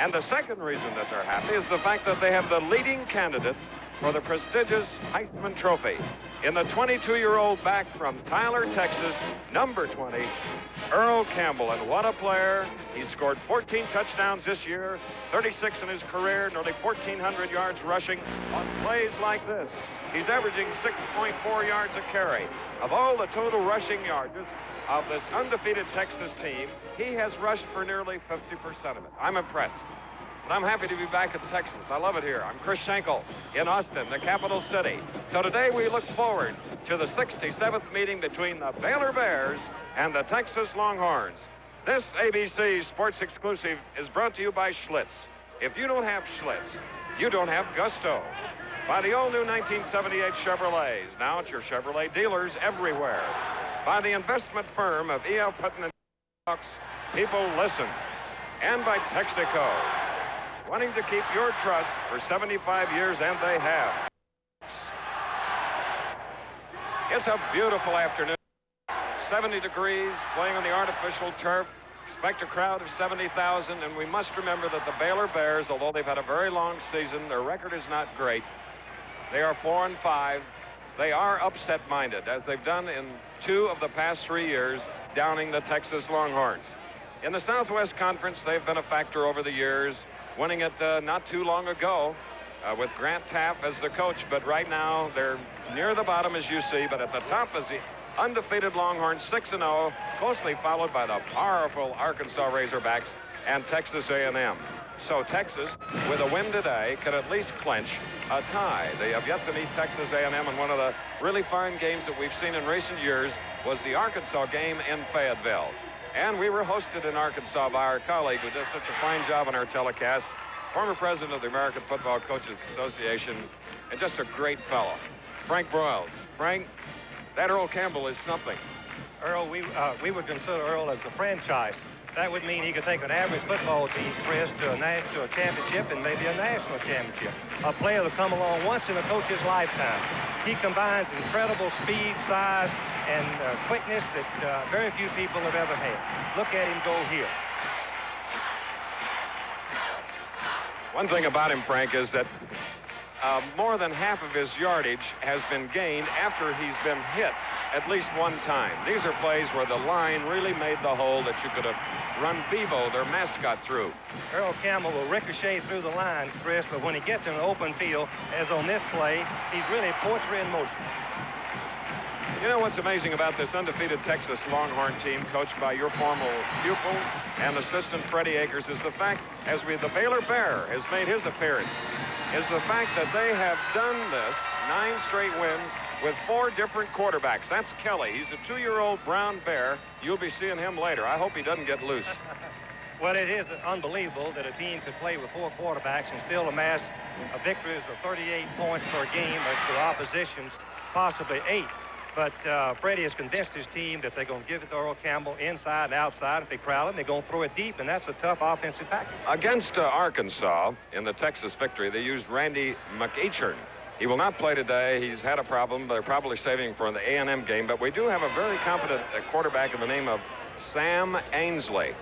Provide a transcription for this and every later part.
And the second reason that they're happy is the fact that they have the leading candidate for the prestigious Heisman Trophy in the 22-year-old back from Tyler, Texas, number 20, Earl Campbell. And what a player. He scored 14 touchdowns this year, 36 in his career, nearly 1,400 yards rushing on plays like this. He's averaging 6.4 yards a carry. Of all the total rushing yards of this undefeated Texas team, he has rushed for nearly 50% of it. I'm impressed. And I'm happy to be back in Texas. I love it here. I'm Chris Schenkel in Austin, the capital city. So today we look forward to the 67th meeting between the Baylor Bears and the Texas Longhorns. This ABC Sports Exclusive is brought to you by Schlitz. If you don't have Schlitz, you don't have gusto. By the all-new 1978 Chevrolets, now at your Chevrolet dealers everywhere. By the investment firm of E.L. Putnam & Hawks, people listen. And by Texaco, wanting to keep your trust for 75 years, and they have. It's a beautiful afternoon. 70 degrees, playing on the artificial turf. Expect a crowd of 70,000, and we must remember that the Baylor Bears, although they've had a very long season, their record is not great. They are 4-5. They are upset-minded, as they've done in 2 of the past 3 years, downing the Texas Longhorns. In the Southwest Conference, they've been a factor over the years, winning it not too long ago with Grant Teaff as the coach. But right now, they're near the bottom, as you see, but at the top is the undefeated Longhorns, 6-0, closely followed by the powerful Arkansas Razorbacks and Texas A&M. So Texas, with a win today, can at least clinch a tie. They have yet to meet Texas A&M, and one of the really fine games that we've seen in recent years was the Arkansas game in Fayetteville. And we were hosted in Arkansas by our colleague who does such a fine job on our telecast, former president of the American Football Coaches Association, and just a great fellow, Frank Broyles. Frank, that Earl Campbell is something. Earl, we would consider Earl as the franchise. That would mean he could take an average football team, Chris, to a championship and maybe a national championship. A player that come along once in a coach's lifetime. He combines incredible speed, size, and quickness that very few people have ever had. Look at him go here. One thing about him, Frank, is that more than half of his yardage has been gained after he's been hit at least one time. These are plays where the line really made the hole that you could have run Bevo, their mascot, through. Earl Campbell will ricochet through the line, Chris, but when he gets in an open field, as on this play, he's really poetry in motion. You know what's amazing about this undefeated Texas Longhorn team, coached by your former pupil and assistant Freddie Akers, is the fact, as the Baylor Bear has made his appearance, is the fact that they have done this 9 straight wins with 4 different quarterbacks. That's Kelly. He's a 2-year-old brown bear. You'll be seeing him later. I hope he doesn't get loose. Well, it is unbelievable that a team could play with 4 quarterbacks and still amass victories of 38 points per game as to opposition's possibly 8. But Freddie has convinced his team that they're going to give it to Earl Campbell inside and outside. If they crowd him, they're going to throw it deep, and that's a tough offensive package. Against Arkansas in the Texas victory, they used Randy McEachern. He will not play today. He's had a problem. They're probably saving him for the A&M game. But we do have a very competent quarterback in the name of Sam Ansley,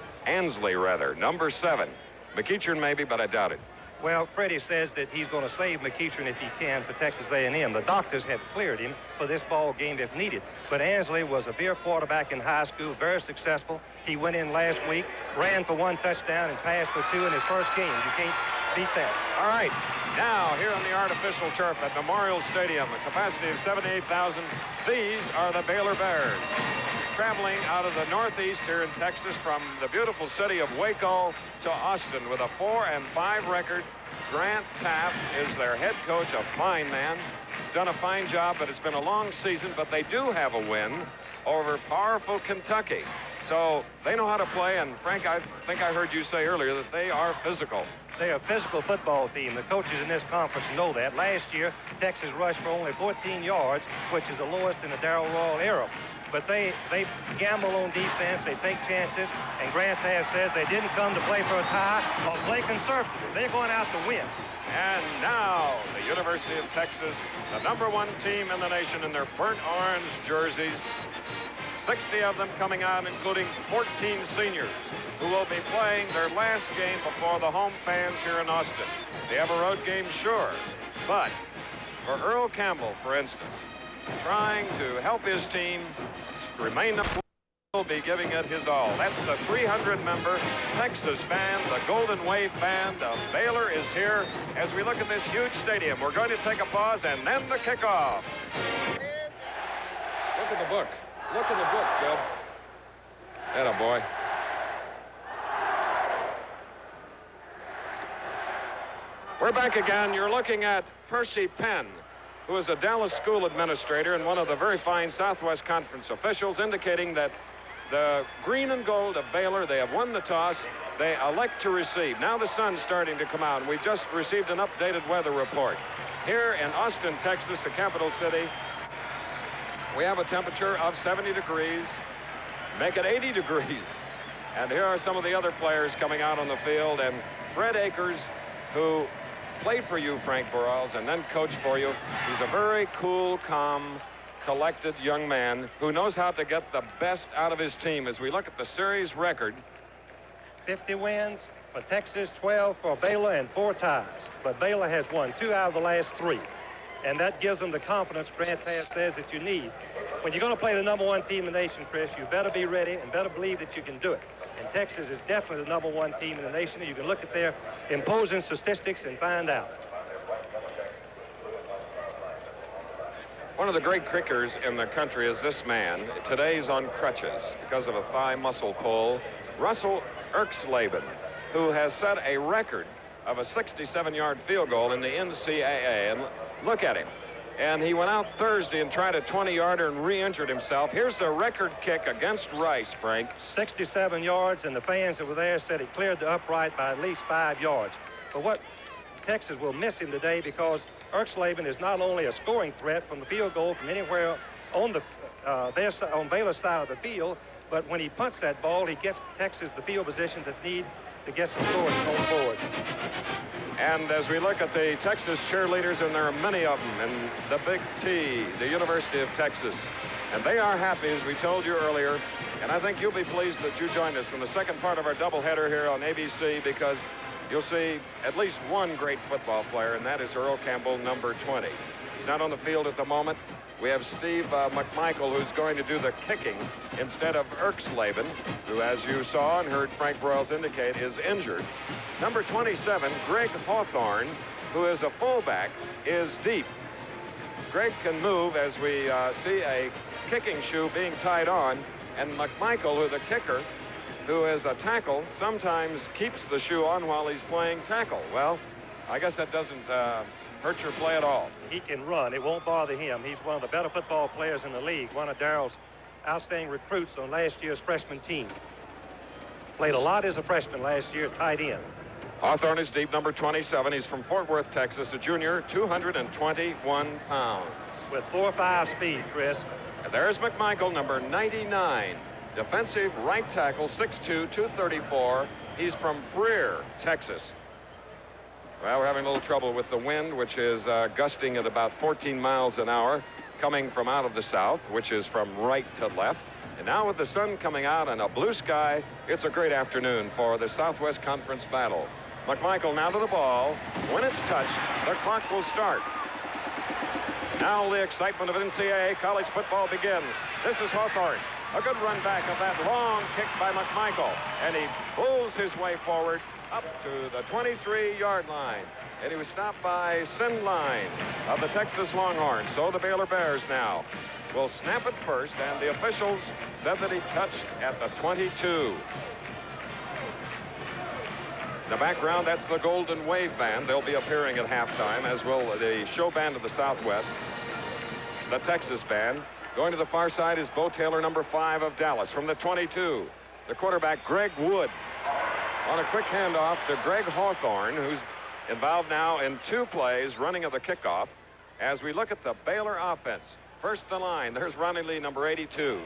number 7. McEachern maybe, but I doubt it. Well, Freddie says that he's going to save McEachern if he can for Texas A&M. The doctors have cleared him for this ball game if needed. But Ansley was a beer quarterback in high school, very successful. He went in last week, ran for 1 touchdown, and passed for 2 in his first game. You can't beat that. All right. Now, here on the artificial turf at Memorial Stadium, a capacity of 78,000, these are the Baylor Bears. Traveling out of the Northeast here in Texas from the beautiful city of Waco to Austin with a 4-5 record. Grant Teaff is their head coach, a fine man. He's done a fine job, but it's been a long season, but they do have a win over powerful Kentucky. So they know how to play, and Frank, I think I heard you say earlier that they are physical. They're a physical football team. The coaches in this conference know that. Last year, Texas rushed for only 14 yards, which is the lowest in the Darrell Royal era. But they gamble on defense, they take chances, and Grant Teaff says they didn't come to play for a tie or play conservative. They're going out to win. And now, the University of Texas, the #1 team in the nation in their burnt orange jerseys, 60 of them coming out, including 14 seniors who will be playing their last game before the home fans here in Austin. They have a road game, sure, but for Earl Campbell, for instance, trying to help his team remain number one, will be giving it his all. That's the 300-member Texas band, the Golden Wave Band of Baylor is here as we look at this huge stadium. We're going to take a pause and then the kickoff. Look at the book. Look at the book, Joe. Atta boy. We're back again. You're looking at Percy Penn, who is a Dallas school administrator and one of the very fine Southwest Conference officials, indicating that the green and gold of Baylor, they have won the toss. They elect to receive. Now the sun's starting to come out, and we just received an updated weather report. Here in Austin, Texas, the capital city, we have a temperature of 70 degrees. Make it 80 degrees. And here are some of the other players coming out on the field. And Fred Akers, who played for you, Frank Boreals, and then coached for you. He's a very cool, calm, collected young man who knows how to get the best out of his team. As we look at the series record, 50 wins for Texas, 12 for Baylor, and 4 ties. But Baylor has won 2 out of the last 3. And that gives them the confidence Grant Teaff says that you need. When you're going to play the number 1 team in the nation, Chris, you better be ready and better believe that you can do it. And Texas is definitely the number 1 team in the nation. You can look at their imposing statistics and find out. One of the great kickers in the country is this man. Today he's on crutches because of a thigh muscle pull. Russell Erxleben, who has set a record of a 67-yard field goal in the NCAA. And look at him. And he went out Thursday and tried a 20-yarder and re-injured himself. Here's the record kick against Rice, Frank. 67 yards, and the fans that were there said he cleared the upright by at least 5 yards. But what Texas will miss him today, because Erxleben is not only a scoring threat from the field goal from anywhere on the on Baylor's side of the field, but when he punts that ball, he gets Texas the field position that need to get some scores on board. And as we look at the Texas cheerleaders, and there are many of them in the Big T, the University of Texas, and they are happy, as we told you earlier, and I think you'll be pleased that you joined us in the second part of our doubleheader here on ABC, because you'll see at least one great football player, and that is Earl Campbell, number 20. He's not on the field at the moment. We have Steve McMichael, who's going to do the kicking instead of Erxleben, who, as you saw and heard Frank Boreals indicate, is injured. Number 27, Greg Hawthorne, who is a fullback, is deep. Greg can move as we see a kicking shoe being tied on, and McMichael, who the kicker, who is a tackle, sometimes keeps the shoe on while he's playing tackle. Well, I guess that doesn't hurt your play at all. He can run. It won't bother him. He's one of the better football players in the league, one of Darrell's outstanding recruits on last year's freshman team. Played a lot as a freshman last year, tight end. Hawthorne is deep, number 27. He's from Fort Worth, Texas, a junior, 221 pounds. With 4.5 speed, Chris. And there's McMichael, number 99. Defensive right tackle, 6'2", 234. He's from Freer, Texas. Well, we're having a little trouble with the wind, which is gusting at about 14 miles an hour, coming from out of the south, which is from right to left. And now with the sun coming out and a blue sky, it's a great afternoon for the Southwest Conference battle. McMichael now to the ball. When it's touched, the clock will start. Now the excitement of NCAA college football begins. This is Hawthorne. A good run back of that long kick by McMichael. And he pulls his way forward up to the 23-yard line. And he was stopped by Sin Line of the Texas Longhorns. So the Baylor Bears now will snap it first, and the officials said that he touched at the 22. In the background, that's the Golden Wave Band. They'll be appearing at halftime, as will the show band of the Southwest, the Texas band. Going to the far side is Bo Taylor, number 5 of Dallas, from the 22. The quarterback, Greg Wood, on a quick handoff to Greg Hawthorne, who's involved now in 2 plays running of the kickoff. As we look at the Baylor offense, first the line, there's Ronnie Lee, number 82.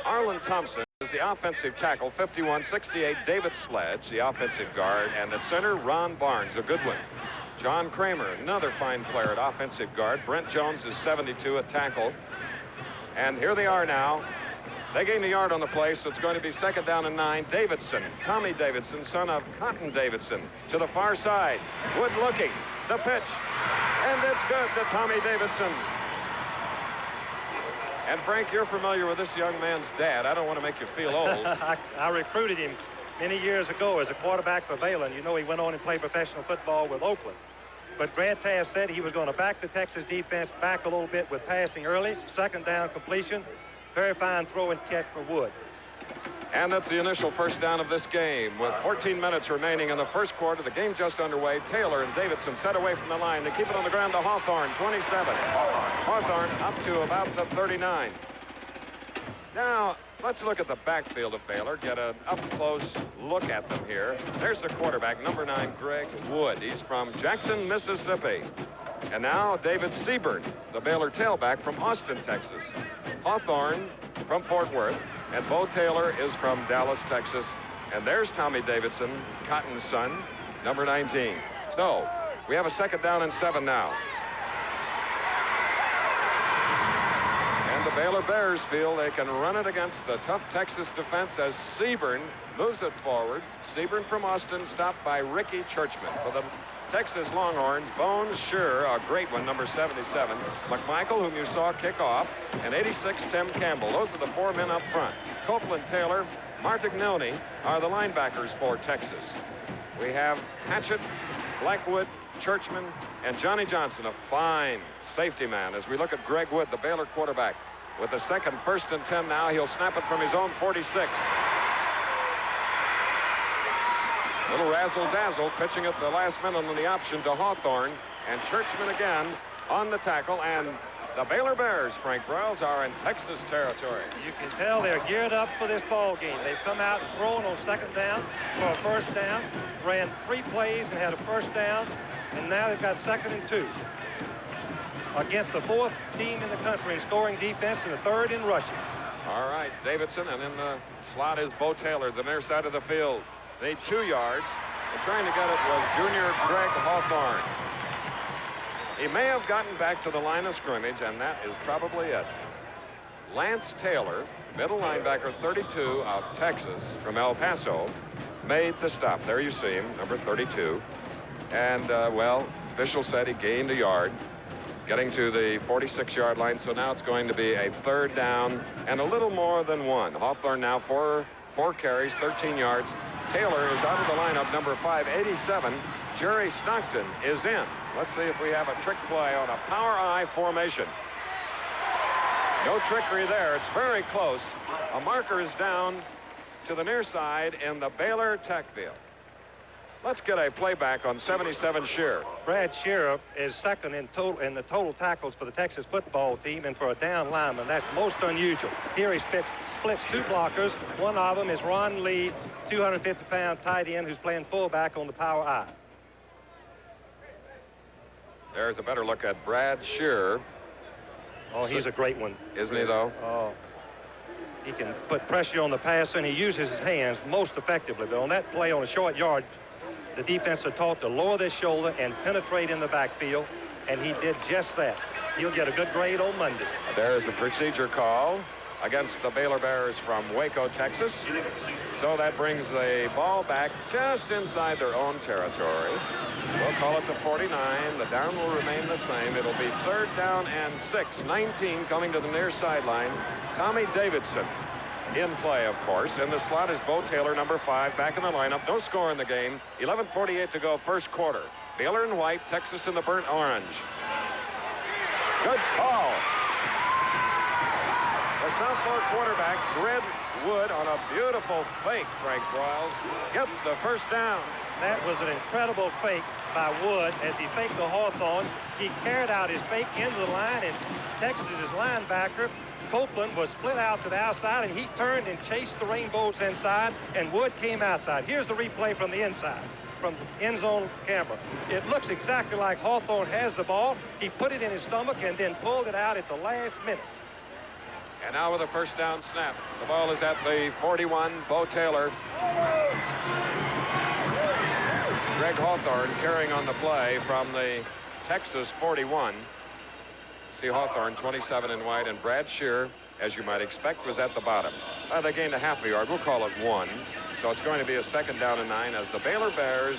Arlen Thompson is the offensive tackle, 51. 68, David Sledge, the offensive guard, and at center, Ron Barnes, a good one. John Kramer, another fine player at offensive guard. Brent Jones is 72 at tackle. And here they are now. They gained a yard on the play, so it's going to be 2nd down and 9. Davidson, Tommy Davidson, son of Cotton Davidson, to the far side. Wood looking. The pitch. And it's good to Tommy Davidson. And Frank, you're familiar with this young man's dad. I don't want to make you feel old. I recruited him many years ago as a quarterback for Baylor. And you know, he went on and played professional football with Oakland. But Grant Teaff said he was going to back the Texas defense back a little bit with passing early, 2nd down completion. Very fine throw and catch for Wood. And that's the initial first down of this game. With 14 minutes remaining in the first quarter, the game just underway. Taylor and Davidson set away from the line. They keep it on the ground to Hawthorne, 27. Hawthorne up to about the 39. Now, let's look at the backfield of Baylor, get an up-close look at them here. There's the quarterback, number 9, Greg Wood. He's from Jackson, Mississippi. And now David Seaburn, the Baylor tailback from Austin, Texas. Hawthorne from Fort Worth, and Bo Taylor is from Dallas, Texas. And there's Tommy Davidson, Cotton's son, number 19. So we have a 2nd down and 7 now. And the Baylor Bears feel they can run it against the tough Texas defense as Seaburn moves it forward. Seaburn from Austin, stopped by Ricky Churchman. For the Texas Longhorns, Bones Sure, a great one, number 77. McMichael, whom you saw kick off, and 86, Tim Campbell. Those are the 4 men up front. Copeland, Taylor, Martignoni are the linebackers for Texas. We have Hatchett, Blackwood, Churchman, and Johnny Johnson, a fine safety man. As we look at Greg Wood, the Baylor quarterback, with the 1st and 10 now, he'll snap it from his own 46. Little razzle-dazzle, pitching at the last minute on the option to Hawthorne. And Churchman again on the tackle. And the Baylor Bears, Frank Broyles, are in Texas territory. You can tell they're geared up for this ball game. They've come out and thrown on 2nd down for a 1st down, ran 3 plays and had a 1st down, and now they've got 2nd and 2 against the 4th team in the country in scoring defense and the 3rd in rushing. All right, Davidson, and in the slot is Bo Taylor, the near side of the field. They 2 yards. And trying to get it was junior Greg Hawthorne. He may have gotten back to the line of scrimmage, and that is probably it. Lance Taylor, middle linebacker, 32 of Texas from El Paso, made the stop. There you see him, number 32. And, well, official said he gained a yard, getting to the 46-yard line. So now it's going to be a 3rd down and a little more than 1. Hawthorne now four carries, 13 yards. Taylor is out of the lineup, number 587. Jerry Stockton is in. Let's see if we have a trick play on a power I formation. No trickery there. It's very close. A marker is down to the near side in the Baylor Tech field. Let's get a playback on 77 Shearer. Brad Shearer is 2nd in the total tackles for the Texas football team, and for a down lineman, that's most unusual. Here he splits 2 blockers. One of them is Ron Lee, 250-pound tight end who's playing fullback on the power I. There's a better look at Brad Shearer. Oh, he's a great one. Isn't he, though? Oh. He can put pressure on the passer, and he uses his hands most effectively. But on that play on a short yard, the defense are taught to lower their shoulder and penetrate in the backfield, and he did just that. He'll get a good grade on Monday. There's a procedure call against the Baylor Bears from Waco, Texas. So that brings the ball back just inside their own territory. We'll call it the 49. The down will remain the same. It'll be 3rd down and 6. 19 coming to the near sideline. Tommy Davidson in play, of course. In the slot is Bo Taylor, number 5, back in the lineup. No score in the game. 11:48 to go, first quarter. Baylor in white, Texas in the burnt orange. Good call. The sophomore quarterback, Greg Wood, on a beautiful fake, Frank Broyles, gets the 1st down. That was an incredible fake by Wood as he faked the Hawthorne. He carried out his fake into the line, and Texas's linebacker, Copeland, was split out to the outside, and he turned and chased the Rainbows inside, and Wood came outside. Here's the replay from the inside, from the end zone camera. It looks exactly like Hawthorne has the ball. He put it in his stomach and then pulled it out at the last minute. And now with a 1st down snap. The ball is at the 41, Bo Taylor. Greg Hawthorne carrying on the play from the Texas 41. See Hawthorne, 27 in white, and Brad Shearer as you might expect, was at the bottom. They gained a half a yard. We'll call it 1. So it's going to be a 2nd down and 9 as the Baylor Bears,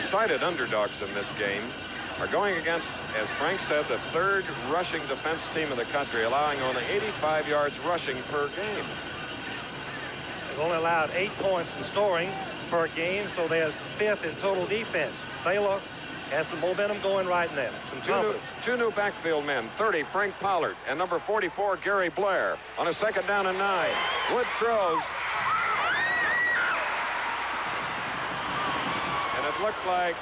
decided underdogs in this game, are going against, as Frank said, the 3rd rushing defense team in the country, allowing only 85 yards rushing per game. They've only allowed 8 points in scoring per game, so they're 5th in total defense. Baylor has some momentum going right now. Some confidence. Two new backfield men, 30, Frank Pollard, and number 44, Gary Blair, on a 2nd down and 9. Wood throws. And it looked like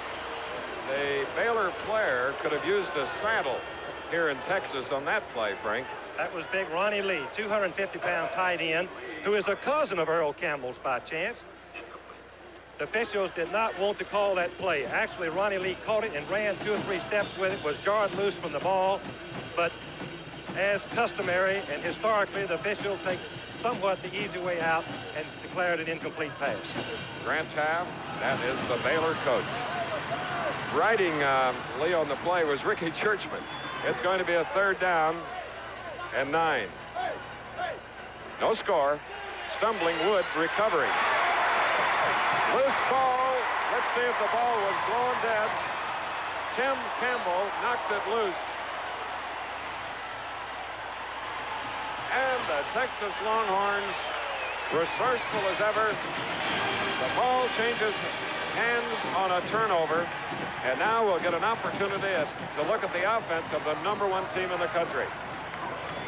the Baylor player could have used a saddle here in Texas on that play, Frank. That was big Ronnie Lee, 250-pound tight end, who is a cousin of Earl Campbell's by chance. The officials did not want to call that play. Actually, Ronnie Lee caught it and ran 2 or 3 steps with it, was jarred loose from the ball. But as customary and historically, the official takes somewhat the easy way out and declared an incomplete pass. Grant Teaff, that is the Baylor coach. Riding Lee on the play was Ricky Churchman. It's going to be a 3rd down and 9. No score. Stumbling Wood recovering. Loose ball. Let's see if the ball was blown dead. Tim Campbell knocked it loose. And the Texas Longhorns, resourceful as ever. The ball changes hands on a turnover. And now we'll get an opportunity to look at the offense of the #1 team in the country.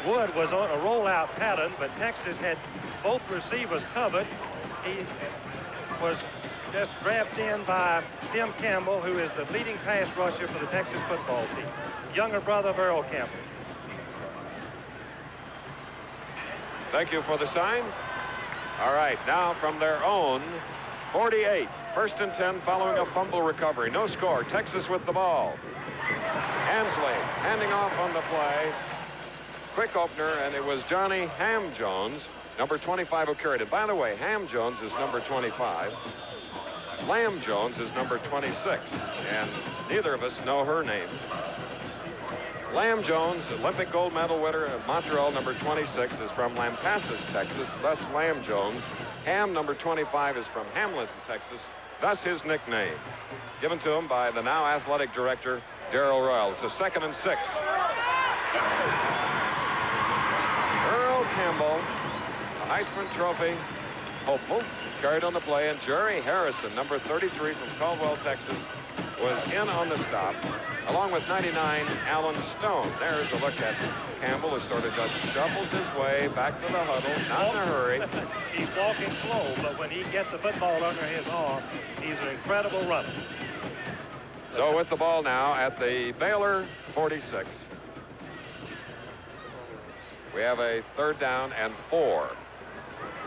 Wood was on a rollout pattern, but Texas had both receivers covered. He was just grabbed in by Tim Campbell, who is the leading pass rusher for the Texas football team. Younger brother of Earl Campbell. Thank you for the sign. All right, now from their own 48. 1st and 10 following a fumble recovery. No score. Texas with the ball. Ansley handing off on the play. Quick opener, and it was Johnny Ham Jones, number 25, who carried it. By the way, Ham Jones is number 25. Lamb Jones is number 26, and neither of us know her name. Lamb Jones, Olympic gold medal winner of Montreal, number 26, is from Lampasas, Texas, thus Lamb Jones. Ham, number 25, is from Hamilton, Texas, thus his nickname. Given to him by the now athletic director, Darrell Royal. It's a 2nd and 6. Earl Campbell, the Heisman Trophy hopeful, carried on the play, and Jerry Harrison, number 33 from Caldwell, Texas, was in on the stop, along with 99, Alan Stone. There's a look at Campbell, who sort of just shuffles his way back to the huddle, not in a hurry. He's walking slow, but when he gets the football under his arm, he's an incredible runner. So with the ball now at the Baylor 46. We have a 3rd down and 4.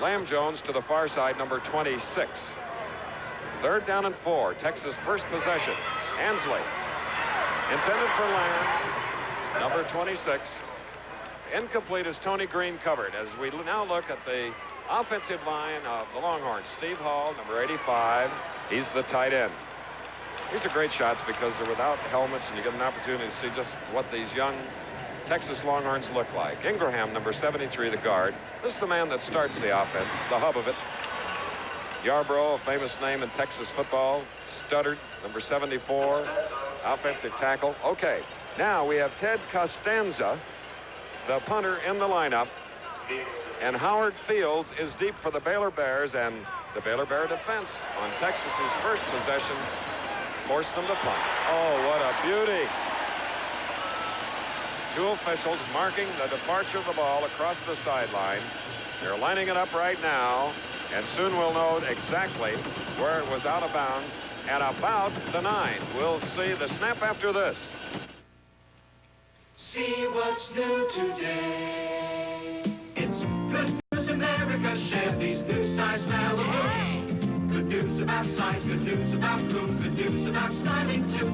Lamb Jones to the far side, number 26. 3rd down and 4. Texas first possession. Ansley. Intended for Lamb. Number 26. Incomplete as Tony Green covered. As we now look at the offensive line of the Longhorns. Steve Hall, number 85. He's the tight end. These are great shots because they're without helmets, and you get an opportunity to see just what these young Texas Longhorns look like. Ingraham, number 73, the guard. This is the man that starts the offense, the hub of it. Yarbrough, a famous name in Texas football. Studdard, number 74, offensive tackle. Okay, now we have Ted Costanza, the punter, in the lineup. And Howard Fields is deep for the Baylor Bears, and the Baylor Bear defense on Texas's first possession forced them to punt. Oh, what a beauty. 2 officials marking the departure of the ball across the sideline. They're lining it up right now, and soon we'll know exactly where it was out of bounds at about the 9. We'll see the snap after this. See what's new today. It's Good News America, Chevy's new size Malibu. Good news about size, good news about room, good news about styling too.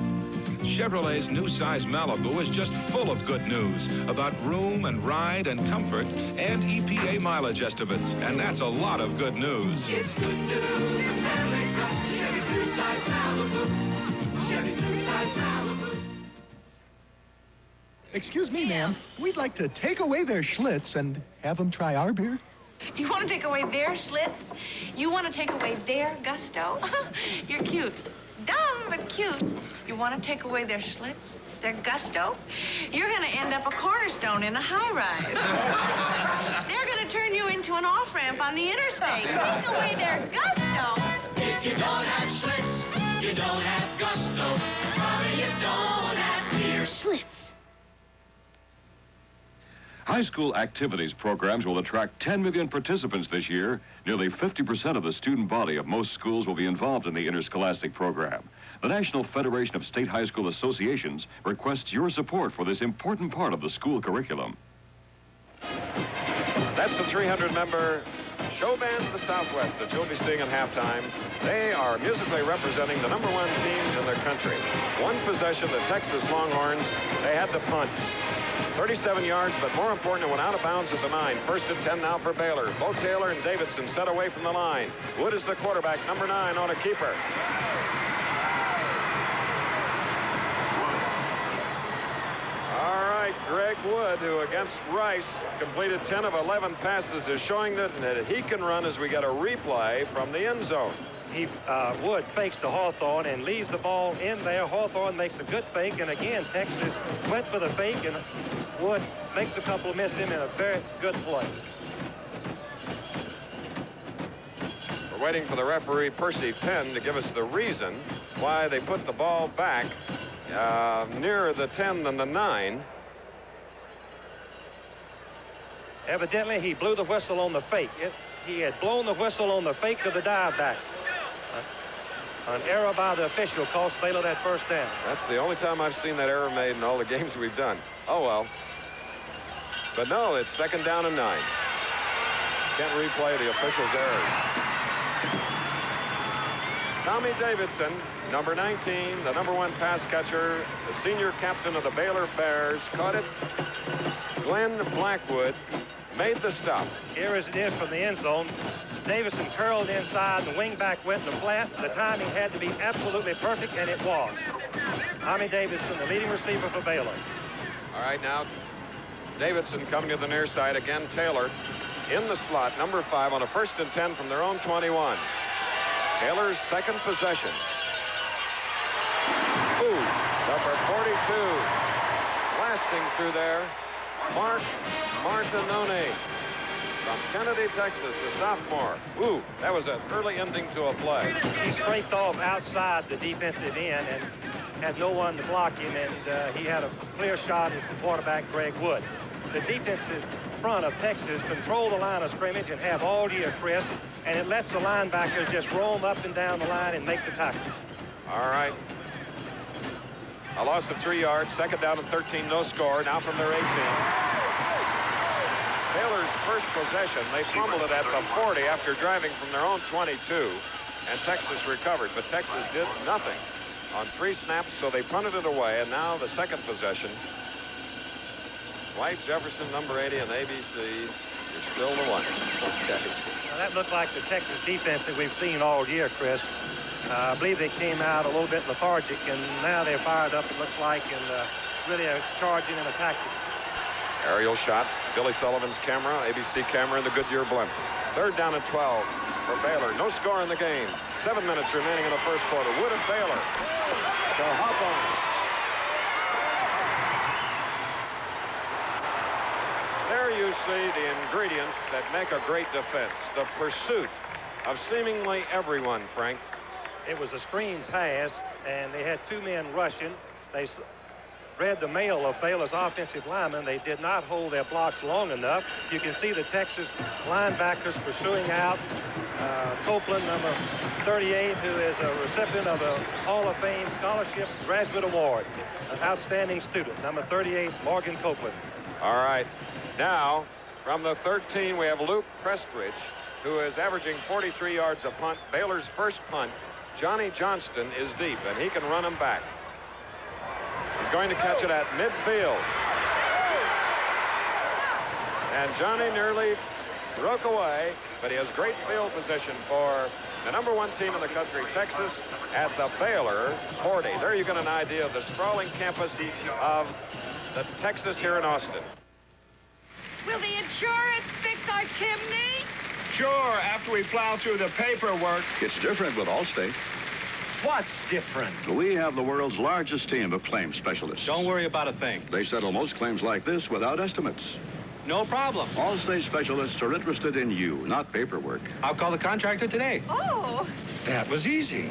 Chevrolet's new size Malibu is just full of good news about room and ride and comfort and EPA mileage estimates, and that's a lot of good news. It's Good News America, Chevy's new size Malibu. Chevy's new size Malibu. Excuse me, ma'am. We'd like to take away their Schlitz and have them try our beer. You want to take away their Schlitz? You want to take away their gusto? You're cute. Dumb, but cute. You want to take away their Schlitz? Their gusto? You're going to end up a cornerstone in a high-rise. They're going to turn you into an off-ramp on the interstate. Take away their gusto. If you don't have Schlitz, you don't have gusto. Probably you don't have beer. Schlitz. High school activities programs will attract 10 million participants this year. Nearly 50% of the student body of most schools will be involved in the interscholastic program. The National Federation of State High School Associations requests your support for this important part of the school curriculum. That's the 300-member show band of the Southwest that you'll be seeing at halftime. They are musically representing the #1 team in their country. One possession, the Texas Longhorns, they had to punt. 37 yards, but more important, it went out of bounds at the 9. First and 10 now for Baylor. Bo Taylor and Davidson set away from the line. Wood is the quarterback, number 9 on a keeper. All right, Greg Wood, who against Rice completed 10 of 11 passes, is showing that he can run as we get a replay from the end zone. Wood fakes to Hawthorne and leaves the ball in there. Hawthorne makes a good fake, and again, Texas went for the fake, and Wood makes a couple of misses in a very good play. We're waiting for the referee, Percy Penn, to give us the reason why they put the ball back nearer the 10 than the 9. Evidently, he blew the whistle on the fake. He had blown the whistle on the fake of the dive back. An error by the official cost Baylor that first down. That's the only time I've seen that error made in all the games we've done. Oh, well. But no, it's second down and 9. Can't replay the official's errors. Tommy Davidson, number 19, the #1 pass catcher, the senior captain of the Baylor Bears, caught it. Glenn Blackwood made the stop. Here is it from the end zone. Davidson curled inside, the wingback went in the flat. The timing had to be absolutely perfect, and it was. Tommy Davidson, the leading receiver for Baylor. All right, now Davidson coming to the near side. Again, Taylor in the slot, number 5, on a 1st and 10 from their own 21. Taylor's second possession. Ooh, number 42. Blasting through there. Mark Martinone from Kennedy, Texas, a sophomore. Ooh, that was an early ending to a play. He scraped off outside the defensive end and had no one to block him, and he had a clear shot at the quarterback, Greg Wood. The defensive front of Texas control the line of scrimmage and have all year, Chris, and it lets the linebackers just roam up and down the line and make the tackles. All right. A loss of 3 yards, second down and 13, no score, now from their 18. Taylor's first possession, they fumbled it at the 40 after driving from their own 22, and Texas recovered, but Texas did nothing on 3 snaps, so they punted it away, and now the second possession. White, Jefferson, number 80, and ABC is still the one. Okay. Now that looked like the Texas defense that we've seen all year, Chris. I believe they came out a little bit lethargic, and now they're fired up, it looks like, and really are charging and attacking. Aerial shot, Billy Sullivan's camera, ABC camera, and the Goodyear blimp. Third down and 12 for Baylor. No score in the game. 7 minutes remaining in the first quarter. Wood at Baylor. So hop on. There you see the ingredients that make a great defense. The pursuit of seemingly everyone, Frank. It was a screen pass, and they had 2 men rushing. They read the mail of Baylor's offensive linemen. They did not hold their blocks long enough. You can see the Texas linebackers pursuing out. Copeland, number 38, who is a recipient of a Hall of Fame Scholarship Graduate Award. An outstanding student, number 38, Morgan Copeland. All right. Now, from the 13, we have Luke Prestridge, who is averaging 43 yards a punt. Baylor's first punt. Johnny Johnston is deep, and he can run him back. He's going to catch it at midfield. And Johnny nearly broke away, but he has great field position for the #1 team in the country, Texas, at the Baylor 40. There you get an idea of the sprawling campus of the Texas here in Austin. Will the insurance fix our chimney? Sure, after we plow through the paperwork. It's different with Allstate. What's different? We have the world's largest team of claims specialists. Don't worry about a thing. They settle most claims like this without estimates. No problem. Allstate specialists are interested in you, not paperwork. I'll call the contractor today. Oh. That was easy.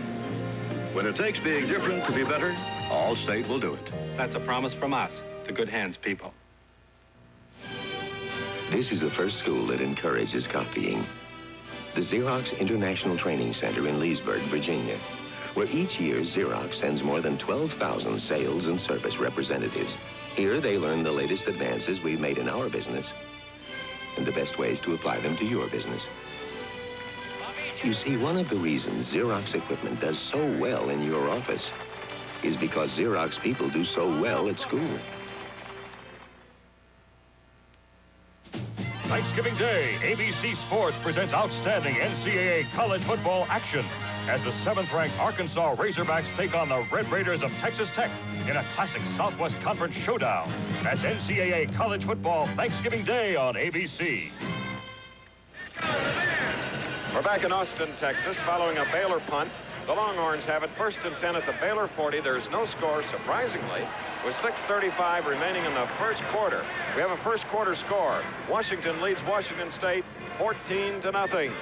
When it takes being different to be better, Allstate will do it. That's a promise from us, the Good Hands people. This is the first school that encourages copying. The Xerox International Training Center in Leesburg, Virginia, where each year Xerox sends more than 12,000 sales and service representatives. Here they learn the latest advances we've made in our business and the best ways to apply them to your business. You see, one of the reasons Xerox equipment does so well in your office is because Xerox people do so well at school. Thanksgiving Day, ABC Sports presents outstanding NCAA college football action as the 7th-ranked Arkansas Razorbacks take on the Red Raiders of Texas Tech in a classic Southwest Conference showdown. That's NCAA college football Thanksgiving Day on ABC. We're back in Austin, Texas, following a Baylor punt. The Longhorns have it 1st and 10 at the Baylor 40. There's no score, surprisingly, with 6:35 remaining in the first quarter. We have a first quarter score. Washington leads Washington State 14-0.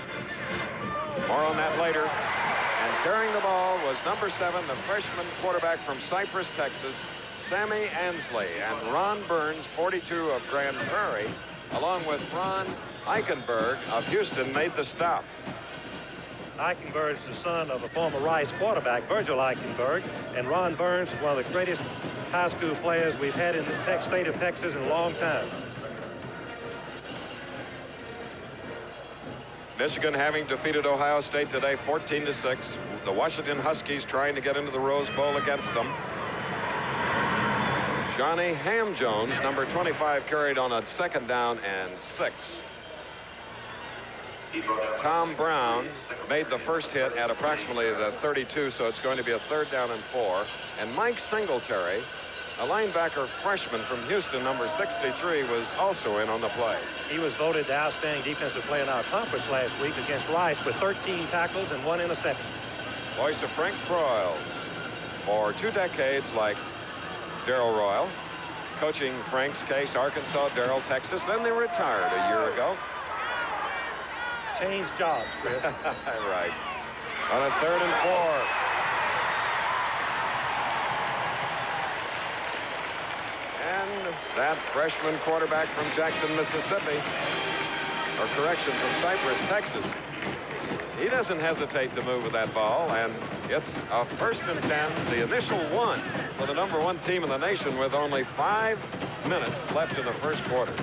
More on that later. And carrying the ball was number 7, the freshman quarterback from Cypress, Texas, Sammy Ansley. And Ron Burns, 42 of Grand Prairie, along with Ron Eichenberg of Houston, made the stop. Eichenberg is the son of a former Rice quarterback, Virgil Eichenberg, and Ron Burns is one of the greatest high school players we've had in the state of Texas in a long time. Michigan having defeated Ohio State today 14-6. The Washington Huskies trying to get into the Rose Bowl against them. Johnny Ham Jones, number 25, carried on a 2nd down and 6. Tom Brown made the first hit at approximately the 32, so it's going to be a 3rd down and 4. And Mike Singletary, a linebacker freshman from Houston, number 63, was also in on the play. He was voted the outstanding defensive player in our conference last week against Rice with 13 tackles and 1 interception. Voice of Frank Broyles. For 2 decades, like Darrell Royal, coaching Frank's case, Arkansas, Darrell, Texas. Then they retired a year ago. Change jobs, Chris. Right. On a 3rd and 4. And that freshman quarterback from Jackson, Mississippi, or correction, from Cypress, Texas, he doesn't hesitate to move with that ball, and it's a 1st and 10, the initial 1 for the number 1 team in the nation with only 5 minutes left in the first quarter.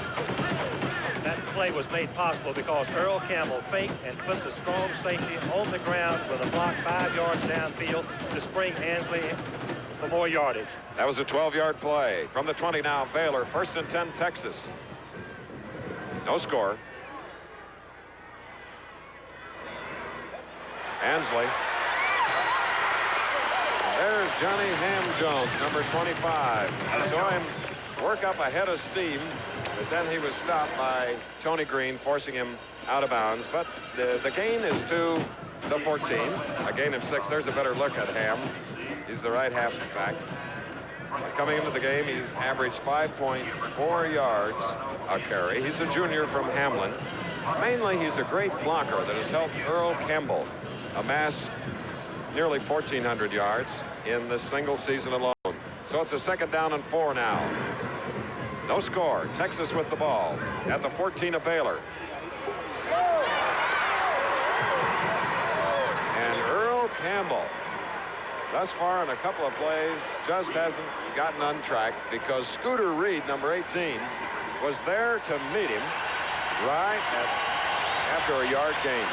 That play was made possible because Earl Campbell faked and put the strong safety on the ground with a block 5 yards downfield to spring Ansley for more yardage. That was a 12-yard play. From the 20 now, Baylor, 1st and 10, Texas. No score. Ansley. There's Johnny Ham Jones, number 25. I saw him work up a head of steam, but then he was stopped by Tony Green, forcing him out of bounds. But the gain is to the 14, a gain of 6. There's a better look at Ham. He's the right halfback. Coming into the game, he's averaged 5.4 yards a carry. He's a junior from Hamlin. Mainly, he's a great blocker that has helped Earl Campbell amass nearly 1,400 yards in this single season alone. So it's a 2nd down and 4 now. No score. Texas with the ball at the 14 of Baylor. And Earl Campbell, thus far in a couple of plays, just hasn't gotten untracked because Scooter Reed, number 18, was there to meet him right after a yard gain.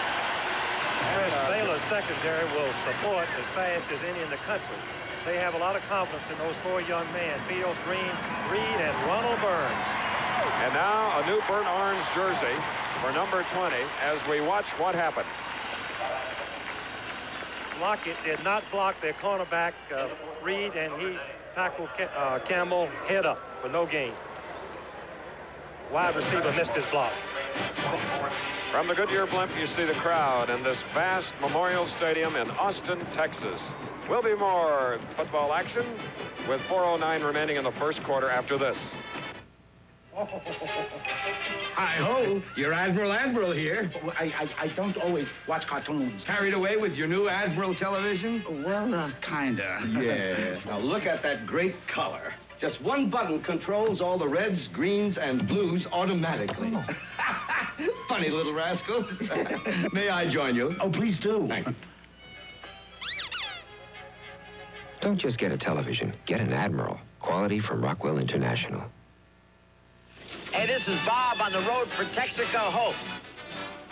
Baylor's secondary will support as fast as any in the country. They have a lot of confidence in those 4 young men, Fields, Green, Reed, and Ronald Burns. And now a new burnt orange jersey for number 20 as we watch what happened. Lockett did not block their cornerback, Reed, and he tackled Campbell head up for no gain. Wide receiver missed his block. From the Goodyear blimp, you see the crowd in this vast Memorial Stadium in Austin, Texas. Will be more football action with 4:09 remaining in the first quarter after this. Hi-ho, your Admiral here. I don't always watch cartoons. Carried away with your new Admiral television? Well, kinda. Yeah. Now look at that great color. Just one button controls all the reds, greens, and blues automatically. Oh. Funny little rascals. May I join you? Oh, please do. Thank you. Don't just get a television. Get an Admiral. Quality from Rockwell International. Hey, this is Bob on the road for Texaco Hope.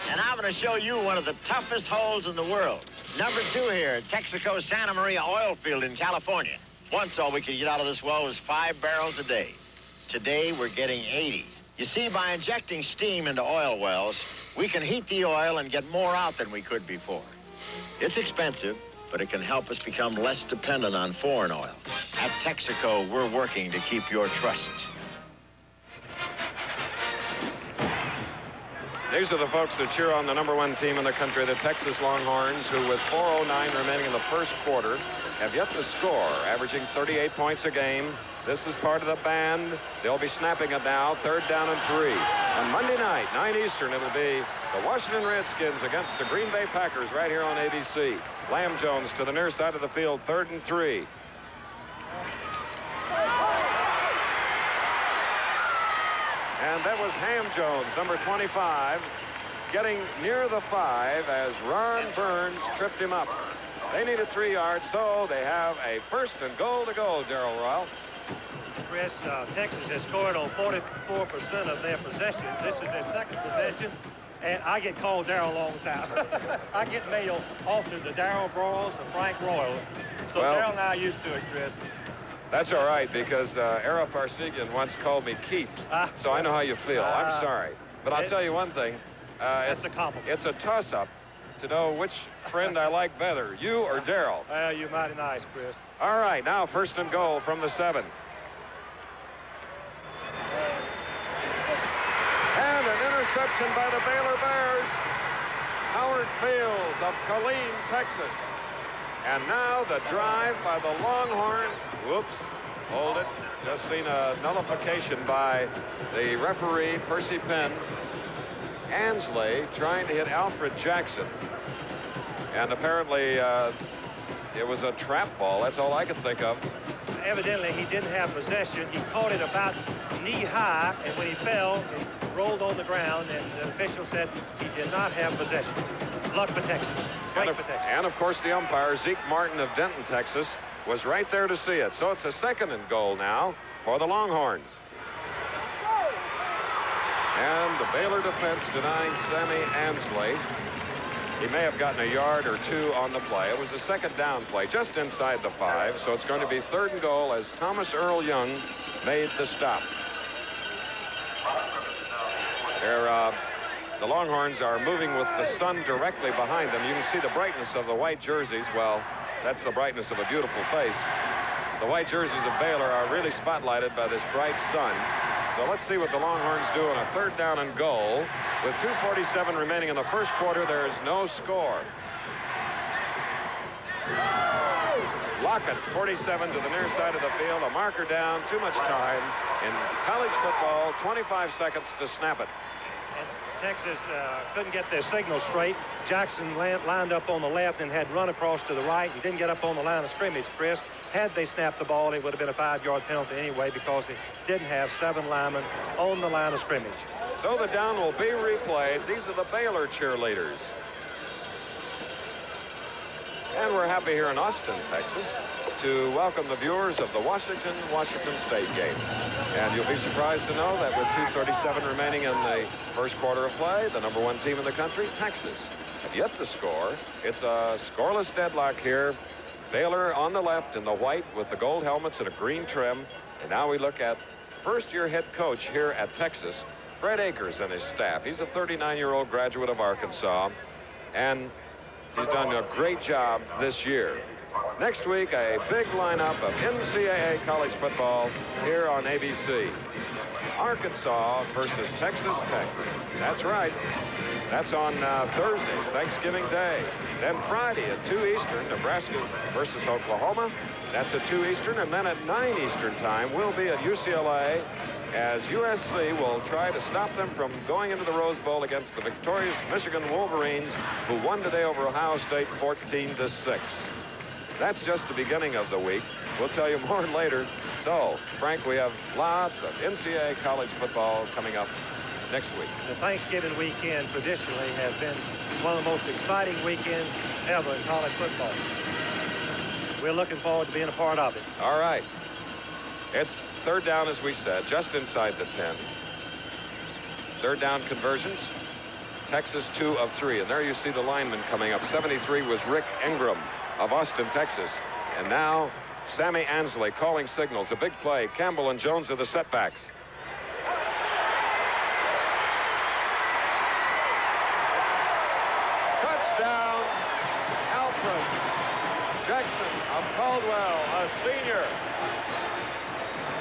And I'm going to show you one of the toughest holes in the world. Number 2 here, Texaco Santa Maria oil field in California. Once all we could get out of this well was 5 barrels a day. Today, we're getting 80. You see, by injecting steam into oil wells, we can heat the oil and get more out than we could before. It's expensive, but it can help us become less dependent on foreign oil. At Texaco, we're working to keep your trust. These are the folks that cheer on the #1 team in the country, the Texas Longhorns, who with 4:09 remaining in the first quarter have yet to score, averaging 38 points a game. This is part of the band. They'll be snapping it now, 3rd down and 3. On Monday night, 9 Eastern, it'll be the Washington Redskins against the Green Bay Packers right here on ABC. Lamb Jones to the near side of the field, 3rd and 3. And that was Ham Jones, number 25, getting near the 5 as Ron Burns tripped him up. They needed 3 yards, so they have a 1st and goal to go, Darrell Royal. Chris, Texas has scored on 44% of their possessions. This is their 2nd possession, and I get called Darrell all the time. I get mail often to Darrell Broyles and Frank Royal. So well, Darrell and I are used to it, Chris. That's all right, because Ara Farsigian once called me Keith, so I know how you feel. I'm sorry. But I'll tell you one thing. That's a compliment. It's a toss-up to know which friend I like better, you or Darrell. Well, you're mighty nice, Chris. All right, now 1st and goal from the 7. And an interception by the Baylor Bears. Howard Fields of Killeen, Texas. And now the drive by the Longhorns. Whoops, hold it. Just seen a nullification by the referee, Percy Penn. Ansley trying to hit Alfred Jackson. And apparently it was a trap ball. That's all I could think of. Evidently, he didn't have possession. He caught it about knee-high, and when he fell, it rolled on the ground, and the official said he did not have possession. Luck for Texas. Great for Texas. And, of course, the umpire, Zeke Martin of Denton, Texas, was right there to see it. So it's a 2nd and goal now for the Longhorns. And the Baylor defense denying Sammy Ansley. He may have gotten a yard or 2 on the play. It was a 2nd down play just inside the 5. So it's going to be 3rd and goal as Thomas Earl Young made the stop. The Longhorns are moving with the sun directly behind them. You can see the brightness of the white jerseys. Well, that's the brightness of a beautiful face. The white jerseys of Baylor are really spotlighted by this bright sun. So let's see what the Longhorns do on a 3rd down and goal. With 2:47 remaining in the first quarter, there is no score. Lockett, 47 to the near side of the field. A marker down. Too much time in college football. 25 seconds to snap it. And Texas couldn't get their signal straight. Jackson lined up on the left and had run across to the right and didn't get up on the line of scrimmage, Chris. Had they snapped the ball, it would have been a 5-yard penalty anyway because they didn't have 7 linemen on the line of scrimmage. So the down will be replayed. These are the Baylor cheerleaders. And we're happy here in Austin, Texas, to welcome the viewers of the Washington State game. And you'll be surprised to know that with 2:37 remaining in the first quarter of play, the #1 team in the country, Texas, have yet to score. It's a scoreless deadlock here. Baylor on the left in the white with the gold helmets and a green trim. And now we look at first-year head coach here at Texas, Fred Akers and his staff. He's a 39-year-old graduate of Arkansas, and he's done a great job this year. Next week, a big lineup of NCAA college football here on ABC. Arkansas versus Texas Tech. That's right. That's on Thursday, Thanksgiving Day. Then Friday at 2 Eastern, Nebraska versus Oklahoma. That's at 2 Eastern. And then at 9 Eastern time, we'll be at UCLA as USC will try to stop them from going into the Rose Bowl against the victorious Michigan Wolverines, who won today over Ohio State 14-6. That's just the beginning of the week. We'll tell you more later. So, Frank, we have lots of NCAA college football coming up next week. The Thanksgiving weekend traditionally has been one of the most exciting weekends ever in college football. We're looking forward to being a part of it. All right. It's third down, as we said, just inside the 10. Third down conversions. Texas 2 of 3. And there you see the lineman coming up. 73 was Rick Ingram of Austin, Texas. And now Sammy Ansley calling signals. A big play. Campbell and Jones are the setbacks. Touchdown, Alfred Jackson of Caldwell, a senior.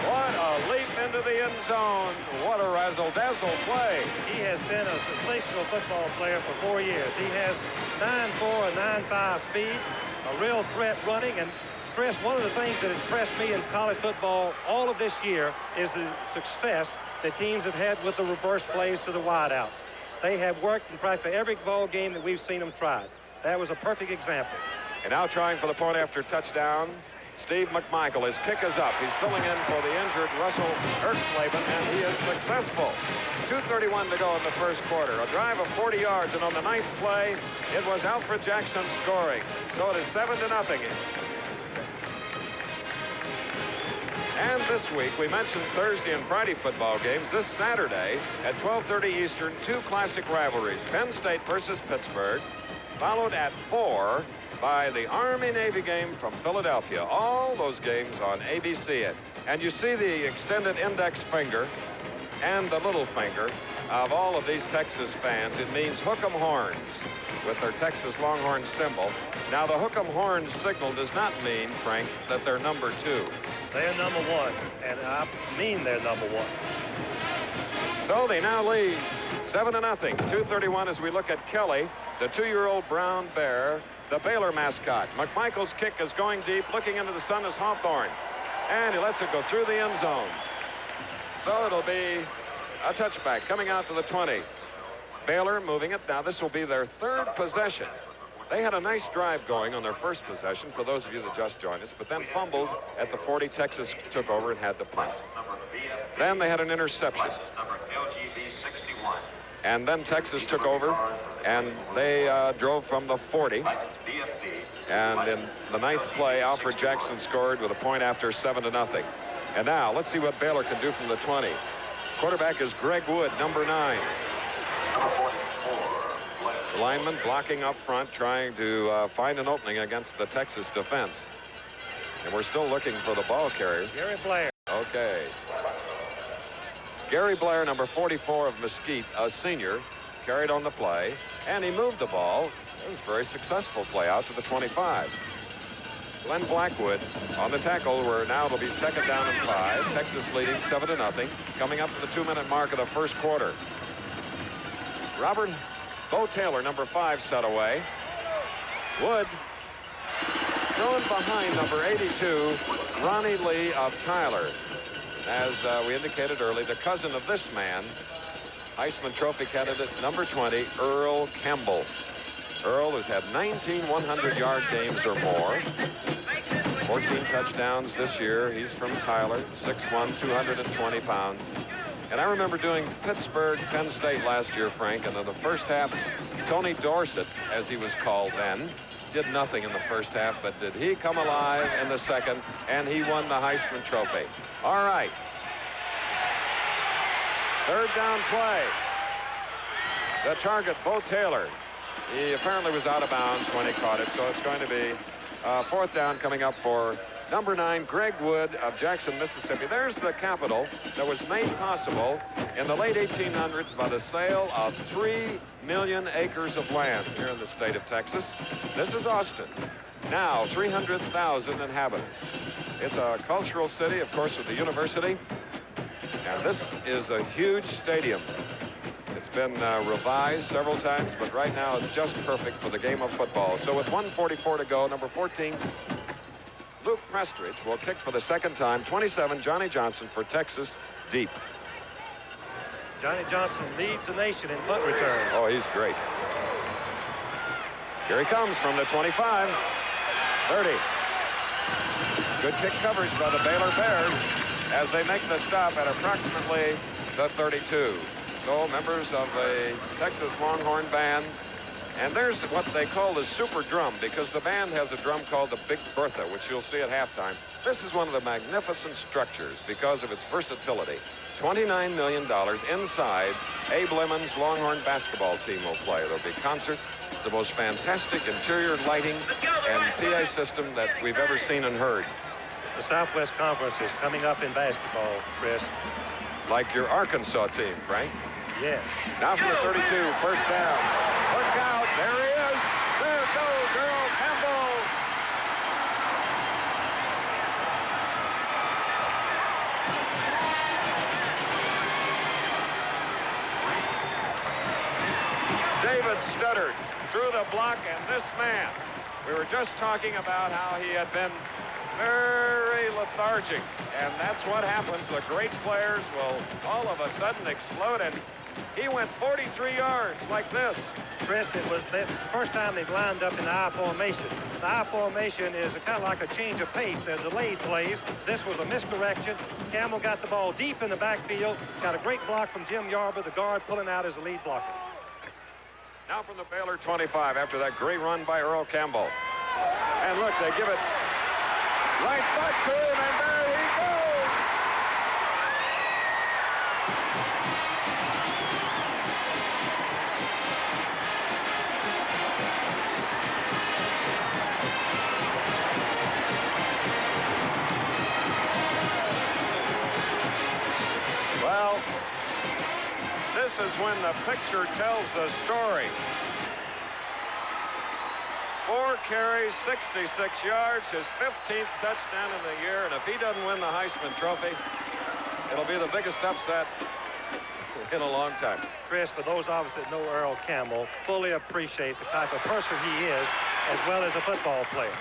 What a leap into the end zone. What a razzle-dazzle play. He has been a sensational football player for 4 years. He has 9.4 and 9.5 speed, a real threat running. And Chris, one of the things that impressed me in college football all of this year is the success that teams have had with the reverse plays to the wideouts. They have worked in practically every ball game that we've seen them try. That was a perfect example. And now trying for the point after touchdown, Steve McMichael. His kick is up. He's filling in for the injured Russell Ertzleben, and he is successful. 2:31 to go in the first quarter. A drive of 40 yards, and on the 9th play, it was Alfred Jackson scoring. So it is 7-0. And this week, we mentioned Thursday and Friday football games. This Saturday at 12:30 Eastern, 2 classic rivalries. Penn State versus Pittsburgh, followed at 4 by the Army-Navy game from Philadelphia. All those games on ABC. And you see the extended index finger and the little finger of all of these Texas fans. It means hook 'em horns with their Texas Longhorn symbol. Now, the hook 'em horns signal does not mean, Frank, that they're number 2. They're number 1, and I mean they're number 1. So they now lead 7-0. 2:31 as we look at Kelly, the 2-year-old brown bear, the Baylor mascot. McMichael's kick is going deep. Looking into the sun is Hawthorne. And he lets it go through the end zone. So it'll be a touchback coming out to the 20. Baylor moving it. Now this will be their 3rd possession. They had a nice drive going on their first possession, for those of you that just joined us, but then fumbled at the 40. Texas took over and had to punt. Then they had an interception. And then Texas took over, and they drove from the 40. And in the 9th play, Alfred Jackson scored with a point after 7-0. And now, let's see what Baylor can do from the 20. Quarterback is Greg Wood, number 9. The lineman blocking up front, trying to find an opening against the Texas defense. And we're still looking for the ball carrier. Gary Blair. Okay. Gary Blair, number 44 of Mesquite, a senior, carried on the play, and he moved the ball. It was a very successful play out to the 25. Glenn Blackwood on the tackle, where now it'll be 2nd down and 5. Texas leading 7-0, coming up to the 2-minute mark of the first quarter. Robert Bo Taylor, number 5, set away. Wood thrown behind number 82, Ronnie Lee of Tyler. As we indicated earlier, the cousin of this man, Heisman Trophy candidate number 20, Earl Campbell. Earl has had 19 100-yard games or more. 14 touchdowns this year. He's from Tyler, 6'1", 220 pounds. And I remember doing Pittsburgh, Penn State last year, Frank, and in the first half, Tony Dorsett, as he was called then, did nothing in the first half, but did he come alive in the second, and he won the Heisman Trophy. All right. 3rd down play. The target, Bo Taylor. He apparently was out of bounds when he caught it, so it's going to be 4th down coming up for number 9, Greg Wood of Jackson, Mississippi. There's the capital that was made possible in the late 1800s by the sale of 3 million acres of land here in the state of Texas. This is Austin. now 300,000 inhabitants. It's a cultural city, of course, with the university. And this is a huge stadium. It's been revised several times, but right now it's just perfect for the game of football. So with 1:44 to go, number 14, Luke Prestridge will kick for the second time. 27, Johnny Johnson for Texas, deep. Johnny Johnson leads the nation in punt returns. Oh, he's great. Here he comes from the 25. 30. Good kick coverage by the Baylor Bears as they make the stop at approximately the 32. So members of the Texas Longhorn Band, and there's what they call the super drum, because the band has a drum called the Big Bertha, which you'll see at halftime. This is one of the magnificent structures because of its versatility. $29 million inside. Abe Lemon's Longhorn basketball team will play. There'll be concerts. It's the most fantastic interior lighting and PA system that we've ever seen and heard. The Southwest Conference is coming up in basketball, Chris. Like your Arkansas team, Frank? Yes. Now from the 32, first down. Look out, there he is. There goes Earl Campbell. David stuttered through the block, and this man, we were just talking about how he had been very lethargic, and that's what happens. The great players will all of a sudden explode, and he went 43 yards like this. Chris, it's the first time they've lined up in the I formation. The I formation is kind of like a change of pace. They're delayed plays. This was a misdirection. Campbell got the ball deep in the backfield, got a great block from Jim Yarber, the guard pulling out as the lead blocker. Now from the Baylor 25 after that great run by Earl Campbell. And look, they give it right back to him, and there he goes. Well, this is when the picture tells the story. 4 carries, 66 yards, his 15th touchdown in the year, and if he doesn't win the Heisman Trophy, it'll be the biggest upset in a long time. Chris, for those of us that know Earl Campbell, fully appreciate the type of person he is, as well as a football player.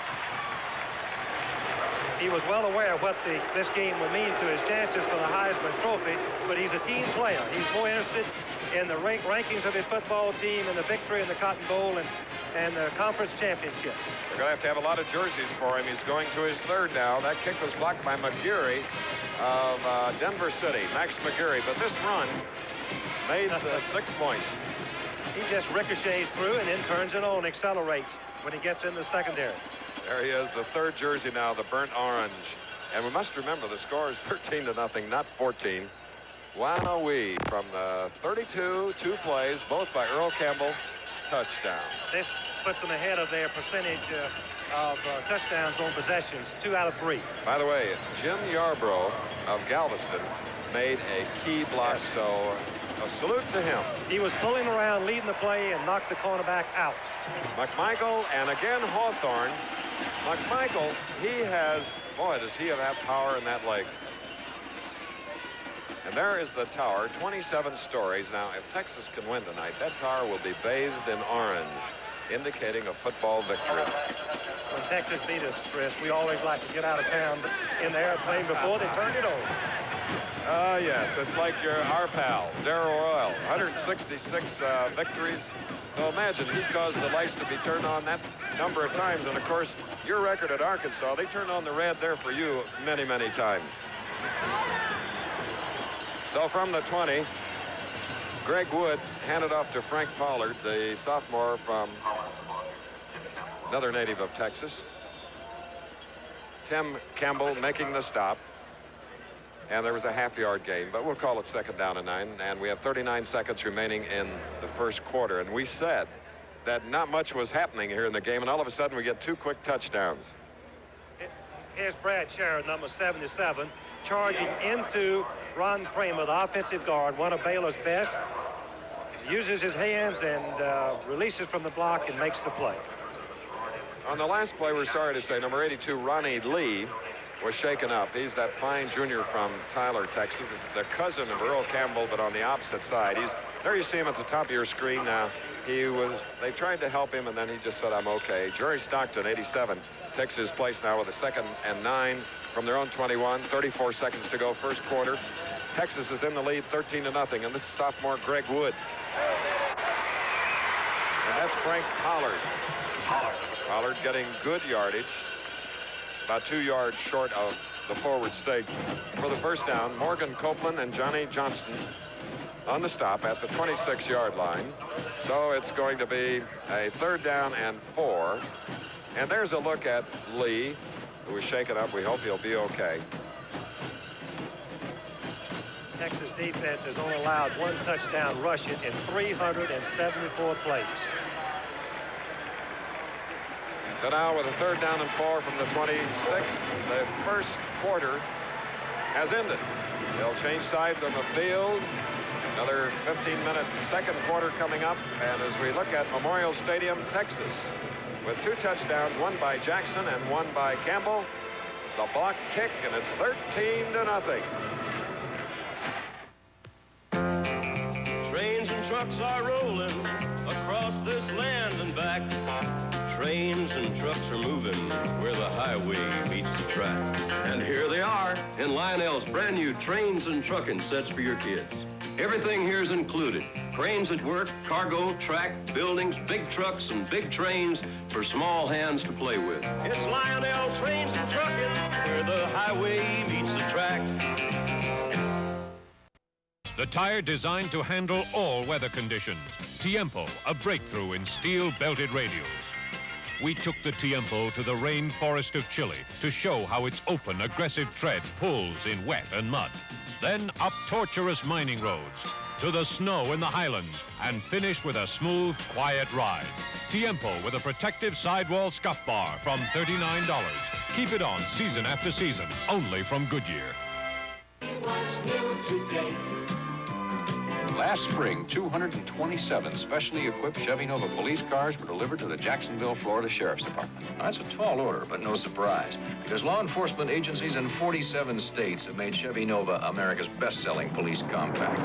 He was well aware of what this game would mean to his chances for the Heisman Trophy, but he's a team player. He's more interested in the rankings of his football team and the victory in the Cotton Bowl and the conference championship. They're going to have a lot of jerseys for him. He's going to his third now. That kick was blocked by McGeary of Denver City, Max McGeary. But this run made 6 points. He just ricochets through and then turns it on, accelerates when he gets in the secondary. There he is, the third jersey now, the burnt orange. And we must remember the score is 13-0, not 14. Wowee, from the 32, 2 plays, both by Earl Campbell, touchdown. This puts them ahead of their percentage of touchdowns on possessions, 2 out of 3. By the way, Jim Yarbrough of Galveston made a key block, so a salute to him. He was pulling around, leading the play, and knocked the cornerback out. McMichael, and again Hawthorne. McMichael, he has, boy, does he have power in that leg. And there is the tower, 27 stories. Now, if Texas can win tonight, that tower will be bathed in orange, indicating a football victory. When Texas beat us, Chris, we always like to get out of town in the airplane before they turned it over. Yes, it's like our pal, Darrell Royal, 166 victories. So imagine, he caused the lights to be turned on that number of times. And, of course, your record at Arkansas, they turned on the red there for you many, many times. So from the 20, Greg Wood handed off to Frank Pollard, the sophomore from another native of Texas. Tim Campbell making the stop. And there was a half-yard gain, but we'll call it 2nd down and 9. And we have 39 seconds remaining in the first quarter. And we said that not much was happening here in the game, and all of a sudden we get 2 quick touchdowns. Here's Brad Sherrod, number 77, charging into Ron Kramer, the offensive guard, one of Baylor's best. Uses his hands and releases from the block and makes the play. on the last play, we're sorry to say, number 82, Ronnie Lee, was shaken up. He's that fine junior from Tyler, Texas, the cousin of Earl Campbell, but on the opposite side. There you see him at the top of your screen now. They tried to help him, and then he just said, I'm okay. Jerry Stockton, 87, takes his place now with a 2nd and 9 from their own 21. 34 seconds to go, first quarter. Texas is in the lead, 13-0, and this is sophomore Greg Wood. And that's Frank Pollard. Pollard getting good yardage, about 2 yards short of the forward stake for the first down. Morgan Copeland and Johnny Johnston on the stop at the 26-yard line. So it's going to be a 3rd down and 4. And there's a look at Lee, who was shaken up. We hope he'll be okay. Texas defense has only allowed 1 touchdown rushing in 374 plays. So now with a 3rd down and 4 from the 26, the first quarter has ended. They'll change sides on the field. Another 15-minute second quarter coming up. And as we look at Memorial Stadium, Texas, with 2 touchdowns, one by Jackson and one by Campbell, the block kick, and it's 13-0. Trains and trucks are rolling across this land and back. Trains and trucks are moving where the highway meets the track. And here they are in Lionel's brand new Trains and Trucking sets for your kids. Everything here's included. Cranes at work, cargo, track, buildings, big trucks, and big trains for small hands to play with. It's Lionel Trains and Trucking where the highway meets the track. The tire designed to handle all weather conditions. Tiempo, a breakthrough in steel-belted radials. We took the Tiempo to the rainforest of Chile to show how its open, aggressive tread pulls in wet and mud. Then up tortuous mining roads, to the snow in the highlands, and finish with a smooth, quiet ride. Tiempo with a protective sidewall scuff bar from $39. Keep it on season after season, only from Goodyear. What's new today? Last spring, 227 specially equipped Chevy Nova police cars were delivered to the Jacksonville, Florida Sheriff's Department. Now, that's a tall order, but no surprise, because law enforcement agencies in 47 states have made Chevy Nova America's best-selling police compact.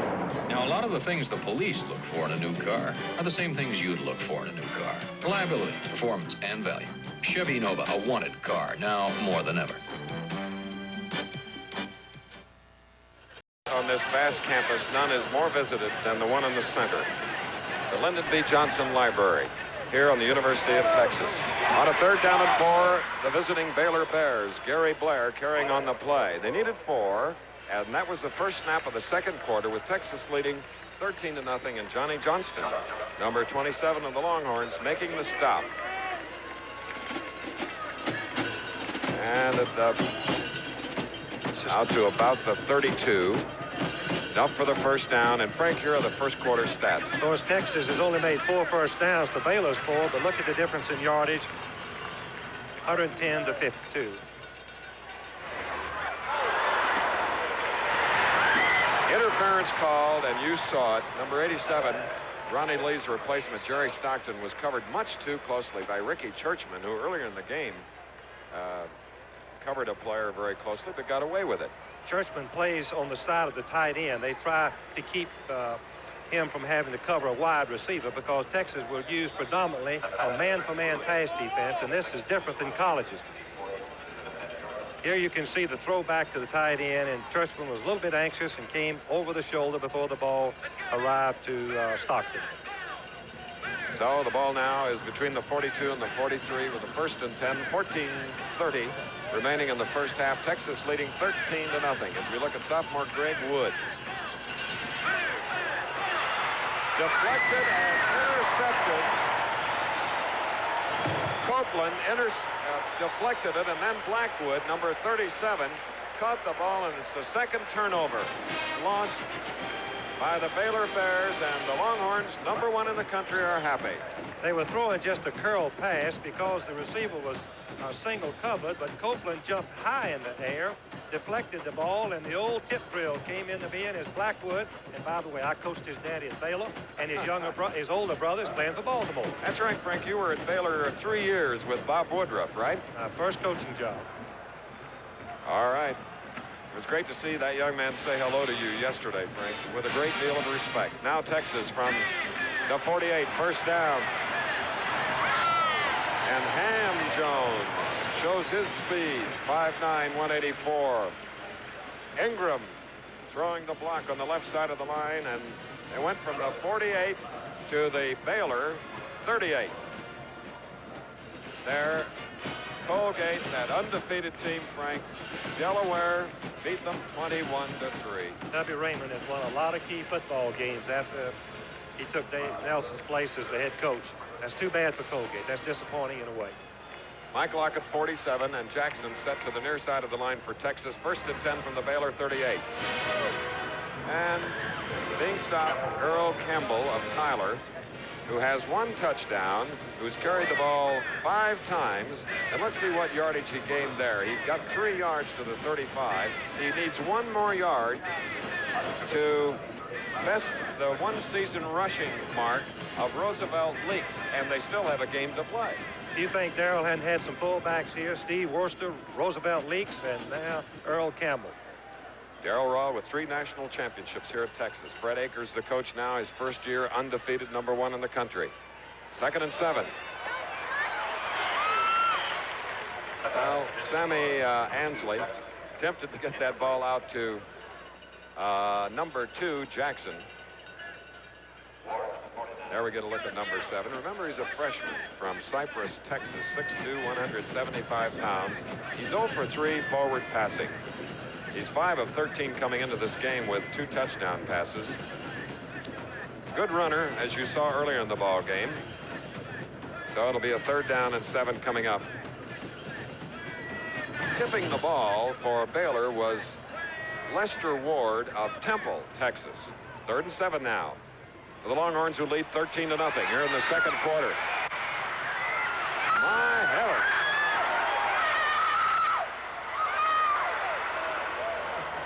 Now, a lot of the things the police look for in a new car are the same things you'd look for in a new car. Reliability, performance, and value. Chevy Nova, a wanted car, now more than ever. On this vast campus, none is more visited than the one in the center, the Lyndon B. Johnson Library, here on the University of Texas. On a 3rd down and 4, the visiting Baylor Bears, Gary Blair carrying on the play. They needed 4, and that was the first snap of the second quarter, with Texas leading 13-0, and Johnny Johnston, number 27 of the Longhorns, making the stop. And out to about the 32. Enough for the first down. And Frank, here are the first quarter stats. Of course, Texas has only made 4 first downs to Baylor's 4, but look at the difference in yardage, 110 to 52. Interference called, and you saw it. Number 87, Ronnie Lee's replacement, Jerry Stockton, was covered much too closely by Ricky Churchman, who earlier in the game covered a player very closely, but got away with it. Churchman plays on the side of the tight end. They try to keep him from having to cover a wide receiver, because Texas will use predominantly a man-for-man pass defense, and this is different than colleges. Here you can see the throw back to the tight end, and Churchman was a little bit anxious and came over the shoulder before the ball arrived to Stockton. So the ball now is between the 42 and the 43 with the 1st and 10, 14-30 remaining in the first half. Texas leading 13-0 as we look at sophomore Greg Wood. Deflected and intercepted. Copeland deflected it, and then Blackwood, number 37, caught the ball, and it's the second turnover lost by the Baylor Bears, and the Longhorns, number 1 in the country, are happy. They were throwing just a curl pass because the receiver was single covered, but Copeland jumped high in the air deflected the ball, and the old tip drill came into being as Blackwood. And by the way, I coached his daddy at Baylor, and his older brother's playing for Baltimore. That's right, Frank. You were at Baylor 3 years with Bob Woodruff, right? My first coaching job. All right. It was great to see that young man say hello to you yesterday, Frank, with a great deal of respect. Now Texas from the 48, first down. And Ham Jones shows his speed, 5'9", 184. Ingram throwing the block on the left side of the line, and they went from the 48 to the Baylor 38. There, Colgate, that undefeated team, Frank, Delaware beat them 21-3. W. Raymond has won a lot of key football games after he took Dave Nelson's place as the head coach. That's too bad for Colgate. That's disappointing in a way. Mike Lockett, 47, and Jackson set to the near side of the line for Texas. First and 10 from the Baylor 38. And being stopped, Earl Campbell of Tyler, who has 1 touchdown, who's carried the ball 5 times. And let's see what yardage he gained there. He got 3 yards to the 35. He needs 1 more yard to best the 1-season rushing mark of Roosevelt Leaks, and they still have a game to play. Do you think Darrell hadn't had some fullbacks here? Steve Worcester, Roosevelt Leaks, and now Earl Campbell. Darrell Raw with 3 national championships here at Texas. Fred Akers, the coach now, his first year undefeated, #1 in the country. 2nd and 7. Well, Sammy Ansley attempted to get that ball out to number 2, Jackson. There we get a look at number 7. Remember, he's a freshman from Cypress, Texas, 6'2", 175 pounds. He's 0 for 3 forward passing. He's 5 of 13 coming into this game with 2 touchdown passes. Good runner, as you saw earlier in the ball game. So it'll be a 3rd down and 7 coming up. Tipping the ball for Baylor was Lester Ward of Temple, Texas. 3rd and 7 now. For the Longhorns, who lead 13-0 here in the 2nd quarter. My heavens.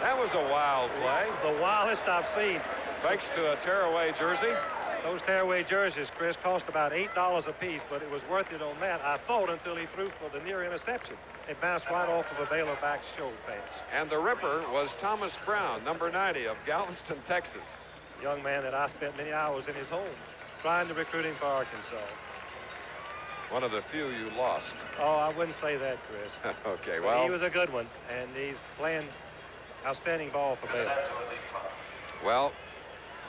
That was a wild play. The wildest I've seen. Thanks to a tearaway jersey. Those tearaway jerseys, Chris, cost about $8 a piece, but it was worth it on that, I thought, until he threw for the near interception. It bounced right off of a Baylor back's shoulder pads. And the ripper was Thomas Brown, number 90 of Galveston, Texas. Young man that I spent many hours in his home trying to recruit him for Arkansas. One of the few you lost. Oh, I wouldn't say that, Chris. Okay, well. He was a good one, and he's playing outstanding ball for Baylor. Well,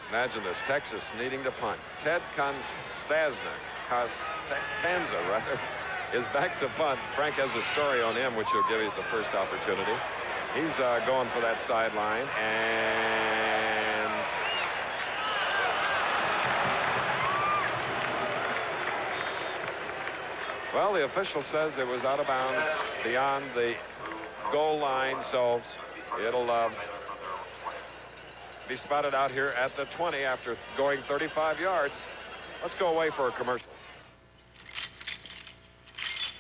imagine this, Texas needing to punt. Ted Costanza, is back to punt. Frank has a story on him, which he'll give you at the first opportunity. He's going for that sideline, and well, the official says it was out of bounds beyond the goal line, so it'll be spotted out here at the 20 after going 35 yards. Let's go away for a commercial.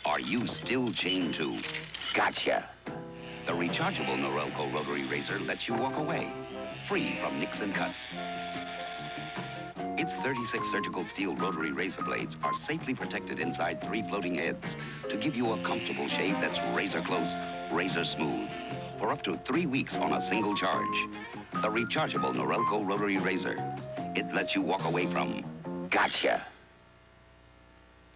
Are you still chained to Gotcha? The rechargeable Norelco rotary razor lets you walk away, free from nicks and cuts. Its 36 surgical steel rotary razor blades are safely protected inside 3 floating heads to give you a comfortable shave that's razor close, razor smooth, for up to 3 weeks on a single charge. The rechargeable Norelco rotary razor. It lets you walk away from Gotcha.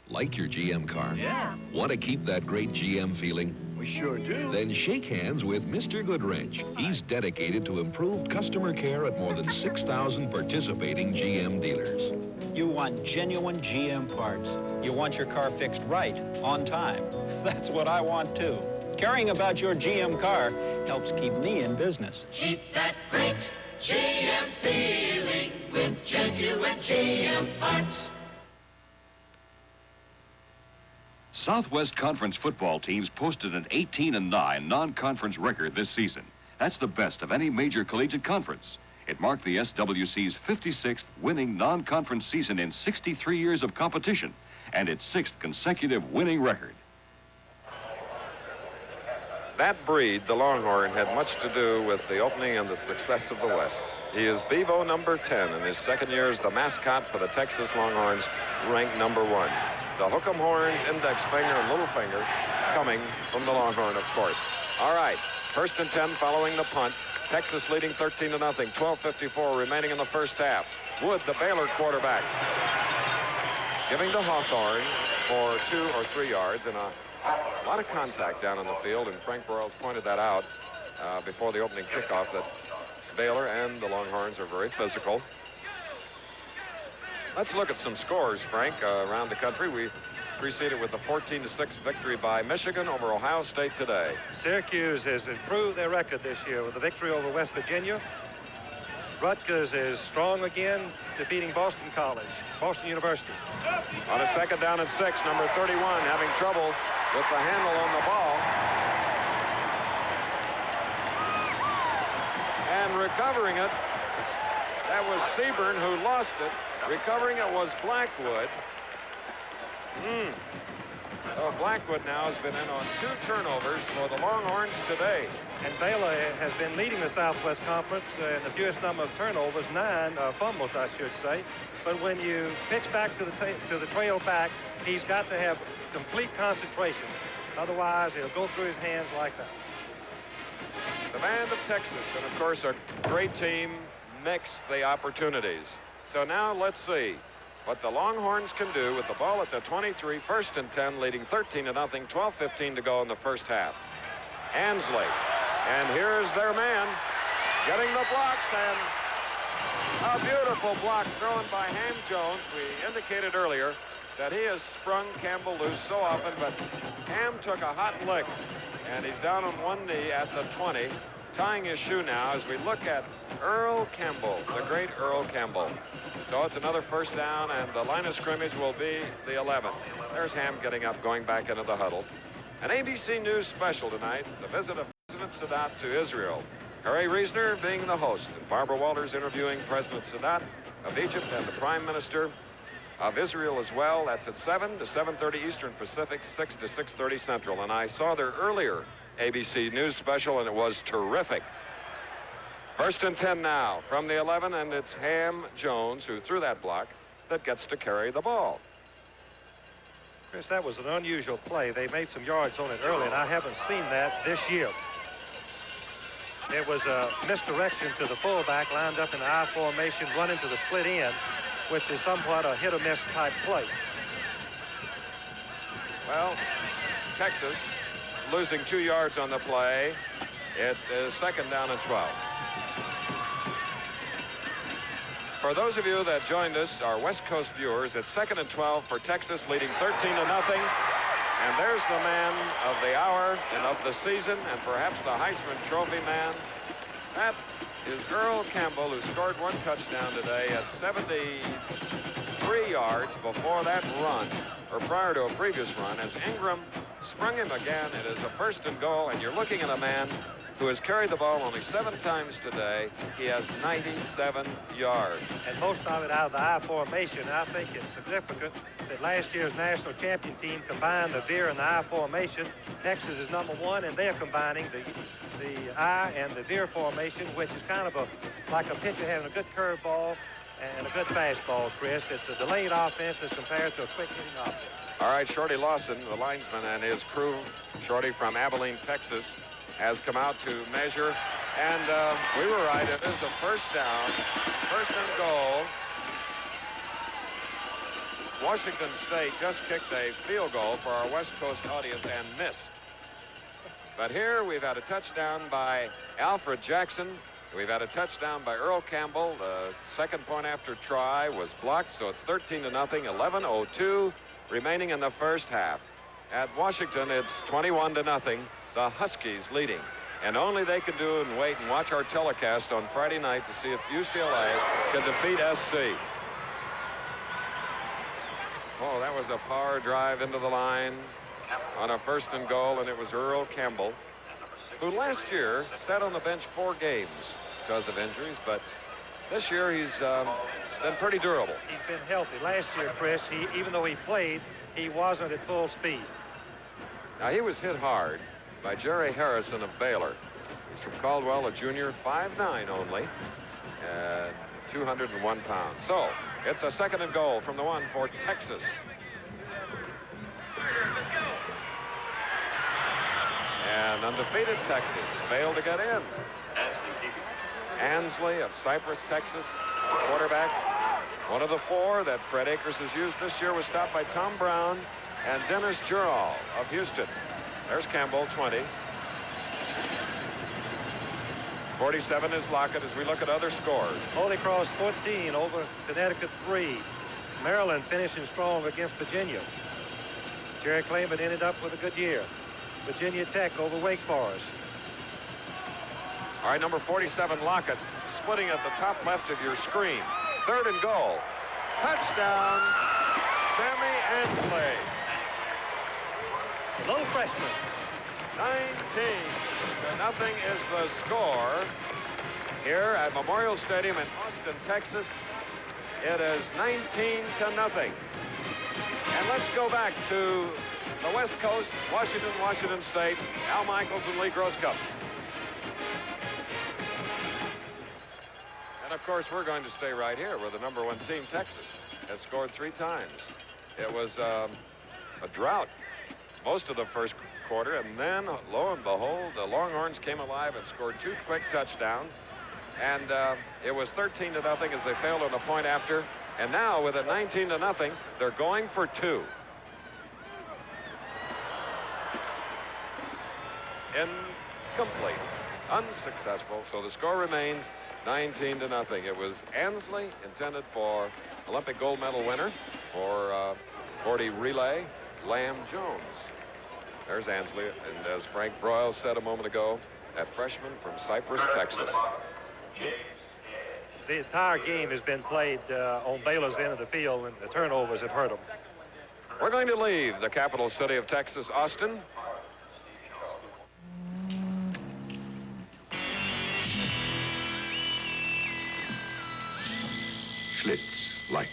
Like your GM car? Yeah. Want to keep that great GM feeling? We sure do. Then shake hands with Mr. Goodwrench. He's dedicated to improved customer care at more than 6,000 participating GM dealers. You want genuine GM parts. You want your car fixed right, on time. That's what I want, too. Caring about your GM car helps keep me in business. Keep that great GM feeling with genuine GM parts. Southwest Conference football teams posted an 18-9 non-conference record this season. That's the best of any major collegiate conference. It marked the SWC's 56th winning non-conference season in 63 years of competition and its 6th consecutive winning record. that breed, the Longhorn, had much to do with the opening and the success of the West. He is Bevo number 10 in his second year as the mascot for the Texas Longhorns, ranked number 1. The hook'em horns, index finger, and little finger coming from the Longhorn, of course. All right, 1st and 10 following the punt. Texas leading 13-0. 12:54 remaining in the first half. Wood, the Baylor quarterback, giving to Hawthorne for 2 or 3 yards, and a lot of contact down on the field, and Frank Broyles pointed that out before the opening kickoff, that Baylor and the Longhorns are very physical. Let's look at some scores, Frank, around the country. We preceded with the 14-6 victory by Michigan over Ohio State today. Syracuse has improved their record this year with the victory over West Virginia. Rutgers is strong again, defeating Boston University. On a 2nd down and 6, number 31 having trouble with the handle on the ball. And recovering it, that was Seaburn who lost it. Recovering it was Blackwood. So Blackwood now has been in on 2 turnovers for the Longhorns today. And Baylor has been leading the Southwest Conference in the fewest number of turnovers, 9 fumbles, I should say. But when you pitch back to the trail back, he's got to have complete concentration. Otherwise, he'll go through his hands like that. The band of Texas, and of course a great team, mix the opportunities. So now let's see what the Longhorns can do with the ball at the 23, 1st and 10, leading 13-0, 12:15 to go in the first half. Ansley, and here's their man getting the blocks, and a beautiful block thrown by Ham Jones. We indicated earlier that he has sprung Campbell loose so often, but Ham took a hot lick, and he's down on one knee at the 20, tying his shoe now as we look at Earl Campbell, the great Earl Campbell. So it's another first down, and the line of scrimmage will be the 11. There's Ham getting up, going back into the huddle. An ABC News special tonight, the visit of President Sadat to Israel. Harry Reasoner being the host, and Barbara Walters interviewing President Sadat of Egypt and the Prime Minister of Israel as well. That's at 7 to 7:30 Eastern Pacific, 6 to 6:30 Central. And I saw their earlier ABC News special, and it was terrific. 1st and 10 now from the 11, and it's Ham Jones, who threw that block, that gets to carry the ball. Chris, that was an unusual play. They made some yards on it early, and I haven't seen that this year. It was a misdirection to the fullback, lined up in the I formation, running to the split end, which is somewhat a hit-or-miss type play. Well, Texas losing 2 yards on the play. It is 2nd down and 12. For those of you that joined us, our West Coast viewers, it's 2nd and 12 for Texas, leading 13-0. And there's the man of the hour and of the season, and perhaps the Heisman Trophy man. That is Earl Campbell, who scored 1 touchdown today at 73 yards before that run, or prior to a previous run, as Ingram sprung him again. It is a 1st and goal, and you're looking at a man who has carried the ball only 7 times today. He has 97 yards. And most of it out of the I formation. I think it's significant that last year's national champion team combined the veer and the I formation. Texas is number 1, and they're combining the I and the veer formation, which is kind of like a pitcher having a good curveball and a good fastball, Chris. It's a delayed offense as compared to a quick hitting offense. All right, Shorty Lawson, the linesman, and his crew, Shorty from Abilene, Texas, has come out to measure, and we were right. It is a 1st down, 1st and goal. Washington State just kicked a field goal for our West Coast audience and missed. But here we've had a touchdown by Alfred Jackson. We've had a touchdown by Earl Campbell. The 2nd point after try was blocked, so it's 13-0, 11:02 remaining in the first half. At Washington, it's 21-0. The Huskies leading. And only they can do and wait and watch our telecast on Friday night to see if UCLA can defeat SC. Oh, that was a power drive into the line on a 1st and goal, and it was Earl Campbell, who last year sat on the bench 4 games because of injuries, but this year he's been pretty durable. He's been healthy. Last year, Chris, even though he played, he wasn't at full speed. Now, he was hit hard, by Jerry Harrison of Baylor. He's from Caldwell, a junior, 5'9" only, and 201 pounds. So it's a 2nd and goal from the 1 for Texas. And undefeated Texas failed to get in. Ansley of Cypress, Texas, quarterback. One of the 4 that Fred Akers has used this year was stopped by Tom Brown and Dennis Jural of Houston. There's Campbell, 20. 47 is Lockett as we look at other scores. Holy Cross 14 over Connecticut 3. Maryland finishing strong against Virginia. Jerry Claiborne ended up with a good year. Virginia Tech over Wake Forest. All right, number 47, Lockett, splitting at the top left of your screen. 3rd and goal. Touchdown, Sammy Ansley. Little freshman. 19-0 is the score here at Memorial Stadium in Austin, Texas. It is 19-0. And let's go back to the West Coast, Washington State, Al Michaels and Lee Grosskopf. And of course, we're going to stay right here where the number 1 team, Texas, has scored 3 times. It was a drought most of the first quarter, and then lo and behold, the Longhorns came alive and scored 2 quick touchdowns. And it was 13-0 as they failed on the point after. And now with it 19-0, they're going for 2. Incomplete, unsuccessful. So the score remains 19-0. It was Ansley, intended for Olympic gold medal winner for 40 relay, Lamb Jones. There's Ansley, and as Frank Broyle said a moment ago, that freshman from Cypress, Texas. The entire game has been played on Baylor's end of the field, and the turnovers have hurt them. We're going to leave the capital city of Texas, Austin. Schlitz Light.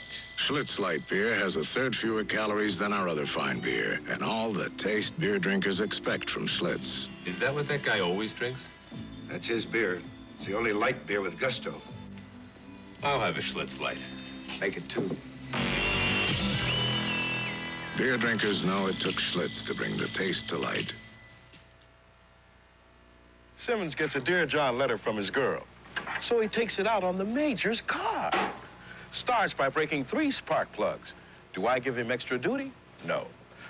Schlitz Light beer has 1/3 fewer calories than our other fine beer, and all the taste beer drinkers expect from Schlitz. Is that what that guy always drinks? That's his beer. It's the only light beer with gusto. I'll have a Schlitz Light. Make it 2. Beer drinkers know it took Schlitz to bring the taste to light. Simmons gets a Dear John letter from his girl, so he takes it out on the Major's car. Starts by breaking 3 spark plugs. Do I give him extra duty? No.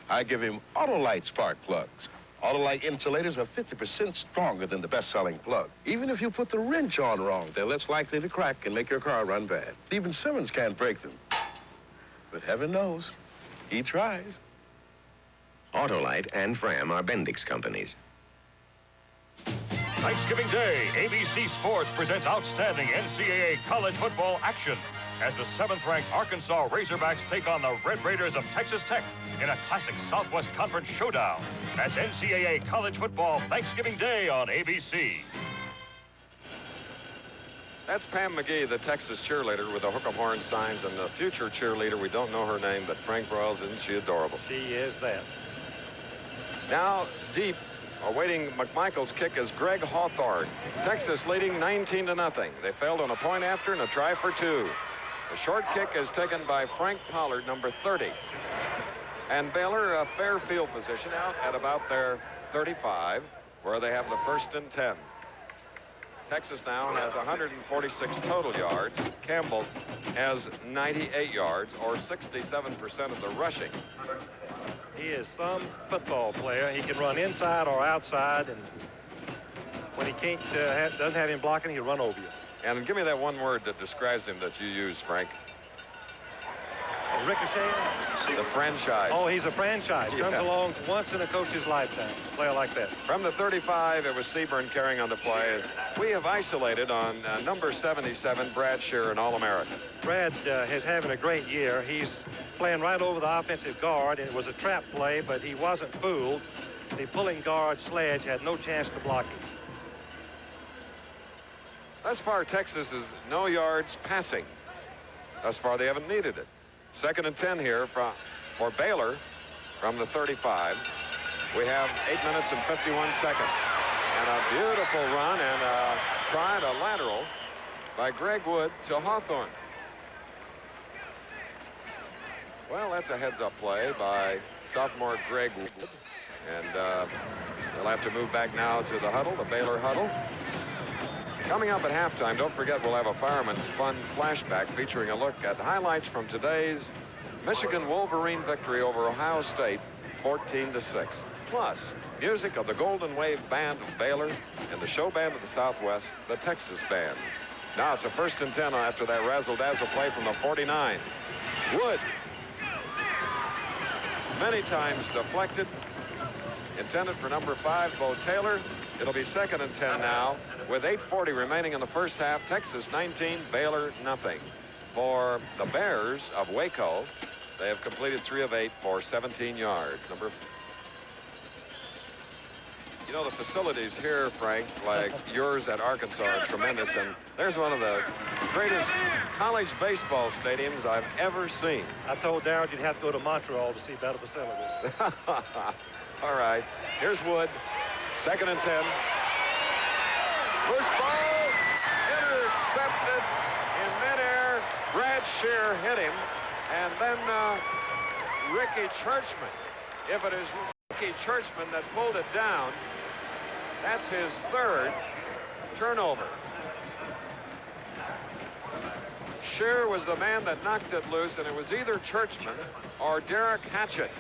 I give him Autolite spark plugs. Autolite insulators are 50% stronger than the best-selling plug. Even if you put the wrench on wrong, they're less likely to crack and make your car run bad. Even Simmons can't break them. But heaven knows, he tries. Autolite and Fram are Bendix companies. Thanksgiving Day, ABC Sports presents outstanding NCAA college football action as the 7th-ranked Arkansas Razorbacks take on the Red Raiders of Texas Tech in a classic Southwest Conference showdown. That's NCAA college football Thanksgiving Day on ABC. That's Pam McGee, the Texas cheerleader with the hook 'em horn signs, and the future cheerleader. We don't know her name, but Frank Broyles, isn't she adorable? She is that. Now, deep, awaiting McMichael's kick is Greg Hawthorne. Texas leading 19-0. They failed on a point after and a try for 2. The short kick is taken by Frank Pollard, number 30. And Baylor, a fair field position out at about their 35, where they have the 1st and 10. Texas now has 146 total yards. Campbell has 98 yards, or 67% of the rushing. He is some football player. He can run inside or outside, and when he doesn't have him blocking, he'll run over you. And give me that one word that describes him that you use, Frank. Ricochet? The franchise. Oh, he's a franchise. Yeah. Comes along once in a coach's lifetime. A player like that. From the 35, it was Seaburn carrying on the play. We have isolated on number 77, Brad Shear, an All-American. Brad is having a great year. He's playing right over the offensive guard, and it was a trap play, but he wasn't fooled. The pulling guard, Sledge, had no chance to block him. Thus far, Texas is no yards passing. Thus far, they haven't needed it. 2nd and 10 here for Baylor from the 35. We have 8 minutes and 51 seconds. And a beautiful run and a try to lateral by Greg Wood to Hawthorne. Well, that's a heads-up play by sophomore Greg Wood. And they'll have to move back now to the huddle, the Baylor huddle. Coming up at halftime, don't forget we'll have a Fireman's Fun flashback featuring a look at highlights from today's Michigan Wolverine victory over Ohio State, 14-6. Plus, music of the Golden Wave Band of Baylor and the show band of the Southwest, the Texas Band. Now it's a 1st and 10 after that razzle-dazzle play from the 49. Wood. Many times deflected. Intended for number 5, Bo Taylor. It'll be 2nd and 10 now with 8:40 remaining in the first half. Texas 19, Baylor nothing. For the Bears of Waco, they have completed 3 of 8 for 17 yards. You know, the facilities here, Frank, like yours at Arkansas, are tremendous. And there's one of the greatest college baseball stadiums I've ever seen. I told Darrell you'd have to go to Montreal to see better facilities. All right. Here's Wood. 2nd and 10. Loose ball. Intercepted in midair. Brad Shear hit him. And then Ricky Churchman. If it is Ricky Churchman that pulled it down, that's his 3rd turnover. Shear was the man that knocked it loose, and it was either Churchman or Derek Hatchett.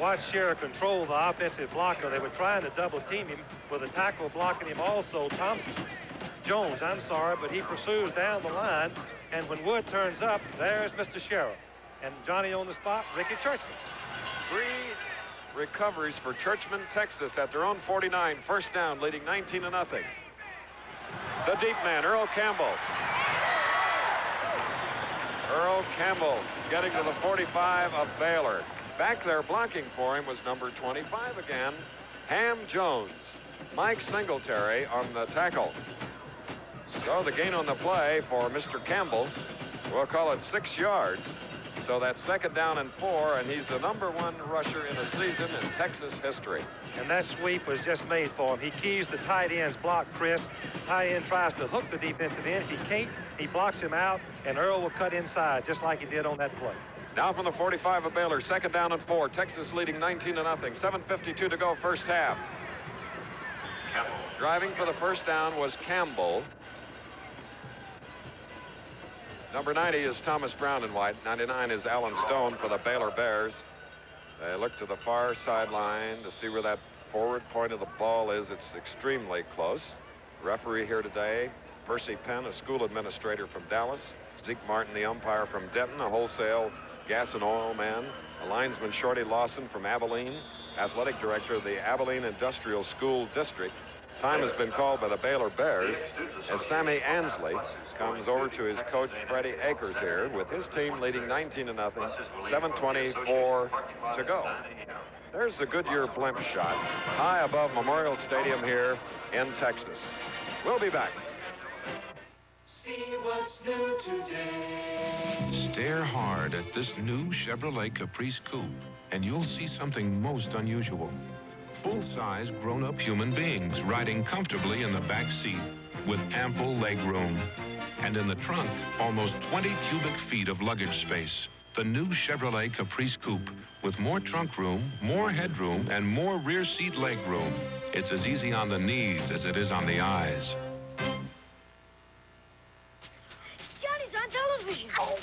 Watch Shearer control the offensive blocker. They were trying to double team him with a tackle blocking him also, Jones, I'm sorry, but he pursues down the line, and when Wood turns up, there's Mr. Shearer. And Johnny on the spot, Ricky Churchman. 3 recoveries for Churchman, Texas at their own 49. 1st down, leading 19-0. The deep man, Earl Campbell. Earl Campbell getting to the 45 of Baylor. Back there blocking for him was number 25 again, Ham Jones. Mike Singletary on the tackle. So the gain on the play for Mr. Campbell, we'll call it 6 yards. So that's 2nd down and 4, and he's the number 1 rusher in the season in Texas history. And that sweep was just made for him. He keys the tight end's block, Chris. Tight end tries to hook the defensive end. If he can't, he blocks him out, and Earl will cut inside, just like he did on that play. Now from the 45 of Baylor, 2nd down and 4. Texas leading 19-0. 7:52 to go, first half. Driving for the 1st down was Campbell. Number 90 is Thomas Brown in white. 99 is Alan Stone for the Baylor Bears. They look to the far sideline to see where that forward point of the ball is. It's extremely close. Referee here today, Percy Penn, a school administrator from Dallas. Zeke Martin, the umpire from Denton, a wholesale gas and oil man. A linesman, Shorty Lawson from Abilene, athletic director of the Abilene Industrial School District. Time has been called by the Baylor Bears as Sammy Ansley comes over to his coach, Freddie Akers, here with his team leading 19-0, 7:24 to go. There's the Goodyear blimp shot high above Memorial Stadium here in Texas. We'll be back. See what's new today. Stare hard at this new Chevrolet Caprice Coupe, and you'll see something most unusual. Full-size grown-up human beings riding comfortably in the back seat with ample leg room. And in the trunk, almost 20 cubic feet of luggage space. The new Chevrolet Caprice Coupe with more trunk room, more headroom, and more rear seat leg room. It's as easy on the knees as it is on the eyes. Johnny's on television. Oh,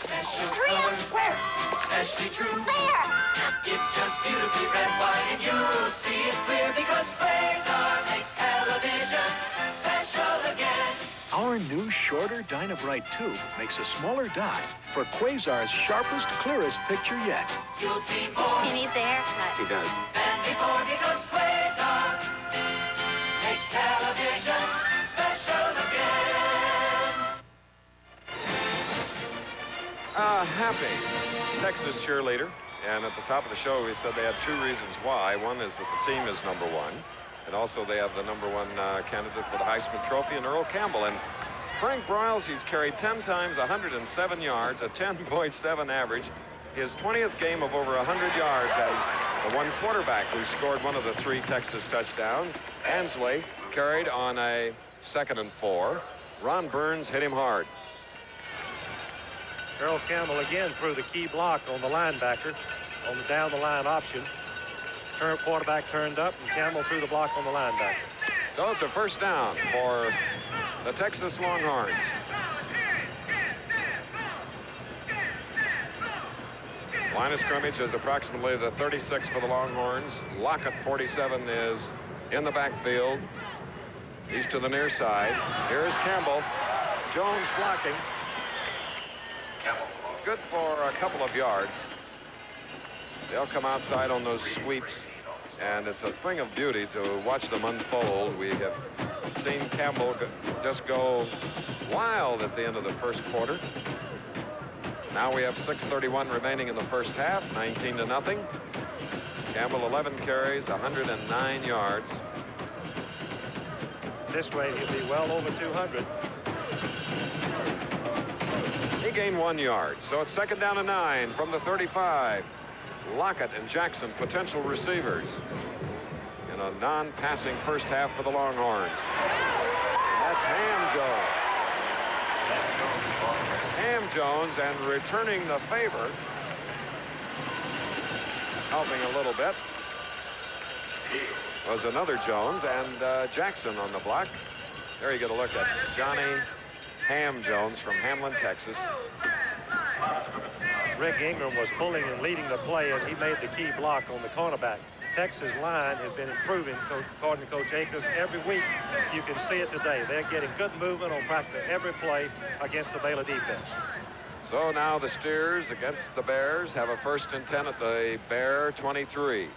where? Especially true. Where? It's just beautifully red, white, and you'll see it clear because Quasar makes television special again. Our new shorter Dynabrite tube makes a smaller dot for Quasar's sharpest, clearest picture yet. You'll see more. He needs a haircut. He does. Than before because Quasar makes television special again. Happy Texas cheerleader. And at the top of the show, we said they had 2 reasons why. One is that the team is number 1. And also they have the number 1 candidate for the Heisman Trophy, and Earl Campbell. And Frank Broyles, he's carried 10 times, 107 yards, a 10.7 average. His 20th game of over 100 yards. And the one quarterback who scored one of the 3 Texas touchdowns. Ansley carried on a 2nd and 4. Ron Burns hit him hard. Earl Campbell again threw the key block on the linebacker on the down-the-line option. Quarterback turned up, and Campbell threw the block on the linebacker. So it's a first down for the Texas Longhorns. Line of scrimmage is approximately the 36 for the Longhorns. Lockett, 47, is in the backfield. He's to the near side. Here's Campbell. Jones blocking. Good for a couple of yards. They'll come outside on those sweeps, and it's a thing of beauty to watch them unfold. We have seen Campbell just go wild at the end of the first quarter. Now we have 6:31 remaining in the first half, 19-0. Campbell 11 carries, 109 yards. This way he'll be well over 200. He gained 1 yard, so it's 2nd down and 9 from the 35. Lockett and Jackson, potential receivers in a non-passing first half for the Longhorns. And that's Ham Jones. Ham Jones, and returning the favor, helping a little bit, was another Jones, and Jackson on the block. There you get a look at Johnny Ham Jones from Hamlin, Texas. Rick Ingram was pulling and leading the play, and he made the key block on the cornerback. Texas line has been improving, according to Coach Akers, every week. You can see it today. They're getting good movement on practically every play against the Baylor defense. So now the Steers against the Bears have a 1st and 10 at the Bear 23.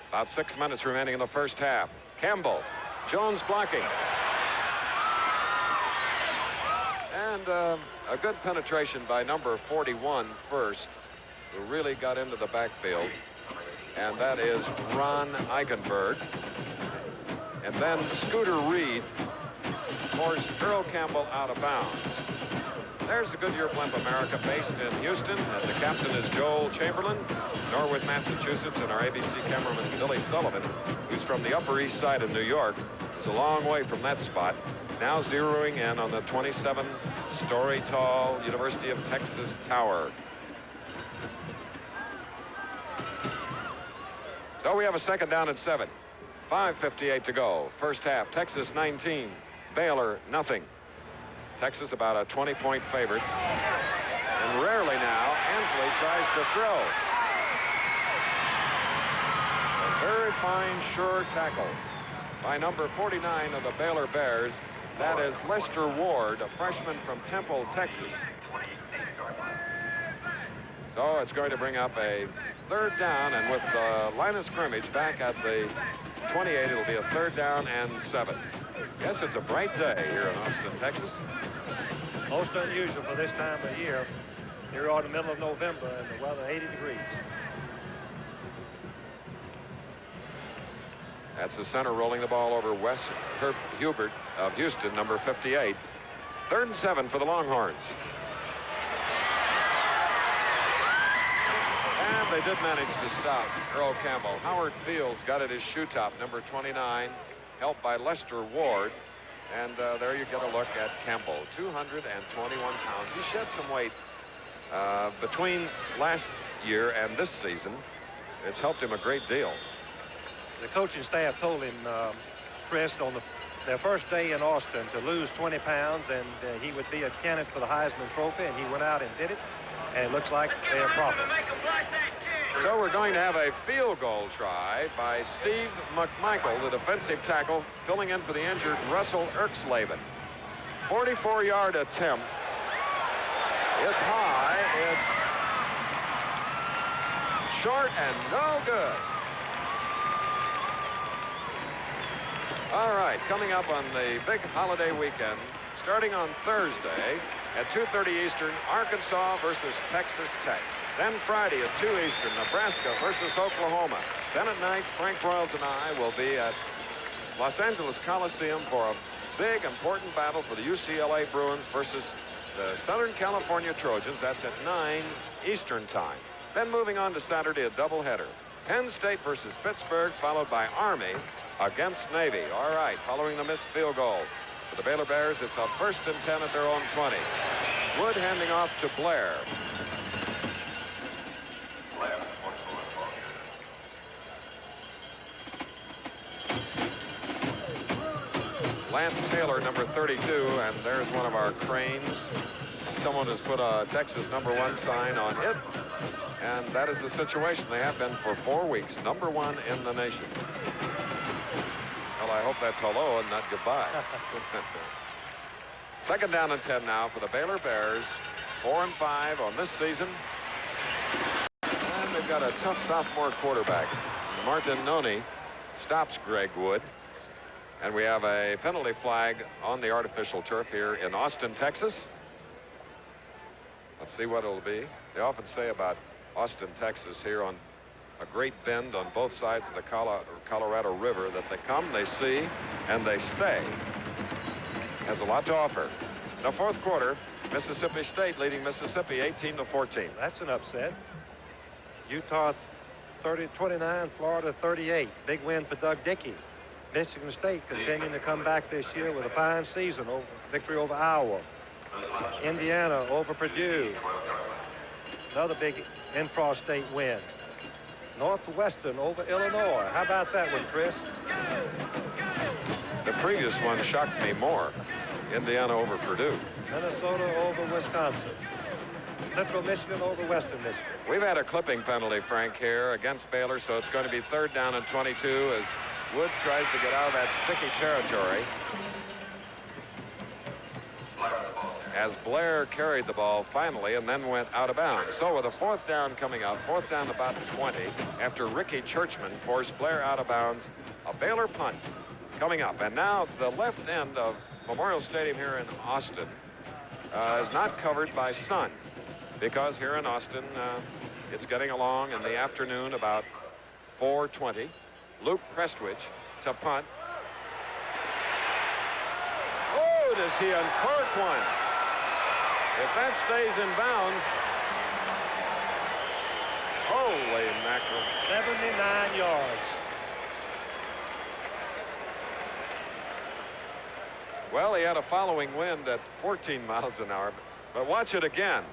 About 6 minutes remaining in the first half. Campbell, Jones blocking. And a good penetration by number 41 first, who really got into the backfield. And that is Ron Eichenberg. And then Scooter Reed forced Earl Campbell out of bounds. There's the Goodyear Blimp America, based in Houston, and the captain is Joel Chamberlain, Norwood, Massachusetts, and our ABC cameraman Billy Sullivan, who's from the Upper East Side of New York. It's a long way from that spot. Now zeroing in on the 27-story tall University of Texas Tower. So we have a 2nd down and 7. 5:58 to go. First half. Texas 19. Baylor nothing. Texas about a 20-point favorite. And rarely now, Ansley tries to throw. A very fine, sure tackle by number 49 of the Baylor Bears. That is Lester Ward, a freshman from Temple, Texas. So it's going to bring up a 3rd down, and with the line of scrimmage back at the 28, it'll be a 3rd down and 7. Yes, it's a bright day here in Austin, Texas. Most unusual for this time of year. Here are the middle of November, and the weather 80 degrees. That's the center rolling the ball over Wes Hubert of Houston, number 58. 3rd and 7 for the Longhorns. And they did manage to stop Earl Campbell. Howard Fields got at his shoe top, number 29, helped by Lester Ward. And there you get a look at Campbell, 221 pounds. He shed some weight between last year and this season. It's helped him a great deal. The coaching staff told him, Chris, on their first day in Austin to lose 20 pounds, and he would be a candidate for the Heisman Trophy, and he went out and did it, and it looks like they are proper. So we're going to have a field goal try by Steve McMichael, the defensive tackle, filling in for the injured Russell Erxleben. 44-yard attempt. It's high, it's short, and no good. All right, coming up on the big holiday weekend, starting on Thursday at 2:30 Eastern, Arkansas versus Texas Tech. Then Friday at 2 Eastern, Nebraska versus Oklahoma. Then at night, Frank Broyles and I will be at Los Angeles Coliseum for a big, important battle for the UCLA Bruins versus the Southern California Trojans. That's at 9 Eastern time. Then moving on to Saturday, a doubleheader. Penn State versus Pittsburgh, followed by Army against Navy. All right, following the missed field goal. For the Baylor Bears, it's a 1st and 10 at their own 20. Wood handing off to Blair. Lance Taylor, number 32, and there's one of our cranes. Someone has put a Texas #1 sign on it, and that is the situation. They have been for 4 weeks, #1 in the nation. Well, I hope that's hello and not goodbye. 2nd down and 10 now for the Baylor Bears. 4 and 5 on this season. And they've got a tough sophomore quarterback. Martin Noni stops Greg Wood. And we have a penalty flag on the artificial turf here in Austin, Texas. Let's see what it'll be. They often say about Austin, Texas, here on a great bend on both sides of the Colorado River, that they come, they see, and they stay. Has a lot to offer. In the 4th quarter, Mississippi State leading Mississippi 18-14. That's an upset. Utah 30-29, Florida 38. Big win for Doug Dickey. Michigan State continuing to come back this year with a fine season, victory over Iowa. Indiana over Purdue. Another big intra-state win. Northwestern over Illinois. How about that one, Chris? The previous one shocked me more. Indiana over Purdue. Minnesota over Wisconsin. Central Michigan over Western Michigan. We've had a clipping penalty, Frank, here against Baylor, so it's going to be 3rd down and 22 as Wood tries to get out of that sticky territory. As Blair carried the ball finally and then went out of bounds. So with a 4th down coming up, 4th down about 20, after Ricky Churchman forced Blair out of bounds, a Baylor punt coming up. And now the left end of Memorial Stadium here in Austin is not covered by sun, because here in Austin it's getting along in the afternoon about 4:20. Luke Prestwich to punt. Oh, does he uncork one? If that stays in bounds, holy mackerel. 79 yards. Well, he had a following wind at 14 miles an hour, but watch it again.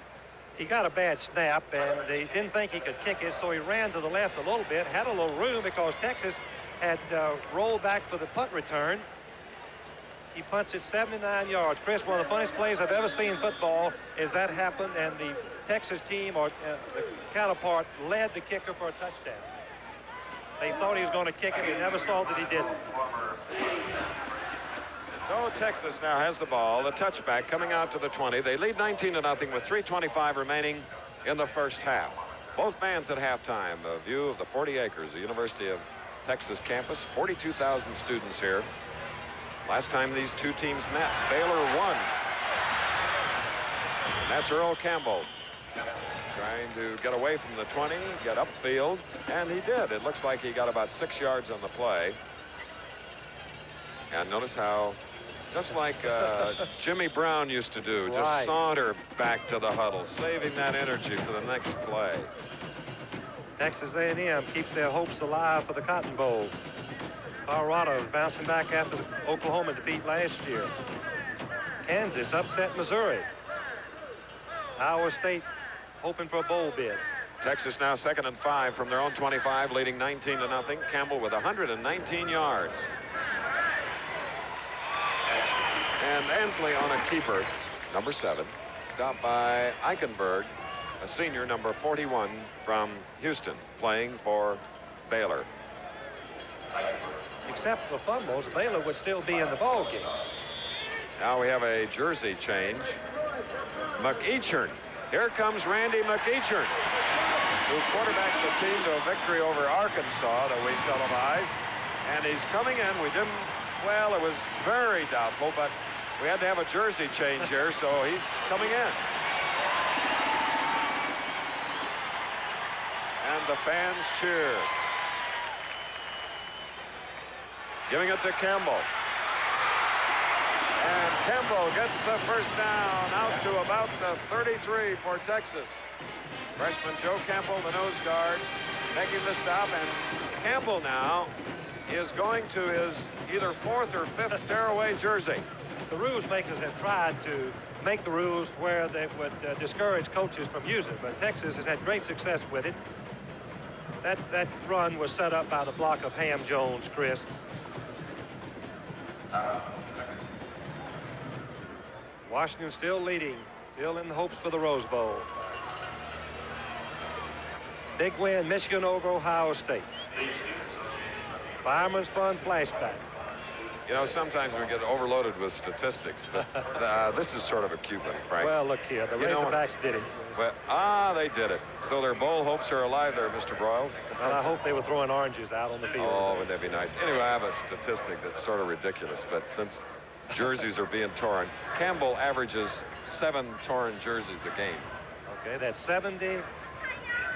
He got a bad snap, and he didn't think he could kick it, so he ran to the left a little bit, had a little room because Texas had rolled back for the punt return. He punts it 79 yards. Chris, one of the funniest plays I've ever seen in football is that happened, and the Texas team, or the counterpart, led the kicker for a touchdown. They thought he was going to kick it. They never saw that he didn't. So Texas now has the ball, the touchback coming out to the 20. They lead 19-0 with 3:25 remaining in the 1st half. Both bands at halftime. A view of the 40 acres, the University of Texas campus. 42,000 students here. Last time these two teams met, Baylor won. And that's Earl Campbell trying to get away from the 20, get upfield, and he did. It looks like he got about 6 yards on the play. And notice how, just like Jimmy Brown used to do, just saunter back to the huddle, saving that energy for the next play. Texas A&M keeps their hopes alive for the Cotton Bowl. Colorado is bouncing back after the Oklahoma defeat last year. Kansas upset Missouri. Iowa State hoping for a bowl bid. Texas now 2nd and 5 from their own 25, leading 19-0. Campbell with 119 yards. And Ansley on a keeper, number 7, stopped by Eichenberg, a senior, number 41 from Houston, playing for Baylor. Except for fumbles, Baylor would still be in the ball game. Now we have a jersey change. McEachern. Here comes Randy McEachern, who quarterbacked the team to a victory over Arkansas that we televised. And he's coming in. Well, it was very doubtful, but we had to have a jersey change here, so he's coming in. And the fans cheer. Giving it to Campbell. And Campbell gets the 1st down out to about the 33 for Texas. Freshman Joe Campbell, the nose guard. making the stop, and Campbell now is going to his either 4th or 5th tearaway jersey. The rules makers have tried to make the rules where they would discourage coaches from using it, but Texas has had great success with it. That run was set up by the block of Ham Jones, Chris. Washington still leading, still in the hopes for the Rose Bowl. Big win, Michigan over Ohio State. Fireman's Fund flashback. You know, sometimes we get overloaded with statistics, but this is sort of a cute one, Frank. Well, look here, the Razorbacks did it. Well, they did it. So their bowl hopes are alive there, Mr. Broyles. Well, I hope they were throwing oranges out on the field. Oh, would that be nice? Anyway, I have a statistic that's sort of ridiculous, but since jerseys are being torn, Campbell averages 7 torn jerseys a game. Okay, that's 70.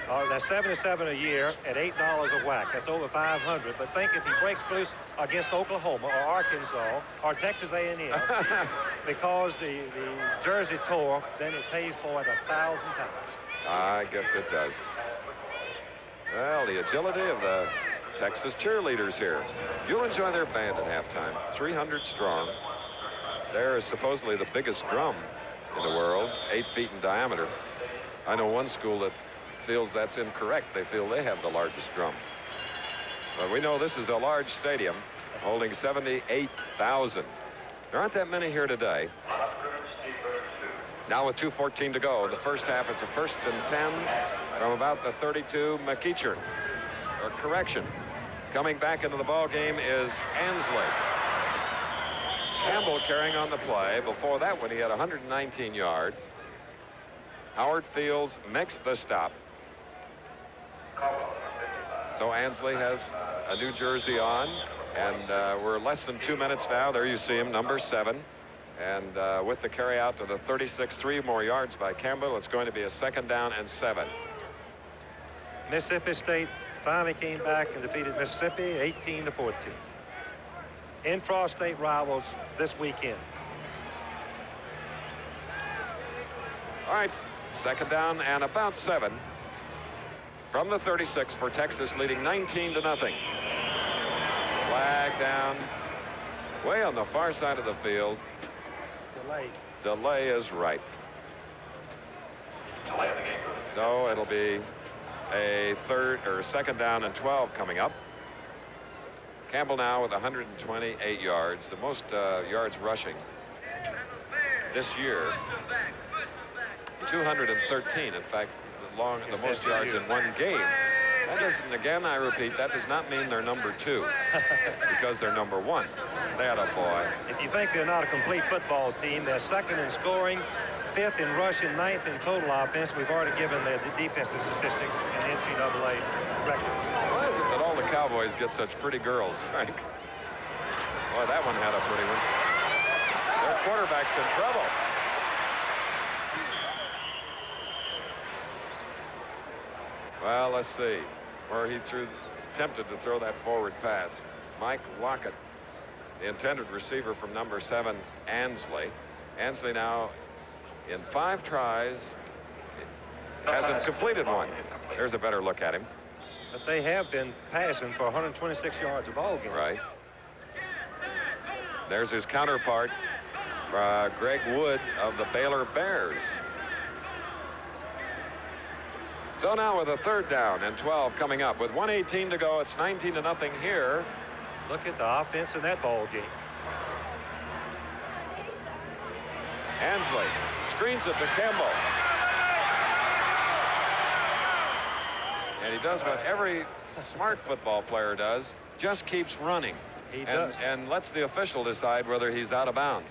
That's 77 a year at $8 a whack. That's over 500. But think if he breaks loose against Oklahoma or Arkansas or Texas A&M, because the jersey tore, then it pays for it 1,000 times. I guess it does. Well, the agility of the Texas cheerleaders here. You'll enjoy their band at halftime. 300 strong. They're supposedly the biggest drum in the world, 8 feet in diameter. I know one school that feels that's incorrect. They feel they have the largest drum. But we know this is a large stadium holding 78,000. There aren't that many here today. Now with 2:14 to go, the first half, it's a 1st and 10 from about the 32. McEachern, or correction, coming back into the ball game is Ansley. Campbell carrying on the play. Before that one, he had 119 yards. Howard Fields makes the stop. So Ansley has a new jersey on, and we're less than 2 minutes now. There you see him, number 7. And with the carry out to the 36, 3 more yards by Campbell, it's going to be a 2nd down and 7. Mississippi State finally came back and defeated Mississippi 18-14. Intra-state rivals this weekend. All right, 2nd down and about 7. From the 36 for Texas, leading 19-0. Flag down way on the far side of the field. Delay is right. So it'll be a 2nd down and 12 coming up. Campbell now with 128 yards, the most yards rushing this year. 213, in fact, the most yards in one game. That doesn't, again, I repeat, that does not mean they're number 2 because they're number 1. That a boy. If you think they're not a complete football team, they're 2nd in scoring, 5th in rushing, 9th in total offense. We've already given the defensive statistics in the NCAA record. Why is it that all the Cowboys get such pretty girls, Frank? Boy, that one had a pretty one. Their quarterback's in trouble. Well, let's see where he attempted to throw that forward pass. Mike Lockett, the intended receiver from number 7, Ansley. Ansley now in 5 tries hasn't completed one. There's a better look at him. But they have been passing for 126 yards a ball game. Right. There's his counterpart, Greg Wood of the Baylor Bears. So now with a 3rd down and 12 coming up. With 1:18 to go, it's 19-0 here. Look at the offense in that ball game. Ansley screens it to Campbell. And he does what every smart football player does, just keeps running. He does. And lets the official decide whether he's out of bounds.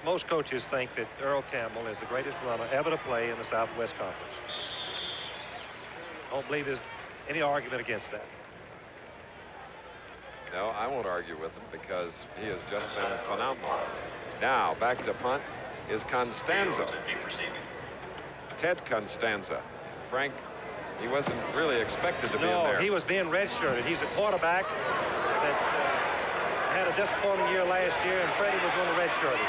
Most coaches think that Earl Campbell is the greatest runner ever to play in the Southwest Conference. I don't believe there's any argument against that. No, I won't argue with him because he has just been phenomenal. Now, back to punt is Constanza. Ted Constanza. Frank, he wasn't really expected to be in there. No, he was being redshirted. He's a quarterback that had a disappointing year last year, and Freddie was going to redshirt him.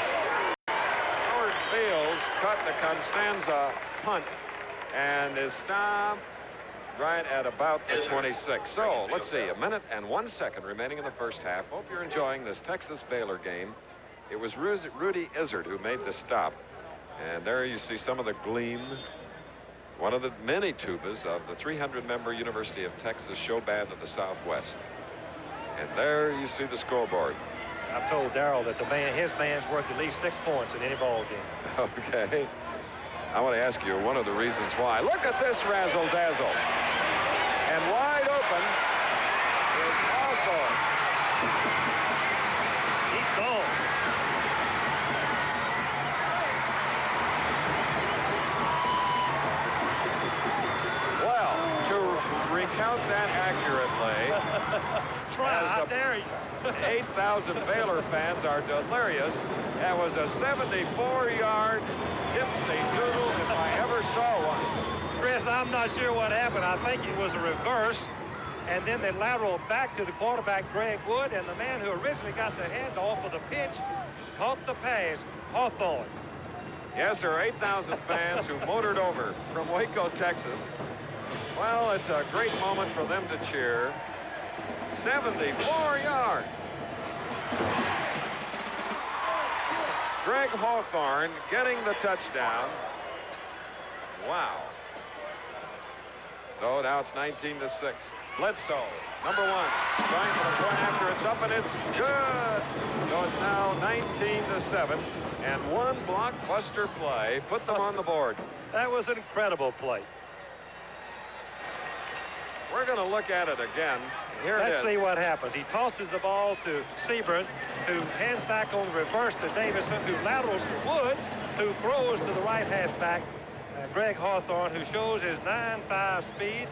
Howard Fields caught the Constanza punt and is stopped right at about the 26. So let's see, 1 minute and 1 second remaining in the first half. Hope you're enjoying this Texas-Baylor game. It was Rudy Izzard who made the stop. And there you see some of the gleam. One of the many tubas of the 300-member University of Texas show band of the Southwest. And there you see the scoreboard. I've told Darrell that his band's worth at least 6 points in any ball game. Okay. I want to ask you one of the reasons why. Look at this razzle-dazzle. And wide open is Hawthorne. He's gone. Well, to recount that accurately, Try, I dare you. 8,000 Baylor fans are delirious. That was a 74-yard dipsy doodle if I ever saw one. Chris, I'm not sure what happened. I think it was a reverse, and then they lateraled back to the quarterback, Greg Wood, and the man who originally got the handoff of the pitch caught the pass, Hawthorne. Yes, there are 8,000 fans who motored over from Waco, Texas. Well, it's a great moment for them to cheer. 74 yards. Greg Hawthorne getting the touchdown. Wow. So now it's 19-6. Bledsoe, number 1, trying for the point after it's up, and it's good. So it's now 19-7, and one blockbuster play put them on the board. That was an incredible play. We're going to look at it again. Here it is. Let's see what happens. He tosses the ball to Seaburn, who hands back on the reverse to Davison, who laterals to Woods, who throws to the right halfback, Greg Hawthorne, who shows his 9.5 speed,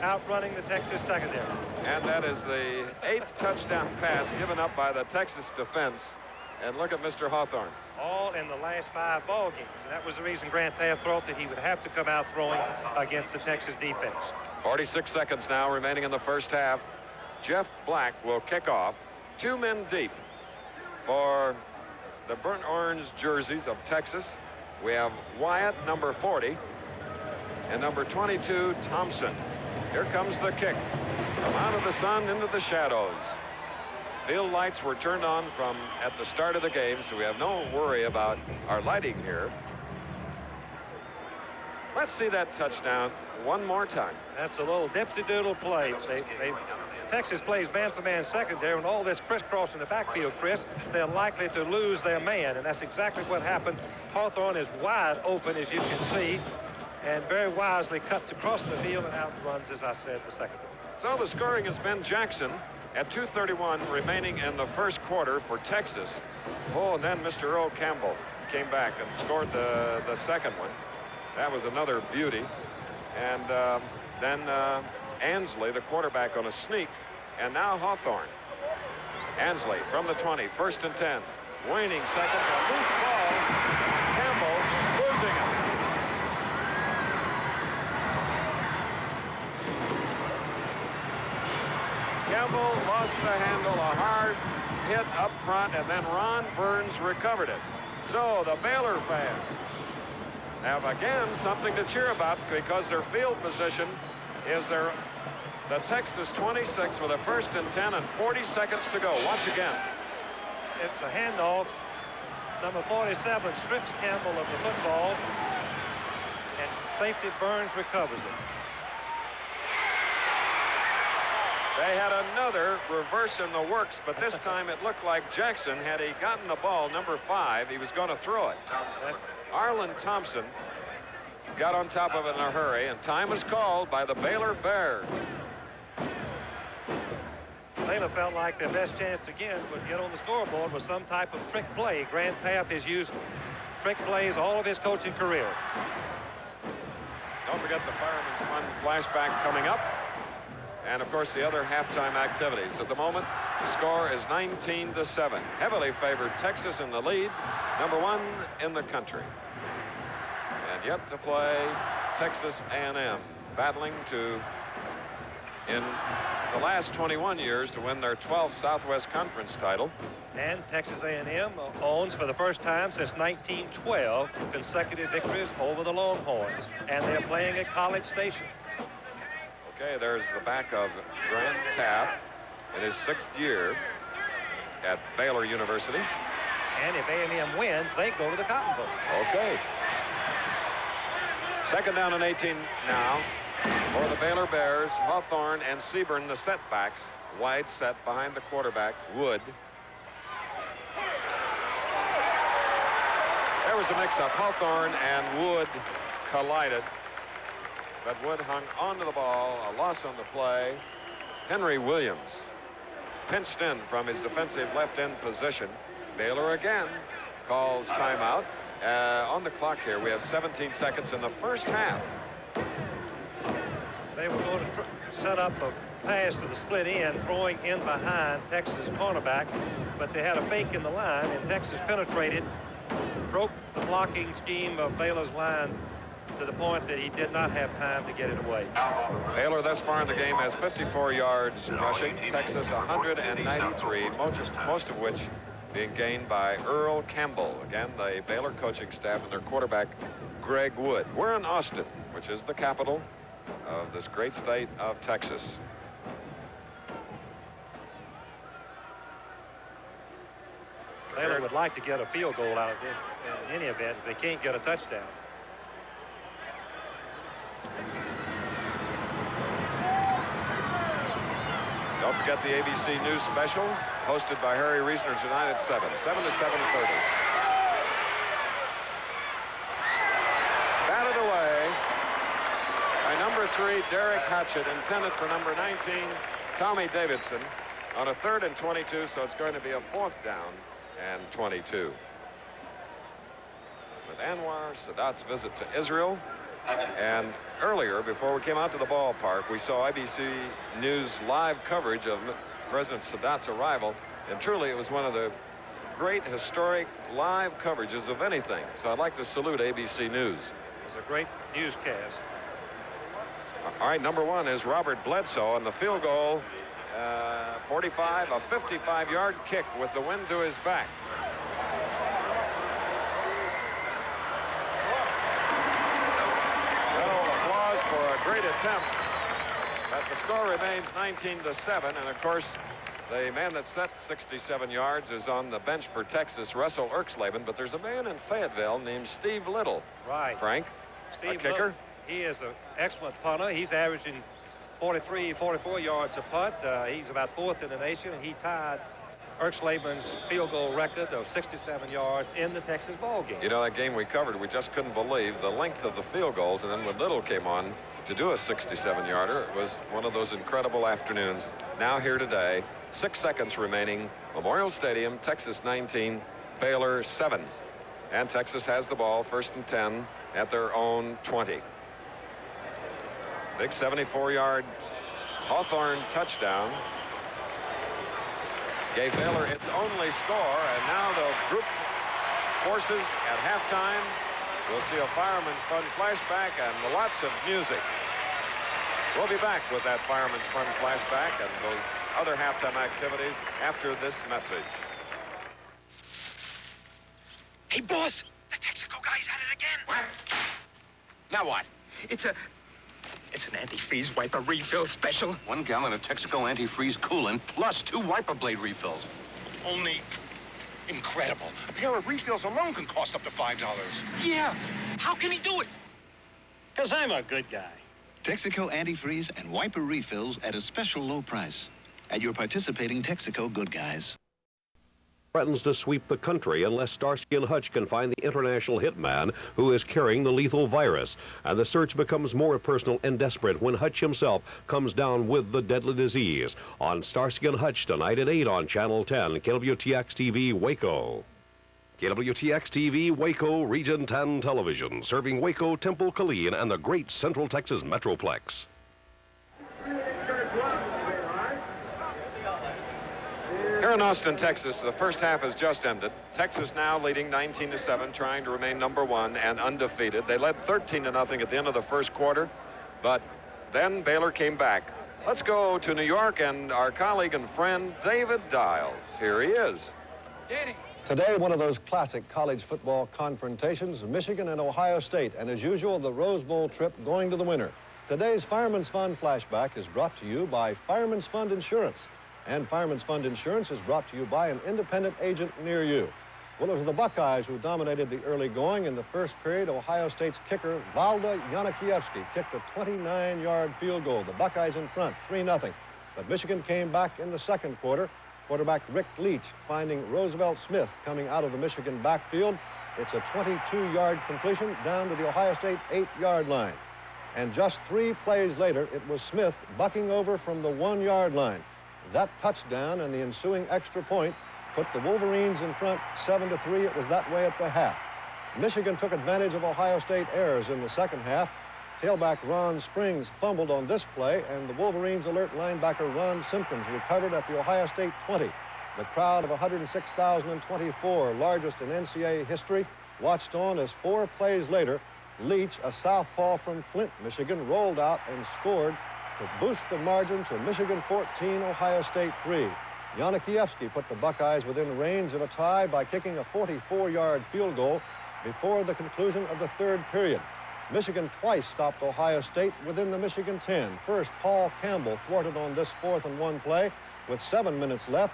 outrunning the Texas secondary. And that is the 8th touchdown pass given up by the Texas defense. And look at Mr. Hawthorne. All in the last 5 ball games. And that was the reason Grant Teaff thought that he would have to come out throwing against the Texas defense. 46 seconds now remaining in the first half. Jeff Black will kick off. 2 men deep for the burnt orange jerseys of Texas. We have Wyatt, number 40, and number 22, Thompson. Here comes the kick. From out of the sun into the shadows. Field lights were turned on from at the start of the game, so we have no worry about our lighting here. Let's see that touchdown one more time. That's a little dipsy-doodle play. Texas plays man-for-man secondary, and all this crisscross in the backfield, Chris, they're likely to lose their man, and that's exactly what happened. Hawthorne is wide open, as you can see, and very wisely cuts across the field and outruns, as I said, the secondary. So the scoring has been Jackson at 2:31 remaining in the first quarter for Texas. Oh, and then Mr. Earl Campbell came back and scored the second one. That was another beauty. And then Ansley, the quarterback, on a sneak. And now Hawthorne. Ansley from the 20, 1st and 10. Waning seconds, a loose ball. Campbell losing it. Campbell lost the handle, a hard hit up front, and then Ron Burns recovered it. So the Baylor fans have again something to cheer about because their field position is the Texas 26 with a 1st and 10 and 40 seconds to go. Watch again. It's a handoff. Number 47 strips Campbell of the football, and safety Burns recovers it. They had another reverse in the works, but this time it looked like Jackson, had he gotten the ball, number 5, he was going to throw it. Arlen Thompson got on top of it in a hurry, and time was called by the Baylor Bears. Baylor felt like their best chance again would get on the scoreboard with some type of trick play. Grant Teaff has used trick plays all of his coaching career. Don't forget the Fireman's Fund flashback coming up. And, of course, the other halftime activities. At the moment, the score is 19-7. Heavily favored Texas in the lead, number 1 in the country. And yet to play Texas A&M, battling to, in the last 21 years to win their 12th Southwest Conference title. And Texas A&M owns for the first time since 1912 consecutive victories over the Longhorns. And they're playing at College Station. Okay, there's the back of Grant Teaff in his 6th year at Baylor University. And if A&M wins, they go to the Cotton Bowl. Okay. Second down and 18 now for the Baylor Bears. Hawthorne and Seaburn, the setbacks. Wide set behind the quarterback, Wood. There was a mix-up. Hawthorne and Wood collided. But Wood hung onto the ball. A loss on the play. Henry Williams pinched in from his defensive left end position. Baylor again calls timeout. On the clock here, we have 17 seconds in the first half. They were going to set up a pass to the split end, throwing in behind Texas cornerback, but they had a fake in the line, and Texas penetrated, broke the blocking scheme of Baylor's line to the point that he did not have time to get it away. Baylor thus far in the game has 54 yards rushing. Texas 193, most of which being gained by Earl Campbell. Again, the Baylor coaching staff and their quarterback, Greg Wood. We're in Austin, which is the capital of this great state of Texas. Baylor would like to get a field goal out of this in any event if they can't get a touchdown. Don't forget the ABC News special, hosted by Harry Reasoner tonight at 7 to 7:30. Batted away by number 3, Derek Hatchett, intended for number 19, Tommy Davidson, on a 3rd and 22, so it's going to be a 4th down and 22. With Anwar Sadat's visit to Israel. And earlier, before we came out to the ballpark, we saw ABC News live coverage of President Sadat's arrival. And truly, it was one of the great historic live coverages of anything. So I'd like to salute ABC News. It was a great newscast. All right, number 1 is Robert Bledsoe on the field goal. 45, a 55-yard kick with the wind to his back. Great attempt, but the score remains 19 to 7, and of course the man that set 67 yards is on the bench for Texas, Russell Erxleben, but there's a man in Fayetteville named Steve Little. Right. Frank, Steve a kicker. Little, he is an excellent punter. He's averaging 43, 44 yards a punt. He's about 4th in the nation, and he tied Erxleben's field goal record of 67 yards in the Texas ball game. You know, that game we covered, we just couldn't believe the length of the field goals, and then when Little came on to do a 67-yarder, it was one of those incredible afternoons. Now here today, 6 seconds remaining. Memorial Stadium, Texas 19, Baylor 7. And Texas has the ball, 1st and 10 at their own 20. Big 74-yard Hawthorne touchdown gave Baylor its only score, and now the group forces at halftime. We'll see a Fireman's Fun flashback and lots of music. We'll be back with that Fireman's Fun flashback and those other halftime activities after this message. Hey, boss, the Texaco guy's at it again. What? Now what? It's an antifreeze wiper refill special. 1 gallon of Texaco antifreeze coolant plus 2 wiper blade refills. Only incredible. A pair of refills alone can cost up to $5. Yeah. How can he do it? Because I'm a good guy. Texaco antifreeze and wiper refills at a special low price. At your participating Texaco Good Guys. Threatens to sweep the country unless Starsky and Hutch can find the international hitman who is carrying the lethal virus. And the search becomes more personal and desperate when Hutch himself comes down with the deadly disease. On Starsky and Hutch tonight at 8 on Channel 10, KWTX-TV, Waco. KWTX-TV, Waco, Region 10 Television, serving Waco, Temple, Killeen, and the great Central Texas Metroplex. Here in Austin, Texas, the first half has just ended. Texas now leading 19 to 7, trying to remain number 1 and undefeated. They led 13 to 0 at the end of the first quarter, but then Baylor came back. Let's go to New York and our colleague and friend, David Dials. Here he is. Today, one of those classic college football confrontations, Michigan and Ohio State, and as usual, the Rose Bowl trip going to the winner. Today's Fireman's Fund Flashback is brought to you by Fireman's Fund Insurance. And Fireman's Fund Insurance is brought to you by an independent agent near you. Well, it was the Buckeyes who dominated the early going. In the first period, Ohio State's kicker, Valda Yanakiewski, kicked a 29-yard field goal. The Buckeyes in front, 3-0. But Michigan came back in the second quarter. Quarterback Rick Leach finding Roosevelt Smith coming out of the Michigan backfield. It's a 22-yard completion down to the Ohio State 8-yard line. And just 3 plays later, it was Smith bucking over from the 1-yard line. That touchdown and the ensuing extra point put the Wolverines in front 7-3. It was that way at the half. Michigan took advantage of Ohio State errors in the second half. Tailback Ron Springs fumbled on this play, and the Wolverines' alert linebacker Ron Simpkins recovered at the Ohio State 20. The crowd of 106,024, largest in NCAA history, watched on as 4 plays later, Leach, a southpaw from Flint, Michigan, rolled out and scored to boost the margin to Michigan 14, Ohio State 3. Yanakiewski put the Buckeyes within range of a tie by kicking a 44-yard field goal before the conclusion of the third period. Michigan twice stopped Ohio State within the Michigan 10. First, Paul Campbell thwarted on this 4th-and-1 play with 7 minutes left.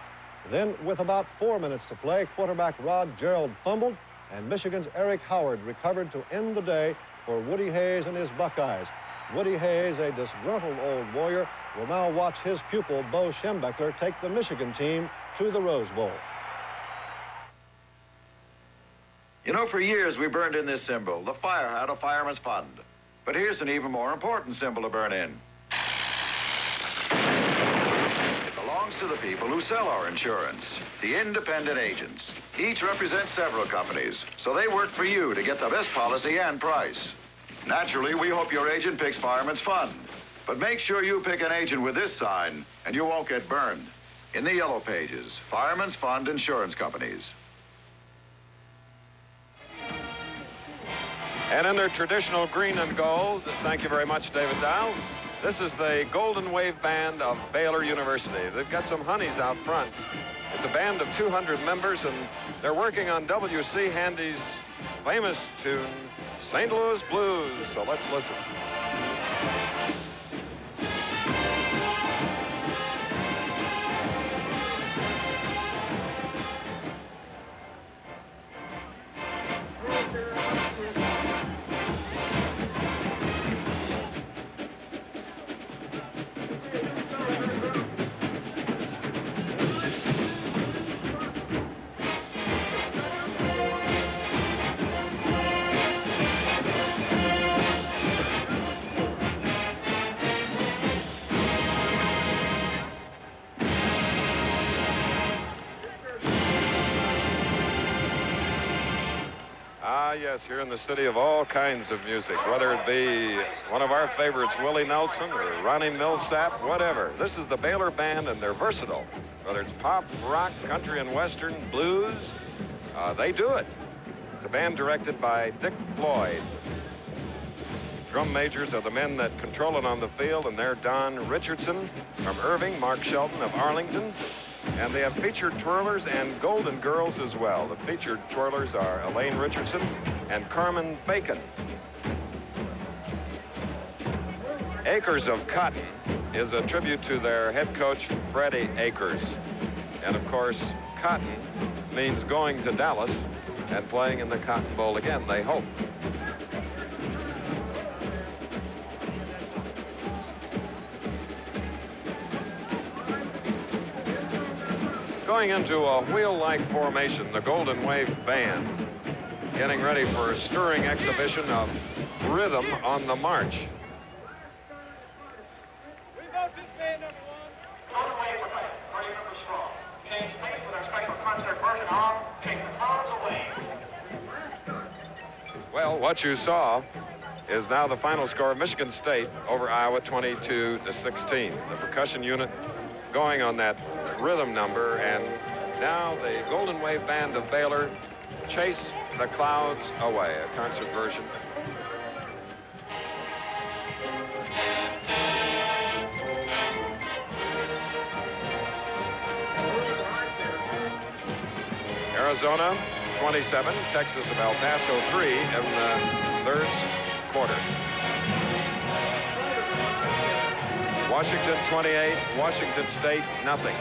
Then, with about 4 minutes to play, quarterback Rod Gerald fumbled, and Michigan's Eric Howard recovered to end the day for Woody Hayes and his Buckeyes. Woody Hayes, a disgruntled old warrior, will now watch his pupil, Bo Schembechler, take the Michigan team to the Rose Bowl. You know, for years we burned in this symbol, the fire hat of Fireman's Fund. But here's an even more important symbol to burn in. It belongs to the people who sell our insurance, the independent agents. Each represents several companies, so they work for you to get the best policy and price. Naturally, we hope your agent picks Fireman's Fund. But make sure you pick an agent with this sign, and you won't get burned. In the yellow pages, Fireman's Fund Insurance Companies. And in their traditional green and gold, thank you very much, David Dials. This is the Golden Wave Band of Baylor University. They've got some honeys out front. It's a band of 200 members, and they're working on W.C. Handy's famous tune, St. Louis Blues. So let's listen. Yes, here in the city of all kinds of music, whether it be one of our favorites, Willie Nelson, or Ronnie Millsap, whatever. This is the Baylor Band, and they're versatile. Whether it's pop, rock, country and western, blues, they do it. The band directed by Dick Floyd. Drum majors are the men that control it on the field, and they're Don Richardson from Irving, Mark Shelton of Arlington, and they have featured twirlers and golden girls as well. The featured twirlers are Elaine Richardson and Carmen Bacon. Acres of Cotton is a tribute to their head coach, Freddie Akers. And of course, cotton means going to Dallas and playing in the Cotton Bowl again, they hope. Going into a wheel-like formation, the Golden Wave Band getting ready for a stirring exhibition of rhythm on the march. We vote this band number 1. Golden Wave Band, party number strong. James Smith with our special concert version of Take the Clouds Away. Well, what you saw is now the final score of Michigan State over Iowa 22-16. The percussion unit going on that rhythm number, and now the Golden Wave Band of Baylor, Chase the Clouds Away, a concert version. Arizona 27, Texas of El Paso 3 in the third quarter. Washington 28, Washington State nothing.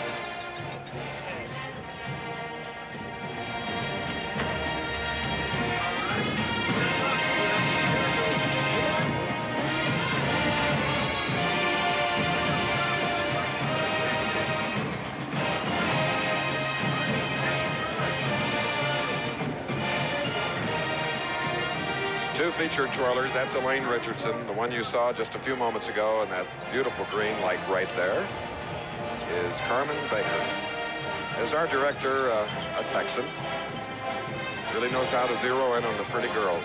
Two featured twirlers. That's Elaine Richardson, the one you saw just a few moments ago, and that beautiful green light right there is Carmen Baker. Is our director a Texan? Really knows how to zero in on the pretty girls.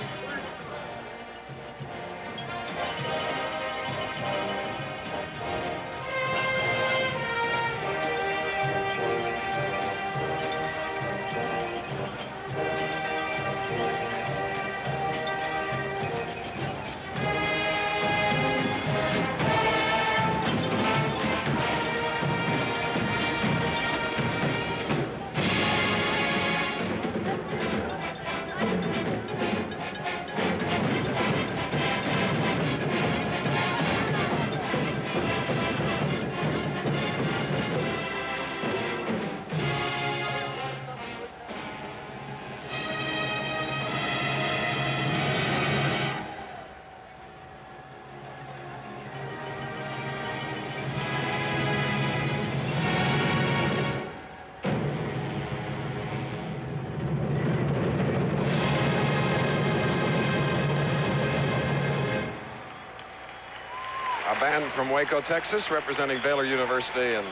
A band from Waco, Texas, representing Baylor University, and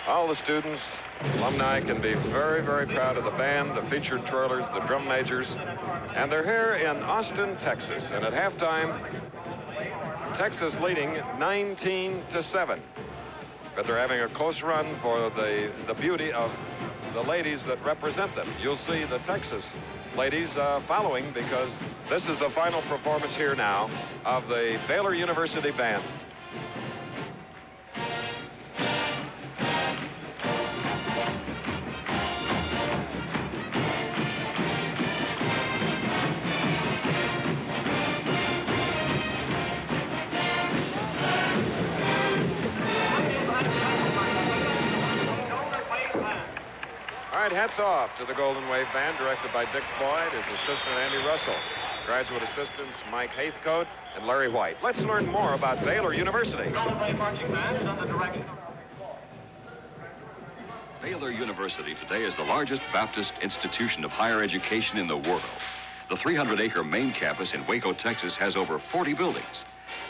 all the students, alumni can be very, very proud of the band, the featured twirlers, the drum majors, and they're here in Austin, Texas. And at halftime, Texas leading 19-7. But they're having a close run for the beauty of the ladies that represent them. You'll see the Texas ladies following, because this is the final performance here now of the Baylor University band. All right, hats off to the Golden Wave Band, directed by Dick Floyd, his assistant Andy Russell, graduate assistants Mike Haithcote and Larry White. Let's learn more about Baylor University. Golden Wave Marching Band is under direction of... Baylor University today is the largest Baptist institution of higher education in the world. The 300-acre main campus in Waco, Texas has over 40 buildings.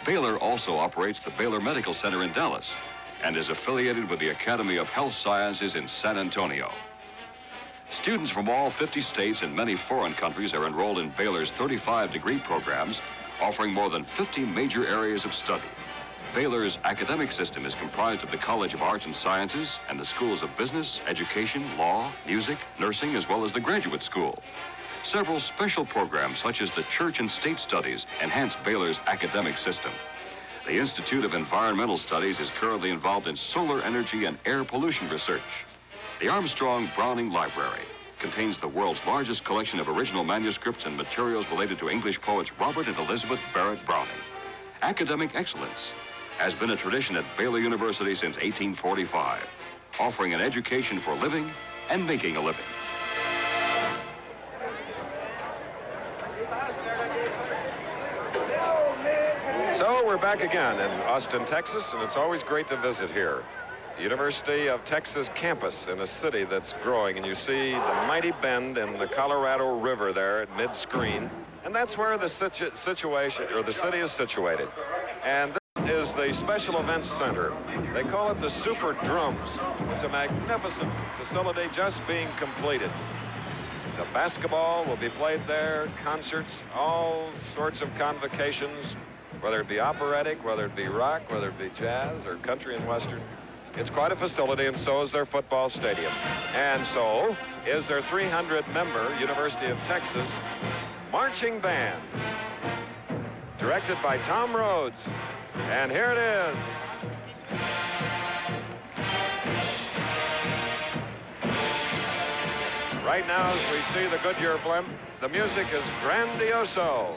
Baylor also operates the Baylor Medical Center in Dallas and is affiliated with the Academy of Health Sciences in San Antonio. Students from all 50 states and many foreign countries are enrolled in Baylor's 35-degree programs, offering more than 50 major areas of study. Baylor's academic system is comprised of the College of Arts and Sciences and the schools of business, education, law, music, nursing, as well as the graduate school. Several special programs, such as the Church and State Studies, enhance Baylor's academic system. The Institute of Environmental Studies is currently involved in solar energy and air pollution research. The Armstrong Browning Library contains the world's largest collection of original manuscripts and materials related to English poets Robert and Elizabeth Barrett Browning. Academic excellence has been a tradition at Baylor University since 1845, offering an education for living and making a living. So we're back again in Austin, Texas, and it's always great to visit here. The University of Texas campus in a city that's growing, and you see the mighty bend in the Colorado River there at mid-screen, and that's where the city is situated. And this is the Special Events Center. They call it the Super Drums. It's a magnificent facility just being completed. The basketball will be played there, concerts, all sorts of convocations, whether it be operatic, whether it be rock, whether it be jazz or country and western. It's quite a facility, and so is their football stadium. And so is their 300-member University of Texas marching band, directed by Tom Rhodes. And here it is. Right now, as we see the Goodyear blimp, the music is grandioso.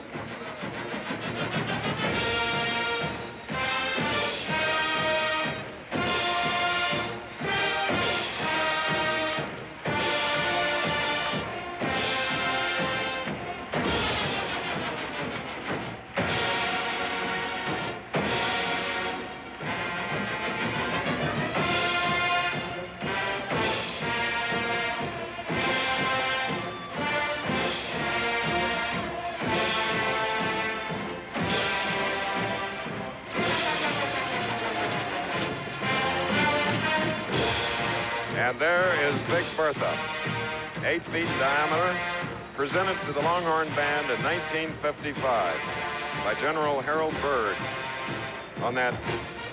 And there is Big Bertha, 8 feet diameter, presented to the Longhorn Band in 1955 by General Harold Byrd. On that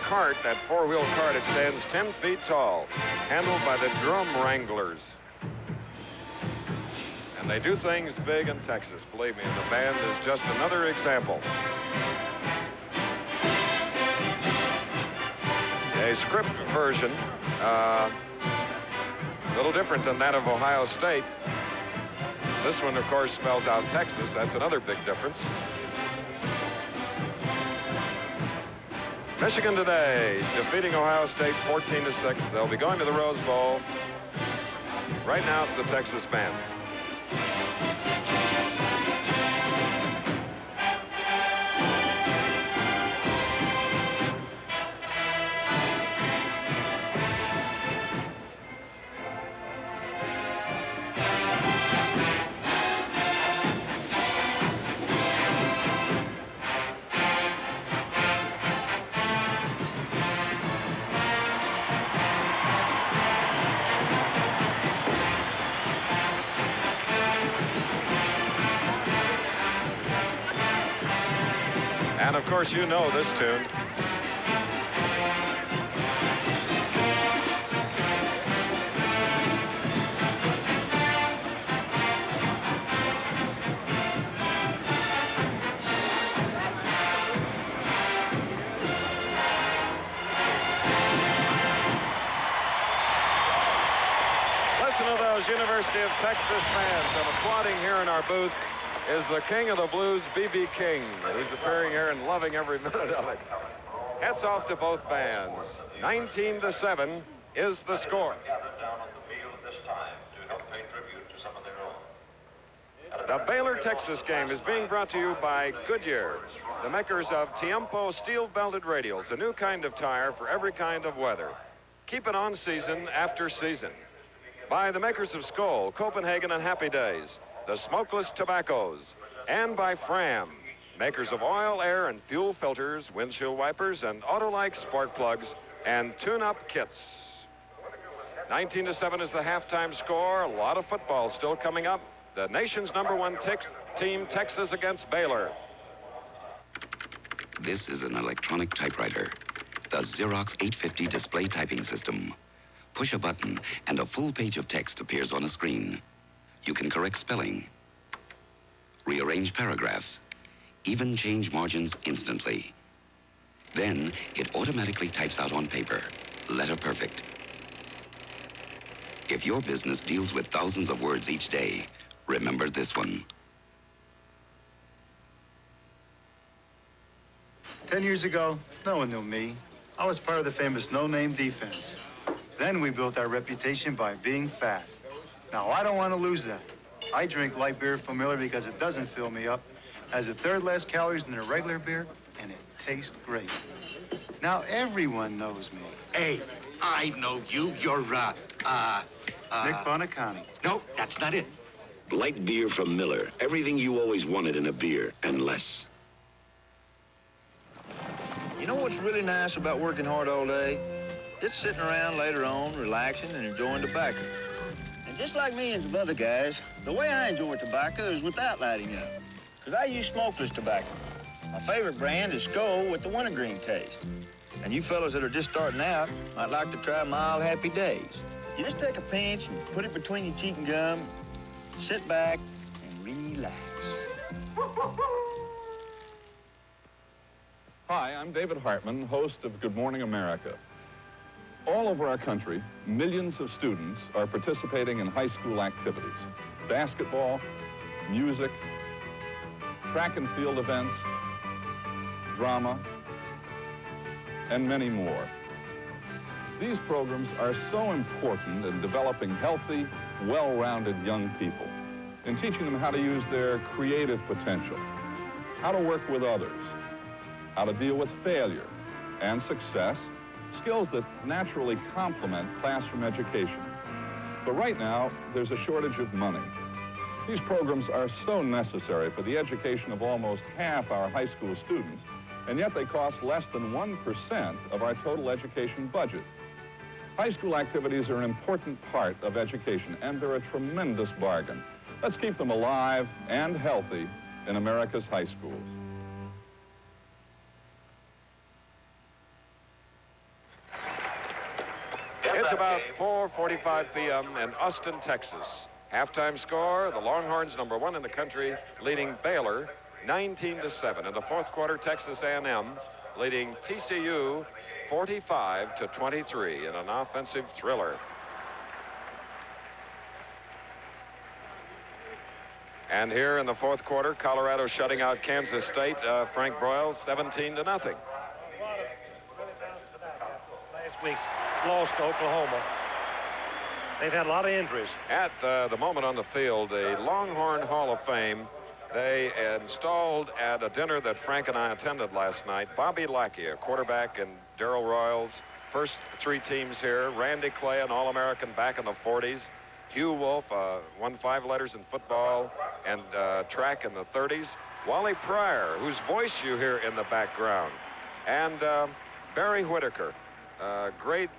cart, that four-wheel cart, it stands 10 feet tall, handled by the drum wranglers. And they do things big in Texas, believe me, and the band is just another example. A script version, a little different than that of Ohio State. This one, of course, spells out Texas. That's another big difference. Michigan today defeating Ohio State 14-6. They'll be going to the Rose Bowl. Right now, it's the Texas band. And, of course, you know this tune. Listen to those University of Texas fans. I'm applauding here in our booth is the king of the blues, B.B. King, who's appearing here and loving every minute of it. Hats off to both bands. 19-7 is the score. The Baylor-Texas game is being brought to you by Goodyear, the makers of Tiempo steel-belted radials, a new kind of tire for every kind of weather. Keep it on season after season. By the makers of Skoal, Copenhagen, and Happy Days, the smokeless tobaccos, and by Fram, makers of oil, air, and fuel filters, windshield wipers, and auto-like spark plugs, and tune-up kits. 19-7 is the halftime score. A lot of football still coming up. The nation's #1 team, Texas against Baylor. This is an electronic typewriter, the Xerox 850 display typing system. Push a button, and a full page of text appears on a screen. You can correct spelling, rearrange paragraphs, even change margins instantly. Then it automatically types out on paper, letter perfect. If your business deals with thousands of words each day, remember this one. 10 years ago, no one knew me. I was part of the famous no-name defense. Then we built our reputation by being fast. Now, I don't want to lose that. I drink light beer from Miller because it doesn't fill me up, has a third less calories than a regular beer, and it tastes great. Now, everyone knows me. Hey, I know you. You're, Nick Bonacani. No, that's not it. Light beer from Miller. Everything you always wanted in a beer, and less. You know what's really nice about working hard all day? It's sitting around later on, relaxing and enjoying tobacco. And just like millions of other guys, the way I enjoy tobacco is without lighting up. Because I use smokeless tobacco. My favorite brand is Skoal with the wintergreen taste. And you fellas that are just starting out might like to try mild Happy Days. You just take a pinch and put it between your cheek and gum, sit back and relax. Hi, I'm David Hartman, host of Good Morning America. All over our country, millions of students are participating in high school activities. Basketball, music, track and field events, drama, and many more. These programs are so important in developing healthy, well-rounded young people, in teaching them how to use their creative potential, how to work with others, how to deal with failure and success, skills that naturally complement classroom education. But right now, there's a shortage of money. These programs are so necessary for the education of almost half our high school students, and yet they cost less than 1% of our total education budget. High school activities are an important part of education, and they're a tremendous bargain. Let's keep them alive and healthy in America's high schools. It's about 4:45 p.m. in Austin, Texas. Halftime score, the Longhorns, #1 in the country, leading Baylor 19-7. In the fourth quarter, Texas A&M leading TCU 45-23 in an offensive thriller. And here in the fourth quarter, Colorado shutting out Kansas State. Frank Broyles, 17-0. Last week's loss to Oklahoma. They've had a lot of injuries. At the moment on the field, the Longhorn Hall of Fame, they installed at a dinner that Frank and I attended last night, Bobby Lackey, a quarterback, and Darrell Royals, first three teams here, Randy Clay, an All-American back in the 40s, Hugh Wolf, won 5 letters in football and track in the 30s, Wally Pryor, whose voice you hear in the background, and Barry Whitaker, great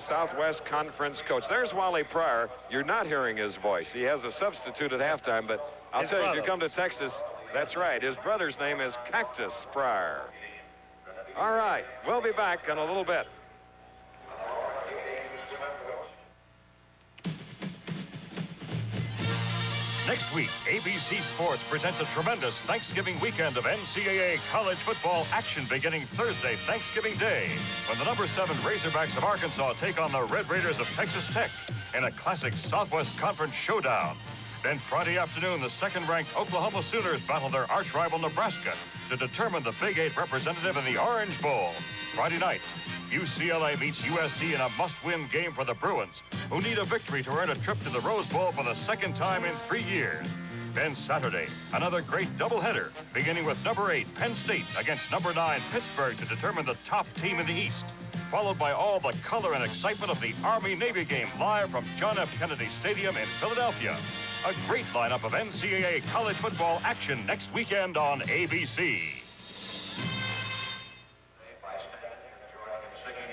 Southwest Conference coach. There's Wally Pryor. You're not hearing his voice. He has a substitute at halftime, but I'll tell you, if you come to Texas, that's right. His brother's name is Cactus Pryor. All right, we'll be back in a little bit. Next week, ABC Sports presents a tremendous Thanksgiving weekend of NCAA college football action beginning Thursday, Thanksgiving Day, when the #7 Razorbacks of Arkansas take on the Red Raiders of Texas Tech in a classic Southwest Conference showdown. Then Friday afternoon, the second-ranked Oklahoma Sooners battle their arch-rival Nebraska to determine the Big 8 representative in the Orange Bowl. Friday night, UCLA meets USC in a must-win game for the Bruins, who need a victory to earn a trip to the Rose Bowl for the second time in 3 years. Then Saturday, another great doubleheader, beginning with #8 Penn State against #9 Pittsburgh to determine the top team in the East, followed by all the color and excitement of the Army-Navy game live from John F. Kennedy Stadium in Philadelphia. A great lineup of NCAA college football action next weekend on ABC.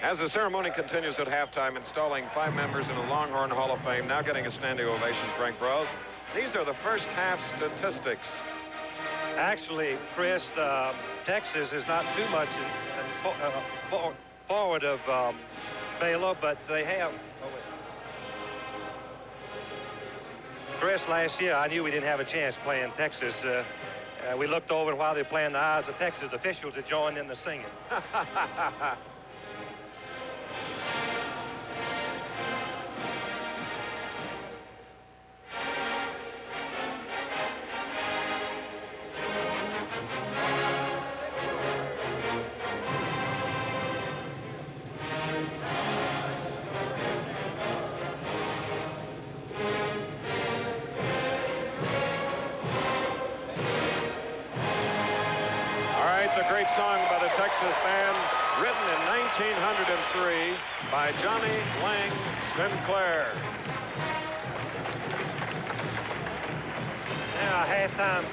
As the ceremony continues at halftime, installing 5 members in the Longhorn Hall of Fame, now getting a standing ovation, Frank Broyles. These are the first half statistics. Actually, Chris, Texas is not too much forward of Baylor, but they have. Chris, last year, I knew we didn't have a chance playing Texas. We looked over, and while they were playing, the eyes of Texas officials had joined in the singing. Song by the Texas band, written in 1903 by Johnny Lang Sinclair. Now, halftime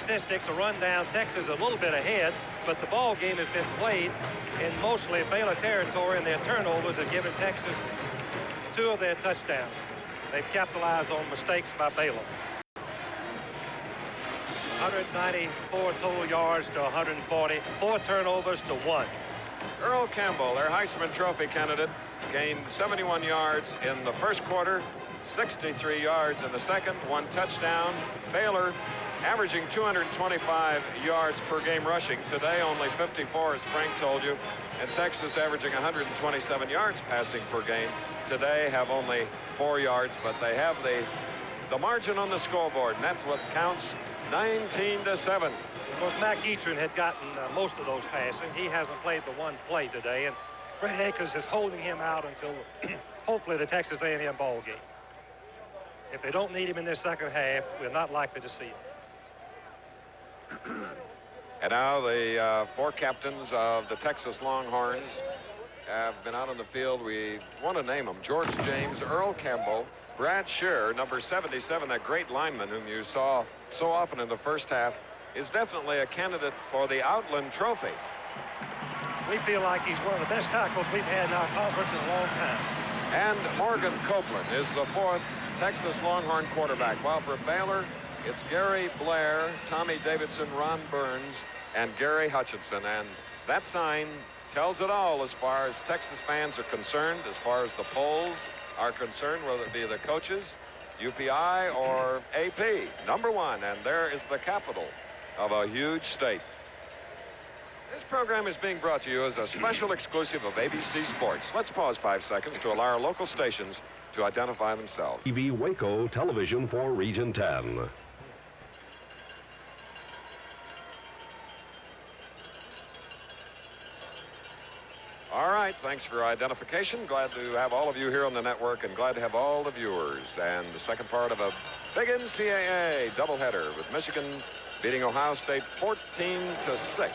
statistics, a rundown. Texas a little bit ahead, but the ball game has been played in mostly Baylor territory, and their turnovers have given Texas 2 of their touchdowns. They've capitalized on mistakes by Baylor. 194 total yards to 140, 4 turnovers to 1. Earl Campbell, their Heisman Trophy candidate, gained 71 yards in the first quarter, 63 yards in the second, 1 touchdown. Baylor averaging 225 yards per game rushing. Today, only 54, as Frank told you. And Texas averaging 127 yards passing per game. Today have only 4 yards, but they have the margin on the scoreboard, and that's what counts, 19-7. Of course, Mac Eatron had gotten most of those passing. He hasn't played the one play today, and Fred Akers is holding him out until hopefully the Texas A&M ball game. If they don't need him in this second half, we're not likely to see him. And now the 4 captains of the Texas Longhorns have been out on the field. We want to name them: George James, Earl Campbell, Brad Scher, number 77, that great lineman whom you saw so often in the first half, is definitely a candidate for the Outland Trophy. We feel like he's one of the best tackles we've had in our conference in a long time. And Morgan Copeland is the 4th Texas Longhorn quarterback. While for Baylor, it's Gary Blair, Tommy Davidson, Ron Burns, and Gary Hutchinson. And that sign tells it all as far as Texas fans are concerned, as far as the polls are concerned, whether it be the coaches, UPI, or AP. Number 1, and there is the capital of a huge state. This program is being brought to you as a special exclusive of ABC Sports. Let's pause 5 seconds to allow our local stations to identify themselves. TV Waco Television for Region 10. All right, thanks for identification. Glad to have all of you here on the network, and glad to have all the viewers. And the second part of a big NCAA doubleheader with Michigan beating Ohio State 14-6.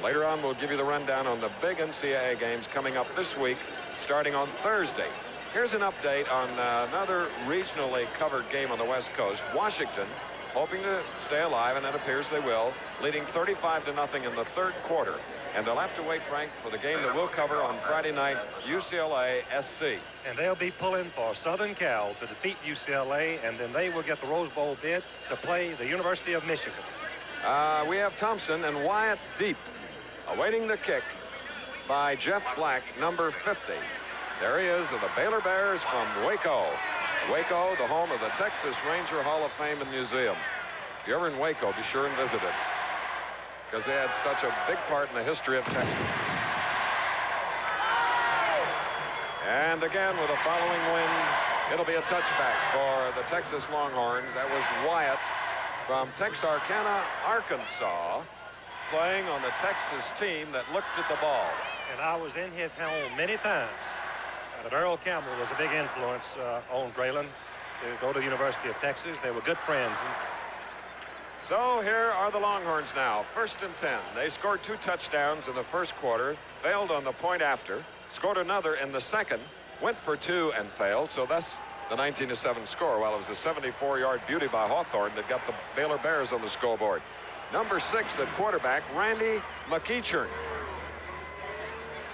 Later on, we'll give you the rundown on the big NCAA games coming up this week, starting on Thursday. Here's an update on another regionally covered game on the West Coast. Washington, hoping to stay alive, and it appears they will, leading 35-0 in the third quarter. And they'll have to wait, Frank, for the game that we'll cover on Friday night, UCLA-SC. And they'll be pulling for Southern Cal to defeat UCLA, and then they will get the Rose Bowl bid to play the University of Michigan. We have Thompson and Wyatt Deep awaiting the kick by Jeff Black, number 50. There he is of the Baylor Bears from Waco. Waco, the home of the Texas Ranger Hall of Fame and Museum. If you're ever in Waco, be sure and visit it, because they had such a big part in the history of Texas. And again, with a following wind, it'll be a touchback for the Texas Longhorns. That was Wyatt from Texarkana, Arkansas, playing on the Texas team that looked at the ball. And I was in his home many times. But Earl Campbell was a big influence on Braylon to go to the University of Texas. They were good friends. So here are the Longhorns now, 1st and 10. They scored 2 touchdowns in the first quarter, failed on the point after, scored another in the second, went for 2 and failed, so that's the 19-7 score, while it was a 74-yard beauty by Hawthorne that got the Baylor Bears on the scoreboard. Number 6 at quarterback, Randy McEachern.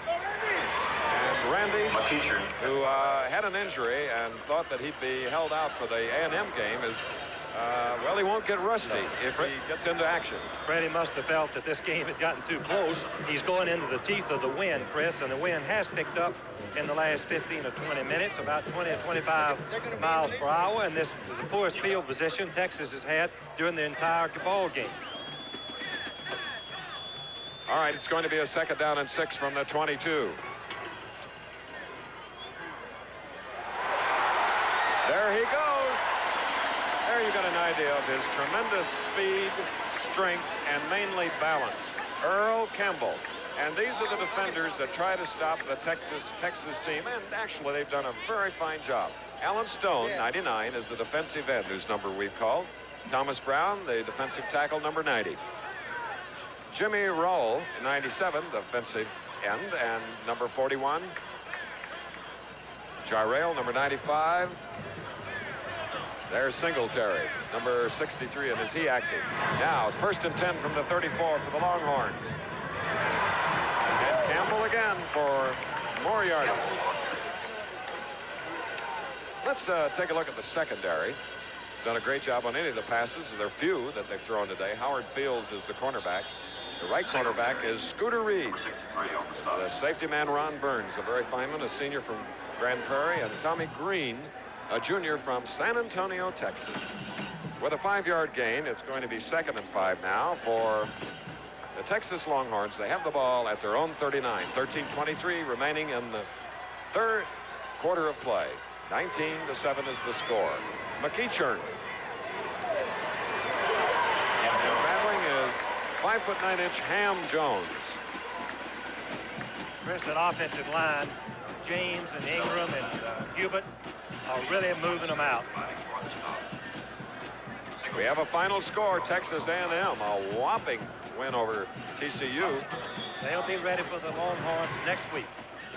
And Randy, who had an injury and thought that he'd be held out for the A&M game, is well, he won't get rusty if he gets into action. Freddie must have felt that this game had gotten too close. He's going into the teeth of the wind, Chris, and the wind has picked up in the last 15 or 20 minutes, about 20 or 25 miles per hour, and this is the poorest field position Texas has had during the entire ball game. All right, it's going to be a 2nd down and 6 from the 22. There he goes. There you got an idea of his tremendous speed, strength, and mainly balance. Earl Campbell. And these are the defenders that try to stop the Texas team, and actually they've done a very fine job. Alan Stone, 99, is the defensive end, whose number we've called. Thomas Brown, the defensive tackle, number 90. Jimmy Roll, 97, defensive end, and number 41. Jarrell, number 95. There's Singletary, number 63, and is he active? Now, it's 1st and 10 from the 34 for the Longhorns. And Campbell again for more yardage. Let's take a look at the secondary. He's done a great job on any of the passes. There are few that they've thrown today. Howard Fields is the cornerback. The right cornerback is Scooter Reed. The safety man, Ron Burns, a very fine one, a senior from Grand Prairie, and Tommy Green, a junior from San Antonio, Texas. with a 5-yard gain. It's going to be 2nd and 5 now for the Texas Longhorns. They have the ball at their own 39. 13:23 remaining in the third quarter of play. 19-7 is the score. McEachern. And battling is 5'9" Ham Jones. Chris, that offensive line, James and Ingram and Hubert are really moving them out. We have a final score, Texas A&M, a whopping win over TCU. They'll be ready for the Longhorns next week.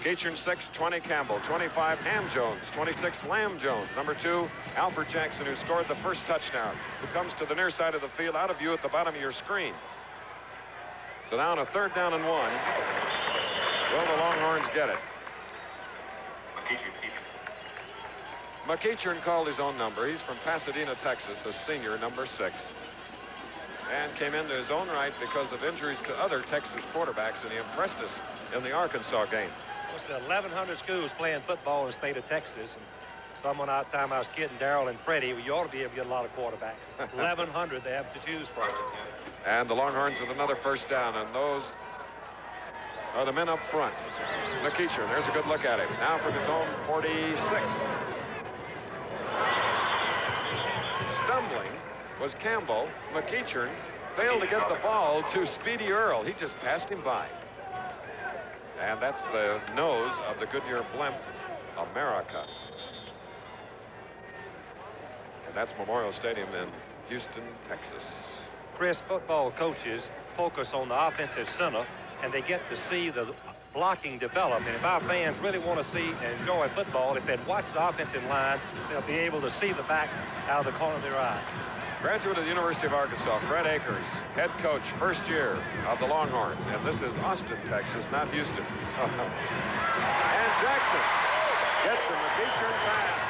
McEachern 6, 20 Campbell, 25 Ham Jones, 26 Lamb Jones, number 2 Alfred Jackson, who scored the first touchdown, who comes to the near side of the field, out of view at the bottom of your screen. So now on a 3rd down and 1. Will the Longhorns get it? McEachern called his own number. He's from Pasadena, Texas, a senior, number 6. And came into his own right because of injuries to other Texas quarterbacks, and he impressed us in the Arkansas game. There's 1,100 schools playing football in the state of Texas. And someone out time I was kidding Darrell and Freddie, well, you ought to be able to get a lot of quarterbacks. 1,100 they have to choose from. And the Longhorns with another 1st down, and those are the men up front. McEachern, there's a good look at him. Now from his own 46. Stumbling was Campbell. McEachern failed to get the ball to Speedy Earl. He just passed him by. And that's the nose of the Goodyear blimp, America. And that's Memorial Stadium in Houston, Texas. Chris, football coaches focus on the offensive center, and they get to see the blocking develop. And if our fans really want to see and enjoy football, if they watch the offensive line, they'll be able to see the back out of the corner of their eye. Graduate of the University of Arkansas, Fred Akers, head coach, 1st year of the Longhorns. And this is Austin, Texas, not Houston. And Jackson gets the McEachern pass.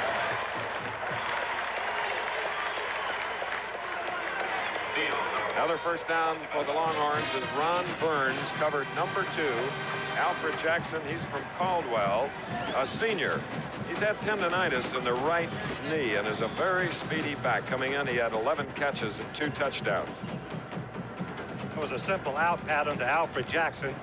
Another 1st down for the Longhorns is Ron Burns, covered number 2. Alfred Jackson, he's from Caldwell, a senior. He's had tendonitis in the right knee and is a very speedy back. Coming in, he had 11 catches and 2 touchdowns. It was a simple out pattern to Alfred Jackson,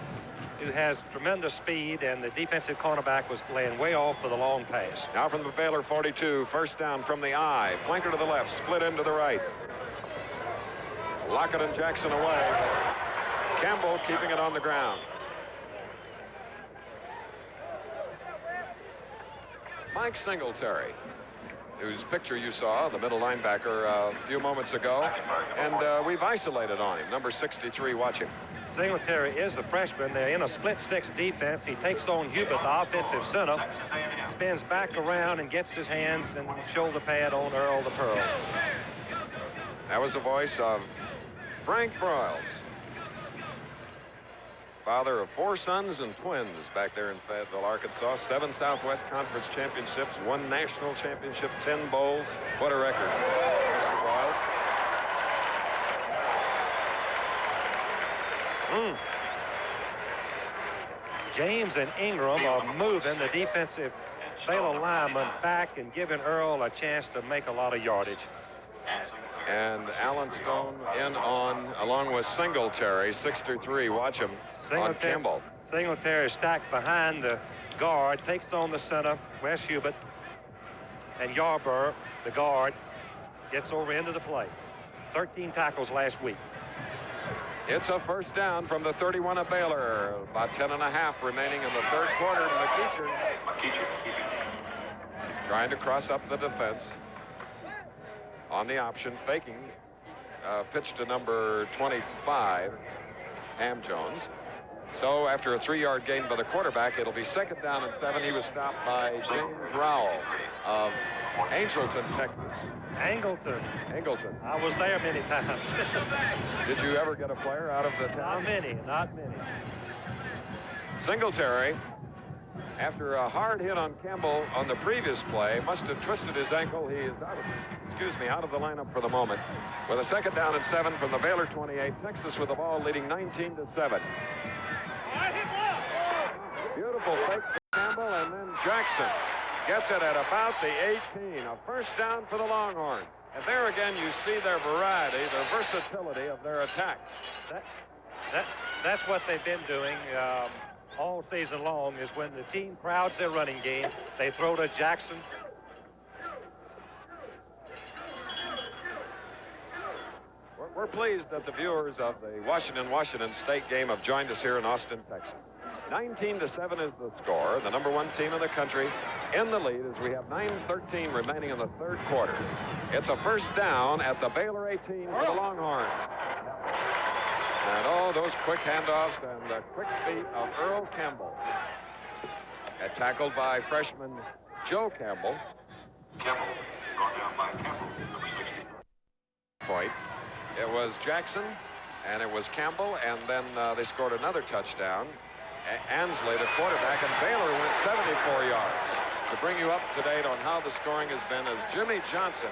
who has tremendous speed, and the defensive cornerback was laying way off for the long pass. Now from the Baylor 42, 1st down from the I. Flanker to the left, split into the right. Lockett and Jackson away. Campbell keeping it on the ground. Mike Singletary, whose picture you saw, the middle linebacker, a few moments ago. And we've isolated on him. Number 63, watch him. Singletary is the freshman. They're in a split 6 defense. He takes on Hubert, the offensive center, spins back around and gets his hands and shoulder pad on Earl the Pearl. That was the voice of Frank Broyles, father of 4 sons and twins back there in Fayetteville, Arkansas. 7 Southwest Conference championships, 1 national championship, 10 bowls. What a record, Mr. Broyles. James and Ingram are moving the defensive Baylor lineman back and giving Earl a chance to make a lot of yardage. And Allen Stone in on, along with Singletary, 6'3". Watch him on Campbell. Singletary stacked behind the guard, takes on the center, Wes Hubert, and Yarborough, the guard, gets over into the play. 13 tackles last week. It's a 1st down from the 31 of Baylor. About 10.5 remaining in the 3rd quarter. McEachern trying to cross up the defense. On the option, faking, pitch to number 25, Ham Jones. So after a 3-yard gain by the quarterback, it'll be 2nd down and 7. He was stopped by James Rowell of Angleton, Texas. Angleton. I was there many times. Did you ever get a player out of the town? Not many. Singletary, after a hard hit on Campbell on the previous play, must have twisted his ankle. He is out of the lineup for the moment. With a 2nd down and 7 from the Baylor 28. Texas with the ball leading 19-7. Beautiful fake for Campbell, and then Jackson gets it at about the 18. A 1st down for the Longhorns. And there again, you see their variety, their versatility of their attack. That's what they've been doing all season long, is when the team crowds their running game, they throw to Jackson. We're pleased that the viewers of the Washington State game have joined us here in Austin, Texas. 19-7 is the score. The #1 team in the country in the lead as we have 9:13 remaining in the third quarter. It's a first down at the Baylor 18 for the Longhorns. And oh, those quick handoffs and the quick feet of Earl Campbell. Tackled by freshman Joe Campbell. Campbell, brought down by Campbell, number 60. Point. It was Jackson, and it was Campbell, and then they scored another touchdown. Ansley, the quarterback, and Baylor went 74 yards. To bring you up to date on how the scoring has been, as Jimmy Johnson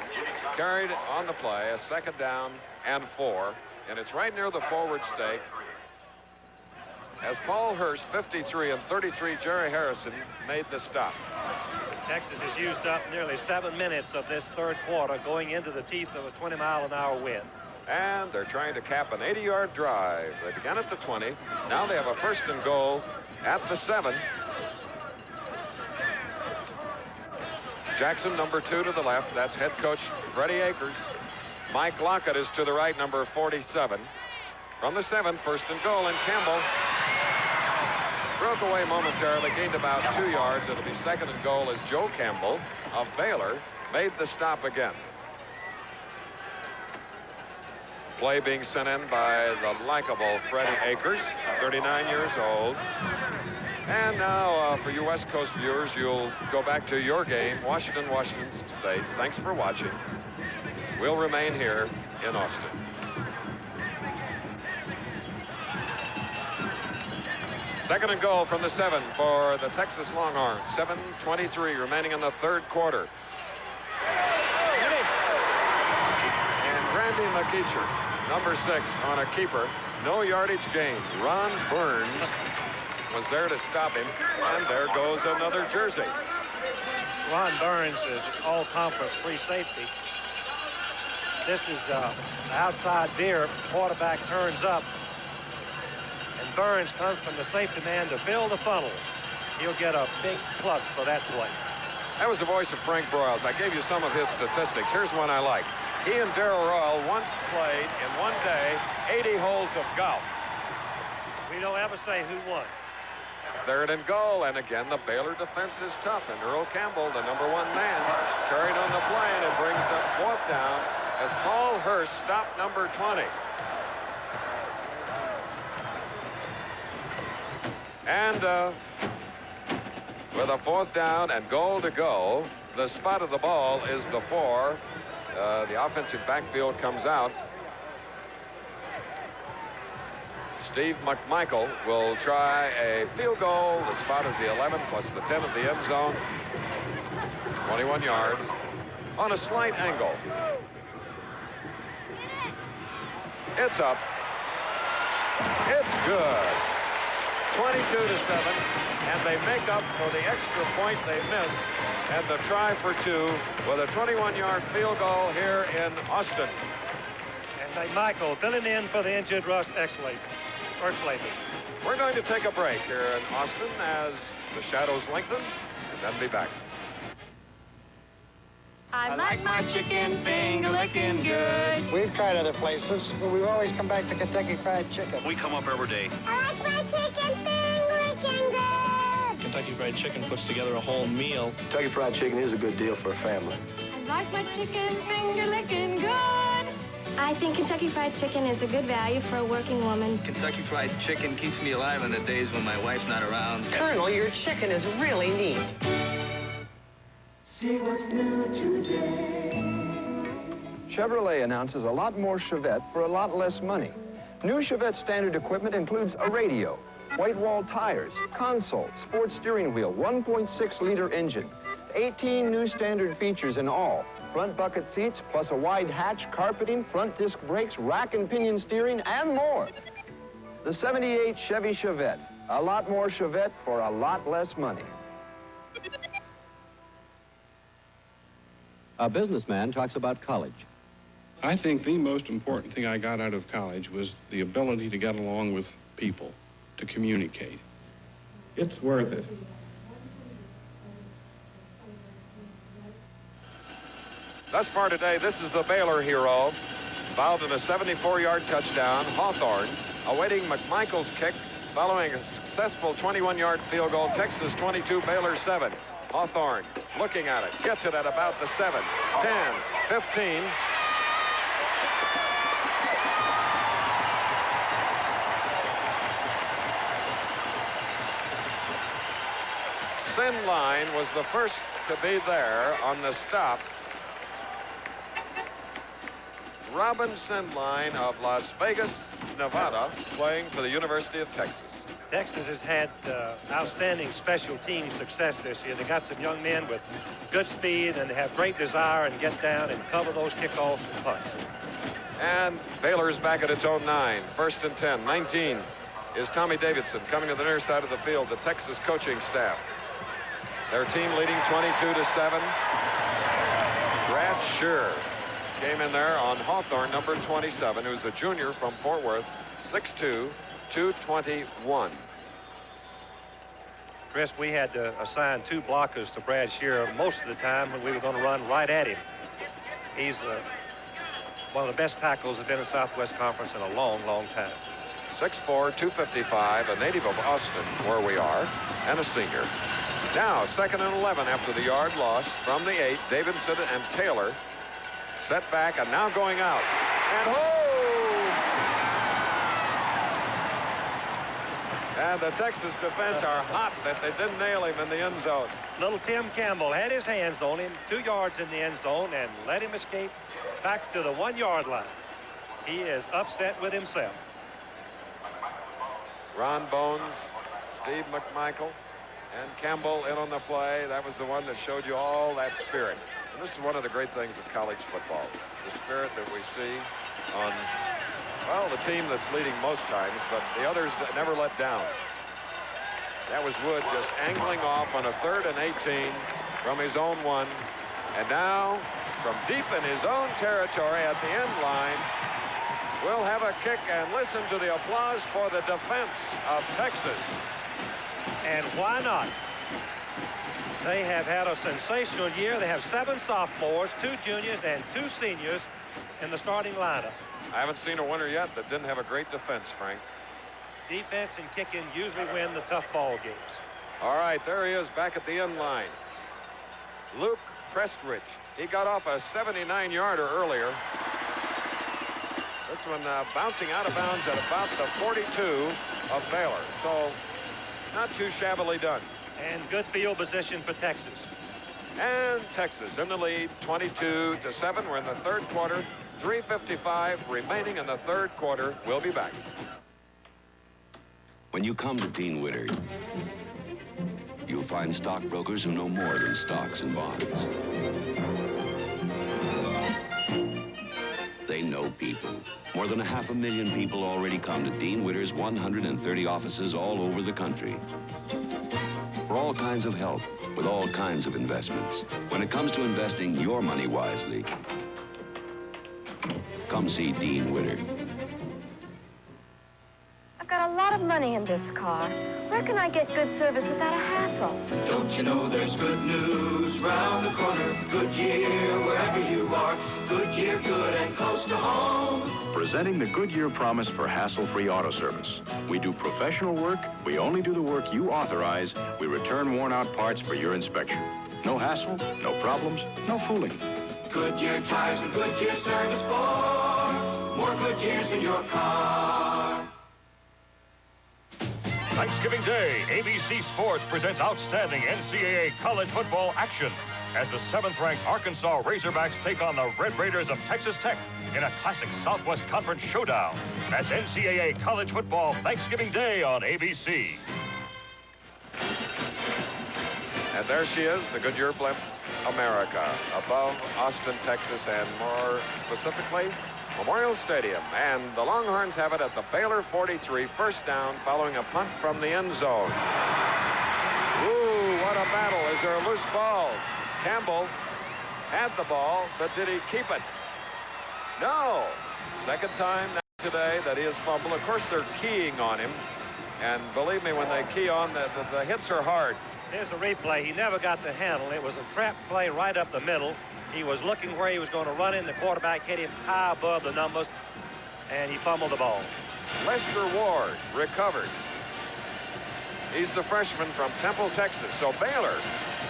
carried on the play, a second down and 4, and it's right near the forward stake. As Paul Hurst, 53, and 33, Jerry Harrison made the stop. Texas has used up nearly 7 minutes of this third quarter, going into the teeth of a 20-mile-an-hour wind. And they're trying to cap an 80-yard drive. They began at the 20. Now they have a first and goal at the 7. Jackson, number 2 to the left. That's head coach Freddie Akers. Mike Lockett is to the right, number 47. From the 7, first and goal, and Campbell broke away momentarily, gained about 2 yards. It'll be second and goal as Joe Campbell of Baylor made the stop again. Play being sent in by the likable Freddie Akers, 39 years old. And now, for you West Coast viewers, you'll go back to your game, Washington State. Thanks for watching. We'll remain here in Austin. Second and goal from the 7 for the Texas Longhorns. 7:23 remaining in the third quarter. And Randy McEacher, number 6, on a keeper. No yardage gain. Ron Burns was there to stop him. And there goes another jersey. Ron Burns is all-conference free safety. This is outside veer. Quarterback turns up. And Burns comes from the safety man to fill the funnel. He'll get a big plus for that play. That was the voice of Frank Broyles. I gave you some of his statistics. Here's one I like. He and Darrell Royal once played in one day 80 holes of golf. We don't ever say who won. Third and goal, and again the Baylor defense is tough, and Earl Campbell, the #1 man, carried on the play, and it brings the 4th down as Paul Hurst stopped number 20. And with a 4th down and goal to go, the spot of the ball is the 4. The offensive backfield comes out. Steve McMichael will try a field goal. The spot is the 11 plus the 10 of the end zone. 21 yards on a slight angle. It's up. It's good. 22-7, and they make up for the extra point they missed and the try for 2 with a 21-yard field goal here in Austin. And McMichael filling in for the injured Russ Exley. We're going to take a break here in Austin as the shadows lengthen, and then be back. I like my chicken finger licking good. We've tried other places, but we've always come back to Kentucky Fried Chicken. We come up every day. I like my chicken finger licking good. Kentucky Fried Chicken puts together a whole meal. Kentucky Fried Chicken is a good deal for a family. I like my chicken finger licking good. I think Kentucky Fried Chicken is a good value for a working woman. Kentucky Fried Chicken keeps me alive on the days when my wife's not around. Colonel, your chicken is really neat. See what's new today. Chevrolet announces a lot more Chevette for a lot less money. New Chevette standard equipment includes a radio, white wall tires, console, sports steering wheel, 1.6-liter engine, 18 new standard features in all. Front bucket seats, plus a wide hatch, carpeting, front disc brakes, rack and pinion steering, and more. The 78 Chevy Chevette. A lot more Chevette for a lot less money. A businessman talks about college. I think the most important thing I got out of college was the ability to get along with people, to communicate. It's worth it. Thus far today, this is the Baylor hero, involved in a 74-yard touchdown. Hawthorne awaiting McMichael's kick following a successful 21-yard field goal. Texas 22, Baylor 7. Hawthorne looking at it, gets it at about the 7, 10, 15. Sendline was the first to be there on the stop. Robin Sendline of Las Vegas, Nevada, playing for the University of Texas. Texas has had outstanding special team success this year. They got some young men with good speed, and they have great desire and get down and cover those kickoffs and punts. And Baylor is back at its own 9. First and 10. 19 is Tommy Davidson coming to the near side of the field, the Texas coaching staff. Their team leading 22-7. Brad Scheer came in there on Hawthorne, number 27, who's a junior from Fort Worth, 6'2", 221. Chris, we had to assign 2 blockers to Brad Scheer most of the time when we were going to run right at him. He's one of the best tackles that have been in the Southwest Conference in a long, long time. 6'4", 255, a native of Austin, where we are, and a senior. Now, 2nd and 11 after the yard loss from the 8. Davidson and Taylor set back and now going out. And And the Texas defense are hot that they didn't nail him in the end zone. Little Tim Campbell had his hands on him, 2 yards in the end zone, and let him escape back to the 1-yard line. He is upset with himself. Ron Bones, Steve McMichael, and Campbell in on the play. That was the one that showed you all that spirit. And this is one of the great things of college football, the spirit that we see on, well, the team that's leading most times, but the others that never let down. That was Wood just angling off on a 3rd and 18 from his own 1. And now, from deep in his own territory at the end line, we'll have a kick and listen to the applause for the defense of Texas. And why not? They have had a sensational year. They have 7 sophomores, 2 juniors, and 2 seniors in the starting lineup. I haven't seen a winner yet that didn't have a great defense, Frank. Defense and kicking usually win the tough ball games. All right, there he is back at the end line. Luke Prestridge. He got off a 79-yarder earlier. This one bouncing out of bounds at about the 42 of Baylor. So not too shabbily done. And good field position for Texas. And Texas in the lead, 22-7. We're in the 3rd quarter. 3:55 remaining in the 3rd quarter. We'll be back. When you come to Dean Witter, you'll find stockbrokers who know more than stocks and bonds. They know people. More than 500,000 people already come to Dean Witter's 130 offices all over the country. For all kinds of help, with all kinds of investments. When it comes to investing your money wisely, come see Dean Witter. I've got a lot of money in this car. Where can I get good service without a hassle? Don't you know there's good news round the corner? Goodyear, wherever you are. Goodyear, good and close to home. Presenting the Goodyear promise for hassle-free auto service. We do professional work. We only do the work you authorize. We return worn-out parts for your inspection. No hassle, no problems, no fooling. Goodyear tires and Goodyear service for more Goodyears in your car. Thanksgiving Day, ABC Sports presents outstanding NCAA college football action as the 7th-ranked Arkansas Razorbacks take on the Red Raiders of Texas Tech in a classic Southwest Conference showdown. That's NCAA college football Thanksgiving Day on ABC. And there she is, the Goodyear blimp, America, above Austin, Texas, and more specifically, Memorial Stadium. And the Longhorns have it at the Baylor 43, 1st down, following a punt from the end zone. Ooh, what a battle. Is there a loose ball? Campbell had the ball, but did he keep it? No. Second time today that he has fumbled. Of course, they're keying on him. And believe me, when they key on, the hits are hard. Here's the replay. He never got the handle. It was a trap play right up the middle. He was looking where he was going to run in. The quarterback hit him high above the numbers, and he fumbled the ball. Lester Ward recovered. He's the freshman from Temple, Texas. So Baylor,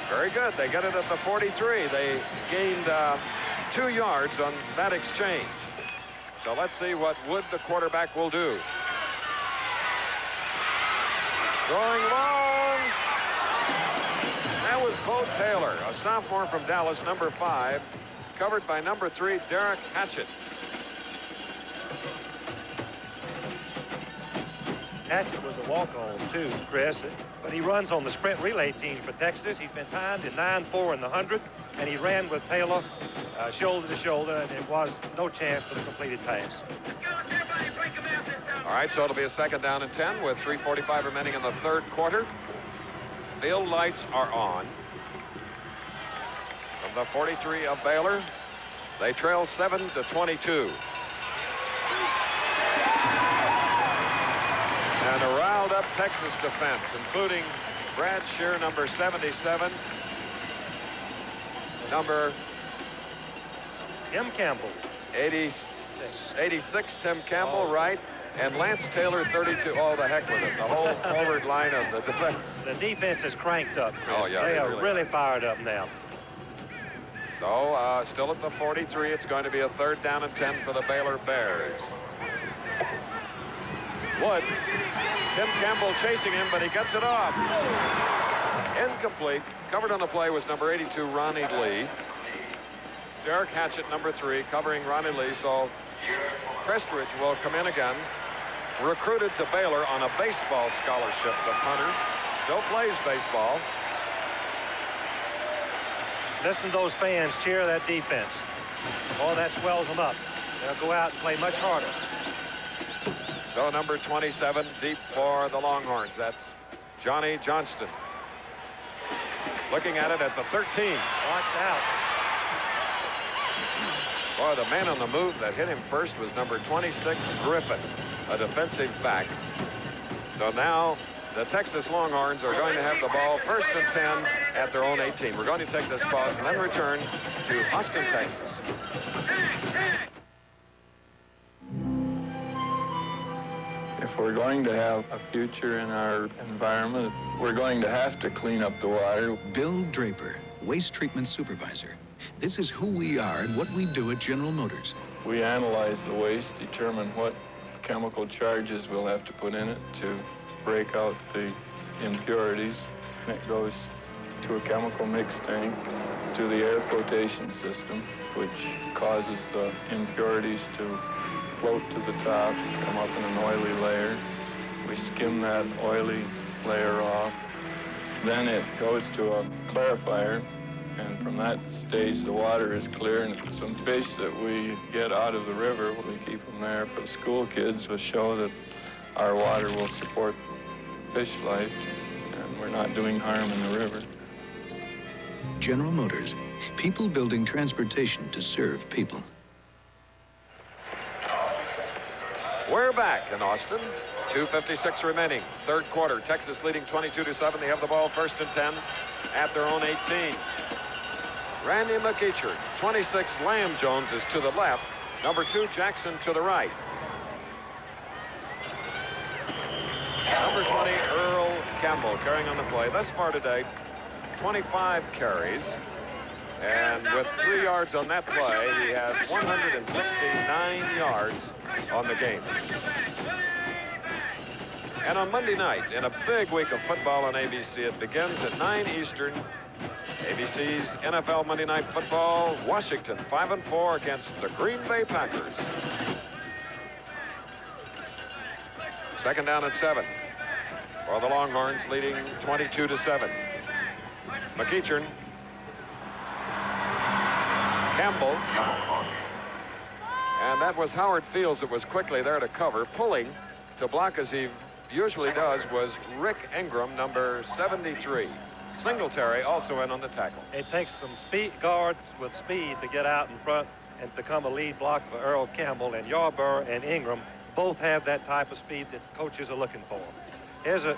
very good. They get it at the 43. They gained 2 yards on that exchange. So let's see what Wood, the quarterback, will do. Throwing long. That was Bo Taylor, a sophomore from Dallas, number 5, covered by number 3, Derek Hatchett. Hatchett was a walk-on, too, Chris. But he runs on the sprint relay team for Texas. He's been timed in 9.4 in the 100, and he ran with Taylor shoulder to shoulder, and it was no chance for the completed pass. All right, so it'll be a 2nd down and 10 with 3:45 remaining in the 3rd quarter. Field lights are on. From the 43 of Baylor, they trail 7-22. And a riled-up Texas defense, including Brad Shear, number 77, number Tim Campbell, 86, Tim Campbell, right, and Lance Taylor, 32. Oh, the heck with it. The whole forward line of the defense. The defense is cranked up, Chris. Oh, yeah. They are really fired up now. So, still at the 43, it's going to be a 3rd down and 10 for the Baylor Bears. Wood. Tim Campbell chasing him, but he gets it off. Incomplete. Covered on the play was number 82, Ronnie Lee. Derek Hatchett, number 3, covering Ronnie Lee. So Prestridge will come in again. Recruited to Baylor on a baseball scholarship, the punter. Still plays baseball. Listen to those fans cheer that defense. Oh, that swells them up. They'll go out and play much harder. So number 27 deep for the Longhorns. That's Johnny Johnston. Looking at it at the 13. Watch out. Boy, the man on the move that hit him first was number 26, Griffin, a defensive back. So now the Texas Longhorns are going to have the ball 1st and 10 at their own 18. We're going to take this pause and then return to Austin, Texas. If we're going to have a future in our environment, we're going to have to clean up the water. Bill Draper, Waste Treatment Supervisor. This is who we are and what we do at General Motors. We analyze the waste, determine what chemical charges we'll have to put in it to break out the impurities. And it goes to a chemical mix tank, to the air flotation system, which causes the impurities to float to the top, come up in an oily layer. We skim that oily layer off. Then it goes to a clarifier, and from that stage the water is clear, and some fish that we get out of the river, we keep them there for the school kids to show that our water will support fish life and we're not doing harm in the river. General Motors, people building transportation to serve people. We're back in Austin. 2:56 remaining. 3rd quarter. Texas leading 22-7. They have the ball 1st and 10 at their own 18. Randy McEachern. 26, Lamb Jones is to the left. Number 2, Jackson to the right. Number 20, Earl Campbell carrying on the play. Thus far today, 25 carries. And with 3 yards on that play, he has 169 yards on the game. And on Monday night, in a big week of football on ABC, it begins at 9 Eastern. ABC's NFL Monday Night Football, Washington 5-4 against the Green Bay Packers. 2nd down and 7 for the Longhorns, leading 22-7. McEachern. Campbell. And that was Howard Fields that was quickly there to cover. Pulling to block as he usually does was Rick Ingram, number 73. Singletary also in on the tackle. It takes some speed guards with speed to get out in front and become a lead block for Earl Campbell. And Yarborough and Ingram both have that type of speed that coaches are looking for. Here's an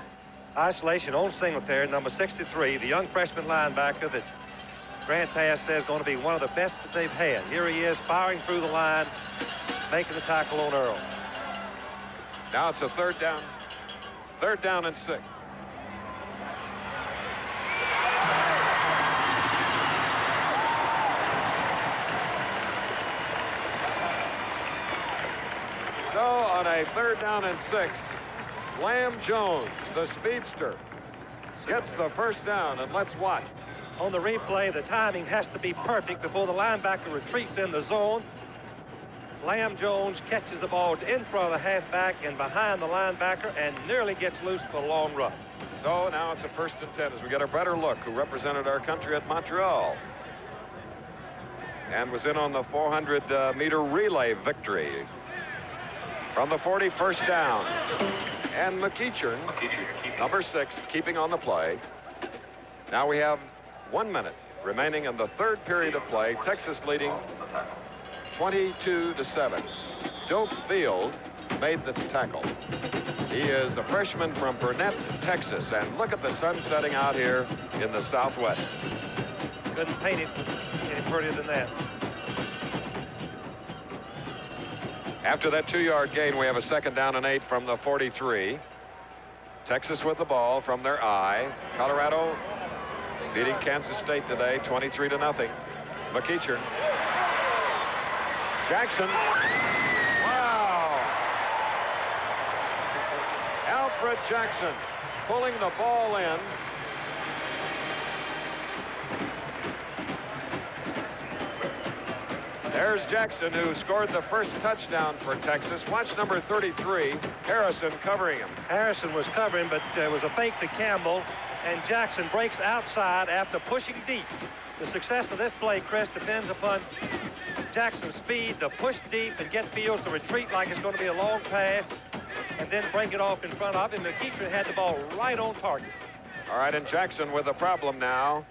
isolation on Singletary, number 63, the young freshman linebacker that Grant Teaff says is going to be one of the best that they've had. Here he is firing through the line, making the tackle on Earl. Now it's a third down and 6. So on a third down and 6, Lamb Jones, the speedster, gets the first down, and let's watch. On the replay, the timing has to be perfect before the linebacker retreats in the zone. Lamb Jones catches the ball in front of the halfback and behind the linebacker and nearly gets loose for a long run. So now it's a 1st and 10 as we get a better look who represented our country at Montreal and was in on the 400-meter relay victory. From the 40, first down. And McEachern, number 6, keeping on the play. Now we have 1 minute remaining in the third period of play. Texas leading 22-7. Doak Field made the tackle. He is a freshman from Burnett, Texas. And look at the sun setting out here in the southwest. Couldn't paint it any prettier than that. After that 2-yard gain, we have a 2nd down and 8 from the 43. Texas with the ball from their eye. Colorado beating Kansas State today, 23-0. McEachern. Jackson. Wow. Alfred Jackson pulling the ball in. There's Jackson, who scored the first touchdown for Texas. Watch number 33, Harrison, covering him. Harrison was covering, but there was a fake to Campbell, and Jackson breaks outside after pushing deep. The success of this play, Chris, depends upon Jackson's speed to push deep and get Fields to retreat like it's going to be a long pass and then break it off in front of him. McEachern had the ball right on target. All right, and Jackson with a problem now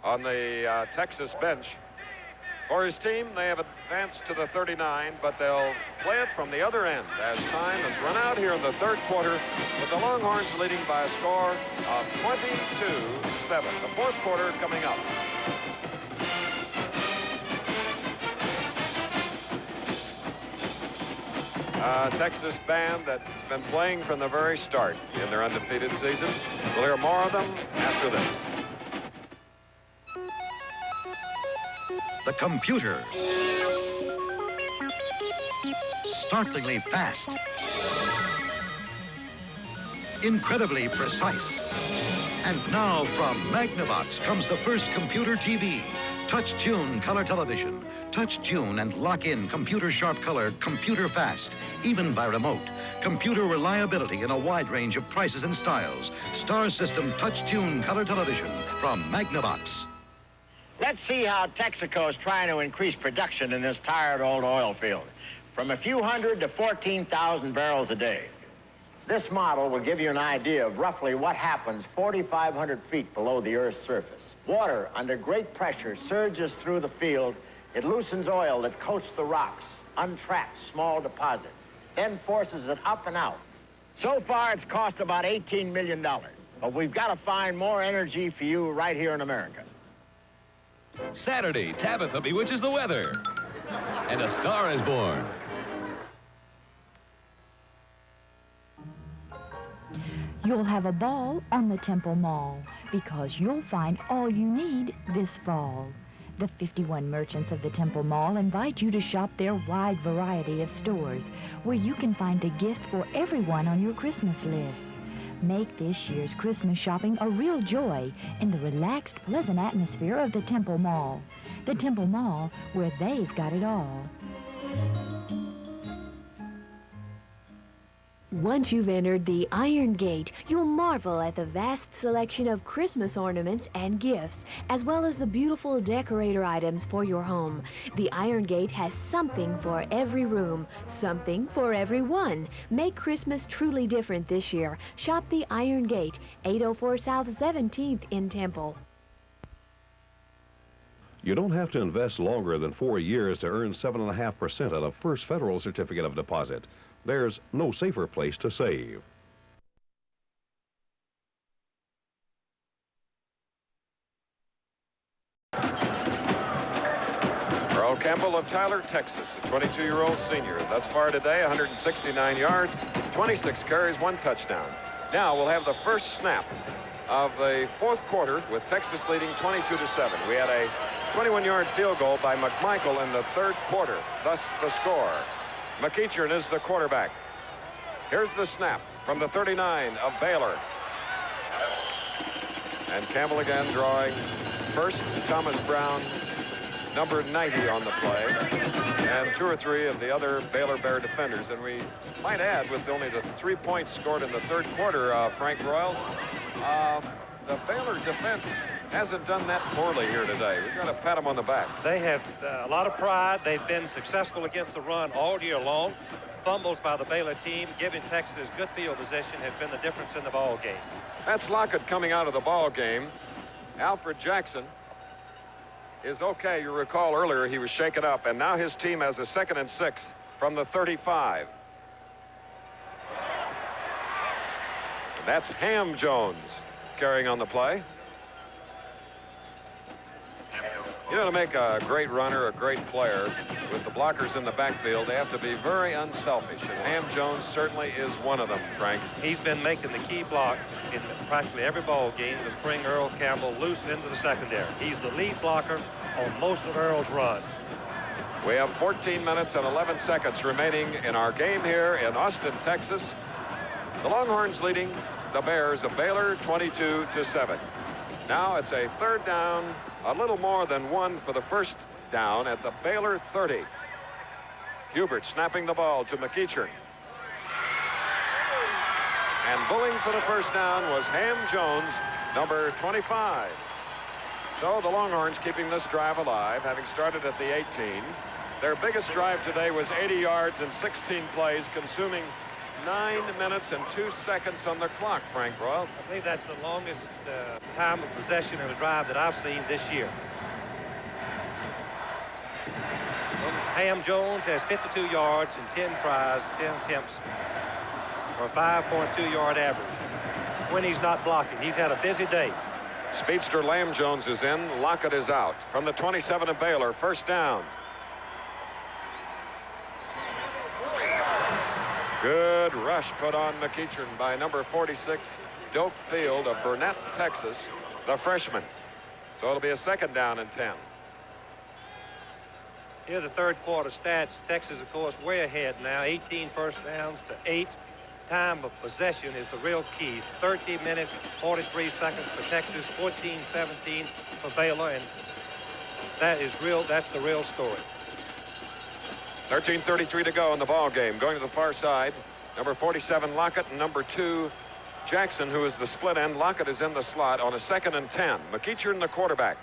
on the Texas bench. For his team, they have advanced to the 39, but they'll play it from the other end as time has run out here in the third quarter, with the Longhorns leading by a score of 22-7. The fourth quarter coming up. Texas band that's been playing from the very start in their undefeated season. We'll hear more of them after this. The computer. Startlingly fast. Incredibly precise. And now from Magnavox comes the first computer TV. Touch Tune color television. Touch Tune and lock in computer sharp color, computer fast, even by remote. Computer reliability in a wide range of prices and styles. Star System Touch Tune color television from Magnavox. Let's see how Texaco is trying to increase production in this tired old oil field, from a few hundred to 14,000 barrels a day. This model will give you an idea of roughly what happens 4,500 feet below the Earth's surface. Water under great pressure surges through the field. It loosens oil that coats the rocks, untraps small deposits, then forces it up and out. So far, it's cost about $18 million, but we've got to find more energy for you right here in America. Saturday, Tabitha bewitches the weather, and a star is born. You'll have a ball on the Temple Mall because you'll find all you need this fall. The 51 merchants of the Temple Mall invite you to shop their wide variety of stores where you can find a gift for everyone on your Christmas list. Make this year's Christmas shopping a real joy in the relaxed, pleasant atmosphere of the Temple Mall. The Temple Mall, where they've got it all. Once you've entered the Iron Gate, you'll marvel at the vast selection of Christmas ornaments and gifts, as well as the beautiful decorator items for your home. The Iron Gate has something for every room, something for everyone. Make Christmas truly different this year. Shop the Iron Gate, 804 South 17th in Temple. You don't have to invest longer than 4 years to earn 7.5% on a First Federal certificate of deposit. There's no safer place to save. Earl Campbell of Tyler, Texas, a 22-year-old senior. Thus far today, 169 yards, 26 carries, 1 touchdown. Now we'll have the first snap of the fourth quarter with Texas leading 22-7. We had a 21-yard field goal by McMichael in the third quarter, thus the score. McEachern is the quarterback. Here's the snap from the 39 of Baylor. And Campbell again drawing first Thomas Brown, number 90 on the play, and 2 or 3 of the other Baylor Bear defenders. And we might add, with only the 3 points scored in the third quarter, Frank Royals, the Baylor defense hasn't done that poorly here today. We've got to pat them on the back. They have a lot of pride. They've been successful against the run all year long. Fumbles by the Baylor team, giving Texas good field position, has been the difference in the ball game. That's Lockett coming out of the ball game. Alfred Jackson is okay. You recall earlier he was shaken up, and now his team has a 2nd and 6 from the 35. And that's Ham Jones carrying on the play. You know, to make a great runner, a great player, with the blockers in the backfield, they have to be very unselfish, and Ham Jones certainly is one of them, Frank. He's been making the key block in practically every ball game to bring Earl Campbell loose into the secondary. He's the lead blocker on most of Earl's runs. We have 14 minutes and 11 seconds remaining in our game here in Austin, Texas. The Longhorns leading the Bears of Baylor 22-7. Now it's a third down, a little more than 1 for the first down at the Baylor 30. Hubert snapping the ball to McEachern. And bowling for the first down was Ham Jones, number 25. So the Longhorns keeping this drive alive, having started at the 18. Their biggest drive today was 80 yards and 16 plays, consuming 9 minutes and 2 seconds on the clock, Frank Royals. I believe that's the longest time of possession in a drive that I've seen this year. Ham Jones has 52 yards and 10 tries, 10 attempts for a 5.2-yard average when he's not blocking. He's had a busy day. Speedster Lamb Jones is in. Lockett is out. From the 27 of Baylor, first down. Good rush put on McEachern by number 46, Doak Field of Burnett, Texas, the freshman. So it'll be a 2nd down and 10. Here are the third quarter stats. Texas, of course, way ahead now. 18 first downs to 8. Time of possession is the real key. 30 minutes, 43 seconds for Texas, 14-17 for Baylor, and that's the real story. 13:33 to go in the ball game. Going to the far side, number 47 Lockett and number 2 Jackson, who is the split end. Lockett is in the slot on a 2nd and 10. McEachern, the quarterback.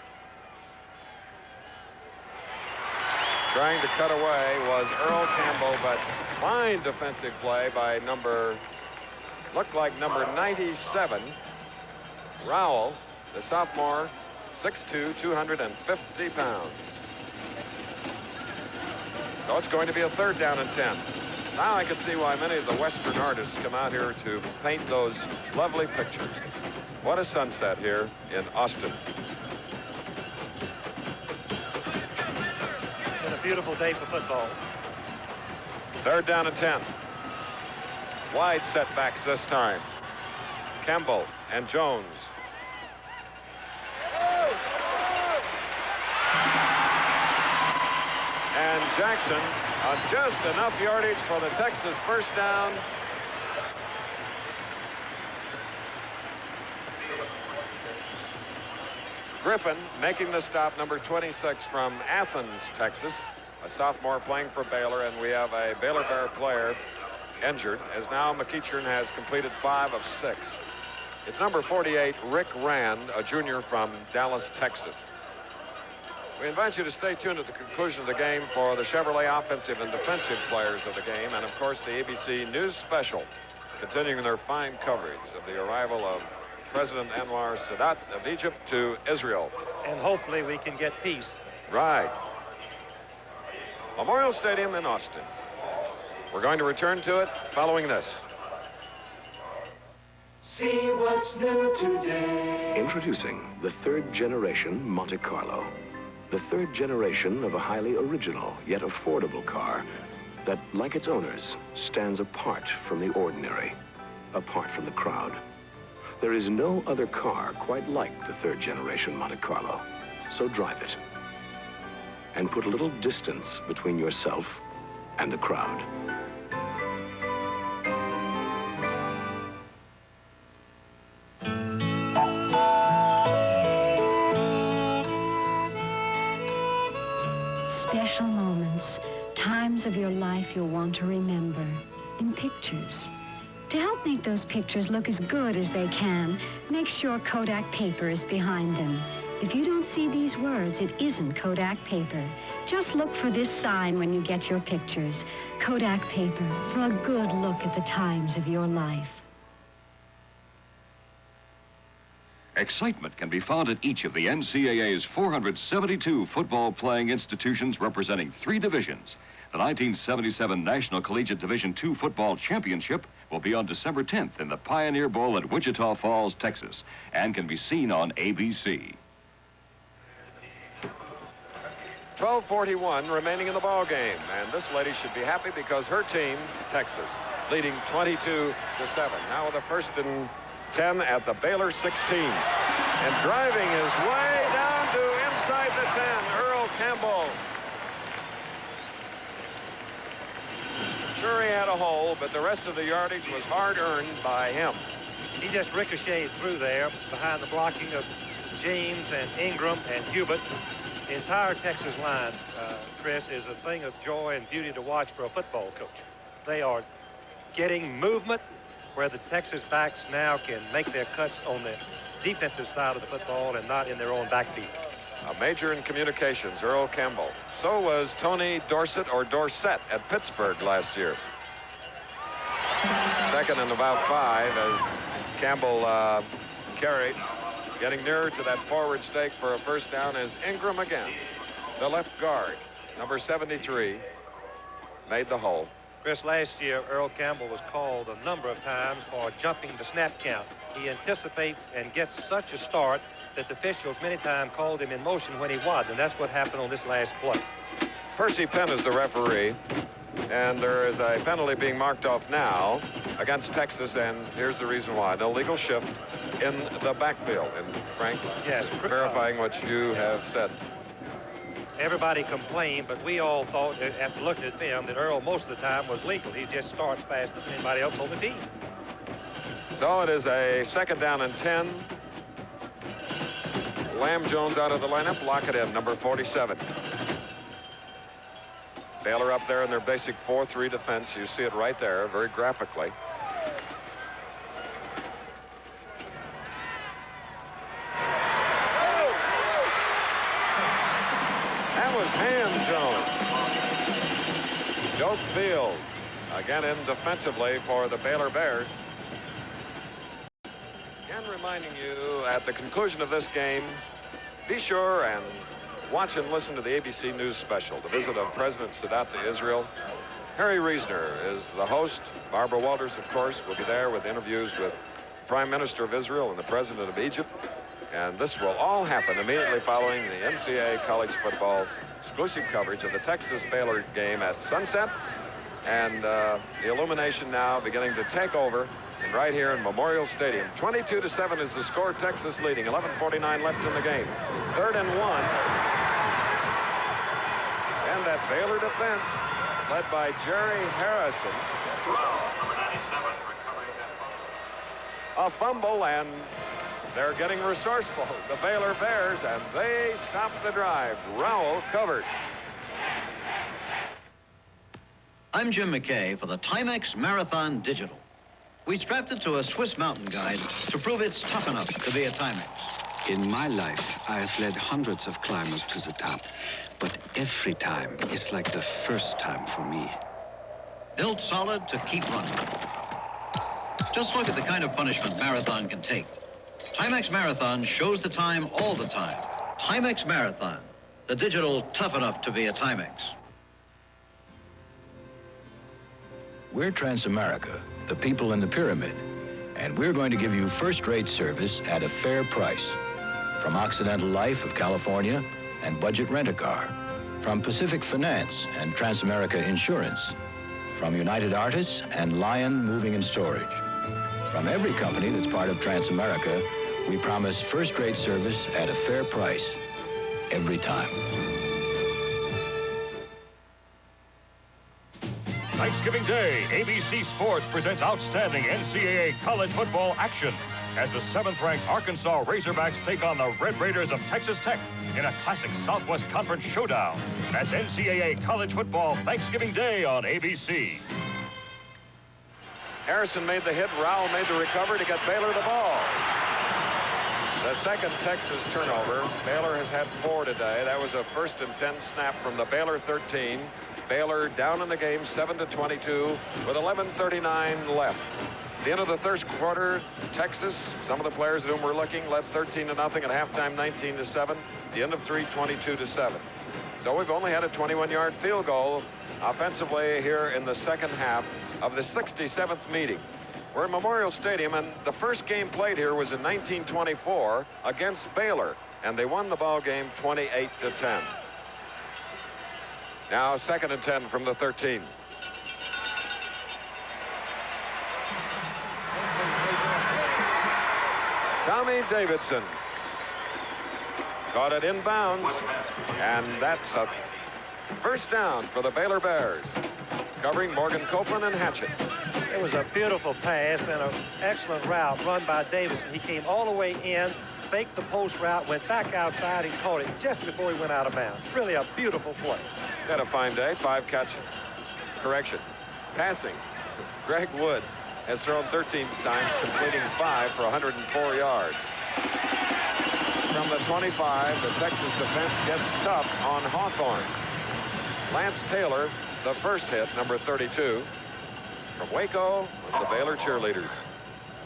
Trying to cut away was Earl Campbell, but fine defensive play by looked like number 97, Rowell, the sophomore, 6'2", 250 pounds. So it's going to be a 3rd down and 10. Now I can see why many of the Western artists come out here to paint those lovely pictures. What a sunset here in Austin. A beautiful day for football. 3rd down and 10. Wide setbacks this time. Campbell and Jones. And Jackson on just enough yardage for the Texas first down. Griffin making the stop, number 26 from Athens, Texas, a sophomore playing for Baylor, and we have a Baylor Bear player injured, as now McEachern has completed 5 of 6. It's number 48, Rick Rand, a junior from Dallas, Texas. We invite you to stay tuned at the conclusion of the game for the Chevrolet offensive and defensive players of the game, and of course the ABC News Special, continuing their fine coverage of the arrival of President Anwar Sadat of Egypt to Israel. And hopefully we can get peace Right. Memorial Stadium in Austin. We're going to return to it following this. See what's new today. Introducing the third generation Monte Carlo. The third generation of a highly original yet affordable car that, like its owners, stands apart from the ordinary, apart from the crowd. There is no other car quite like the third generation Monte Carlo. So drive it. And put a little distance between yourself and the crowd. Special moments, times of your life you'll want to remember in pictures. To help make those pictures look as good as they can, make sure Kodak paper is behind them. If you don't see these words, it isn't Kodak paper. Just look for this sign when you get your pictures. Kodak paper, for a good look at the times of your life. Excitement can be found at each of the NCAA's 472 football-playing institutions representing 3 divisions. The 1977 National Collegiate Division II Football Championship will be on December 10th in the Pioneer Bowl at Wichita Falls, Texas, and can be seen on ABC. 12:41 remaining in the ball game, and this lady should be happy because her team, Texas, leading 22-7. Now with a 1st and 10 at the Baylor 16, and driving his way down to inside the 10, Earl Campbell. Sure, he had a hole, but the rest of the yardage was hard-earned by him. He just ricocheted through there behind the blocking of James and Ingram and Hubert. The entire Texas line, Chris, is a thing of joy and beauty to watch for a football coach. They are getting movement where the Texas backs now can make their cuts on the defensive side of the football and not in their own backfield. A major in communications, Earl Campbell. So was Tony Dorsett at Pittsburgh last year. 2nd and about 5 as Campbell carried. Getting nearer to that forward stake for a 1st down is Ingram again. The left guard, number 73, made the hole. Chris, last year, Earl Campbell was called a number of times for jumping the snap count. He anticipates and gets such a start that the officials many times called him in motion when he was, and that's what happened on this last play. Percy Penn is the referee, and there is a penalty being marked off now against Texas, and here's the reason why. An illegal shift in the backfield. And Frank, yes, verifying what you have said. Everybody complained, but we all thought, after looking at film, that Earl most of the time was legal. He just starts faster than anybody else on the team. So it is a 2nd down and 10. Lamb Jones out of the lineup. Lock it in, number 47. Baylor up there in their basic 4-3 defense. You see it right there, very graphically. That was Ham Jones. Doak Field again in defensively for the Baylor Bears. Again reminding you at the conclusion of this game, be sure and watch and listen to the ABC News special, the visit of President Sadat to Israel. Harry Reisner is the host. Barbara Walters, of course, will be there with interviews with Prime Minister of Israel and the President of Egypt. And this will all happen immediately following the NCAA college football exclusive coverage of the Texas-Baylor game at sunset. And the illumination now beginning to take over. And right here in Memorial Stadium, 22-7 is the score. Texas leading, 11:49 left in the game. 3rd and 1. And that Baylor defense, led by Jerry Harrison. A fumble, and they're getting resourceful, the Baylor Bears, and they stop the drive. Rowell covered. I'm Jim McKay for the Timex Marathon Digital. We strapped it to a Swiss mountain guide to prove it's tough enough to be a Timex. In my life, I have led hundreds of climbers to the top, but every time is like the first time for me. Built solid to keep running. Just look at the kind of punishment Marathon can take. Timex Marathon shows the time all the time. Timex Marathon, the digital tough enough to be a Timex. We're Transamerica, the people in the pyramid, and we're going to give you first-rate service at a fair price. From Occidental Life of California and Budget Rent-A-Car, from Pacific Finance and Transamerica Insurance, from United Artists and Lion Moving and Storage. From every company that's part of Transamerica, we promise first-rate service at a fair price every time. Thanksgiving Day, ABC Sports presents outstanding NCAA college football action as the 7th-ranked Arkansas Razorbacks take on the Red Raiders of Texas Tech in a classic Southwest Conference showdown. That's NCAA college football Thanksgiving Day on ABC. Harrison made the hit. Rowell made the recovery to get Baylor the ball. The second Texas turnover. Baylor has had 4 today. That was a 1st and 10 snap from the Baylor 13. Baylor down in the game 7-22 with 11:39 left. At the end of the first quarter, Texas, some of the players at whom we're looking, led 13-0 at halftime, 19-7. The end of 3, 22-7. So we've only had a 21-yard field goal offensively here in the second half of the 67th meeting. We're in Memorial Stadium, and the first game played here was in 1924 against Baylor, and they won the ball game 28-10. Now 2nd and 10 from the 13. Tommy Davidson caught it inbounds, and that's a first down for the Baylor Bears. Covering Morgan Copeland and Hatchett. It was a beautiful pass and an excellent route run by Davidson. He came all the way in, faked the post route, went back outside, and caught it just before he went out of bounds. Really a beautiful play. He's had a fine day. 5 catches. Correction. Passing. Greg Wood has thrown 13 times, completing 5 for 104 yards. From the 25, the Texas defense gets tough on Hawthorne. Lance Taylor, the first hit, number 32. From Waco, with the Baylor cheerleaders.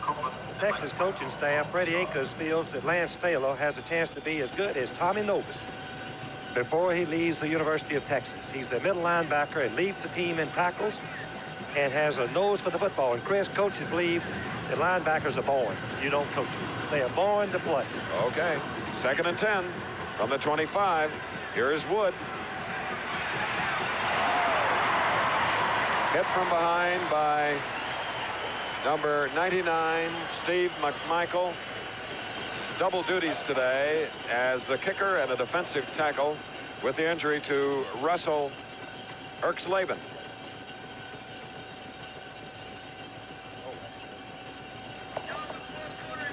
The Texas coaching staff, Freddie Akers, feels that Lance Taylor has a chance to be as good as Tommy Novus before he leaves the University of Texas. He's the middle linebacker and leads the team in tackles and has a nose for the football. And Chris, coaches believe that linebackers are born. You don't coach them. They are born to play. Okay. 2nd and 10 from the 25. Here is Wood. Hit from behind by number 99, Steve McMichael. Double duties today as the kicker and a defensive tackle with the injury to Russell Erxleben.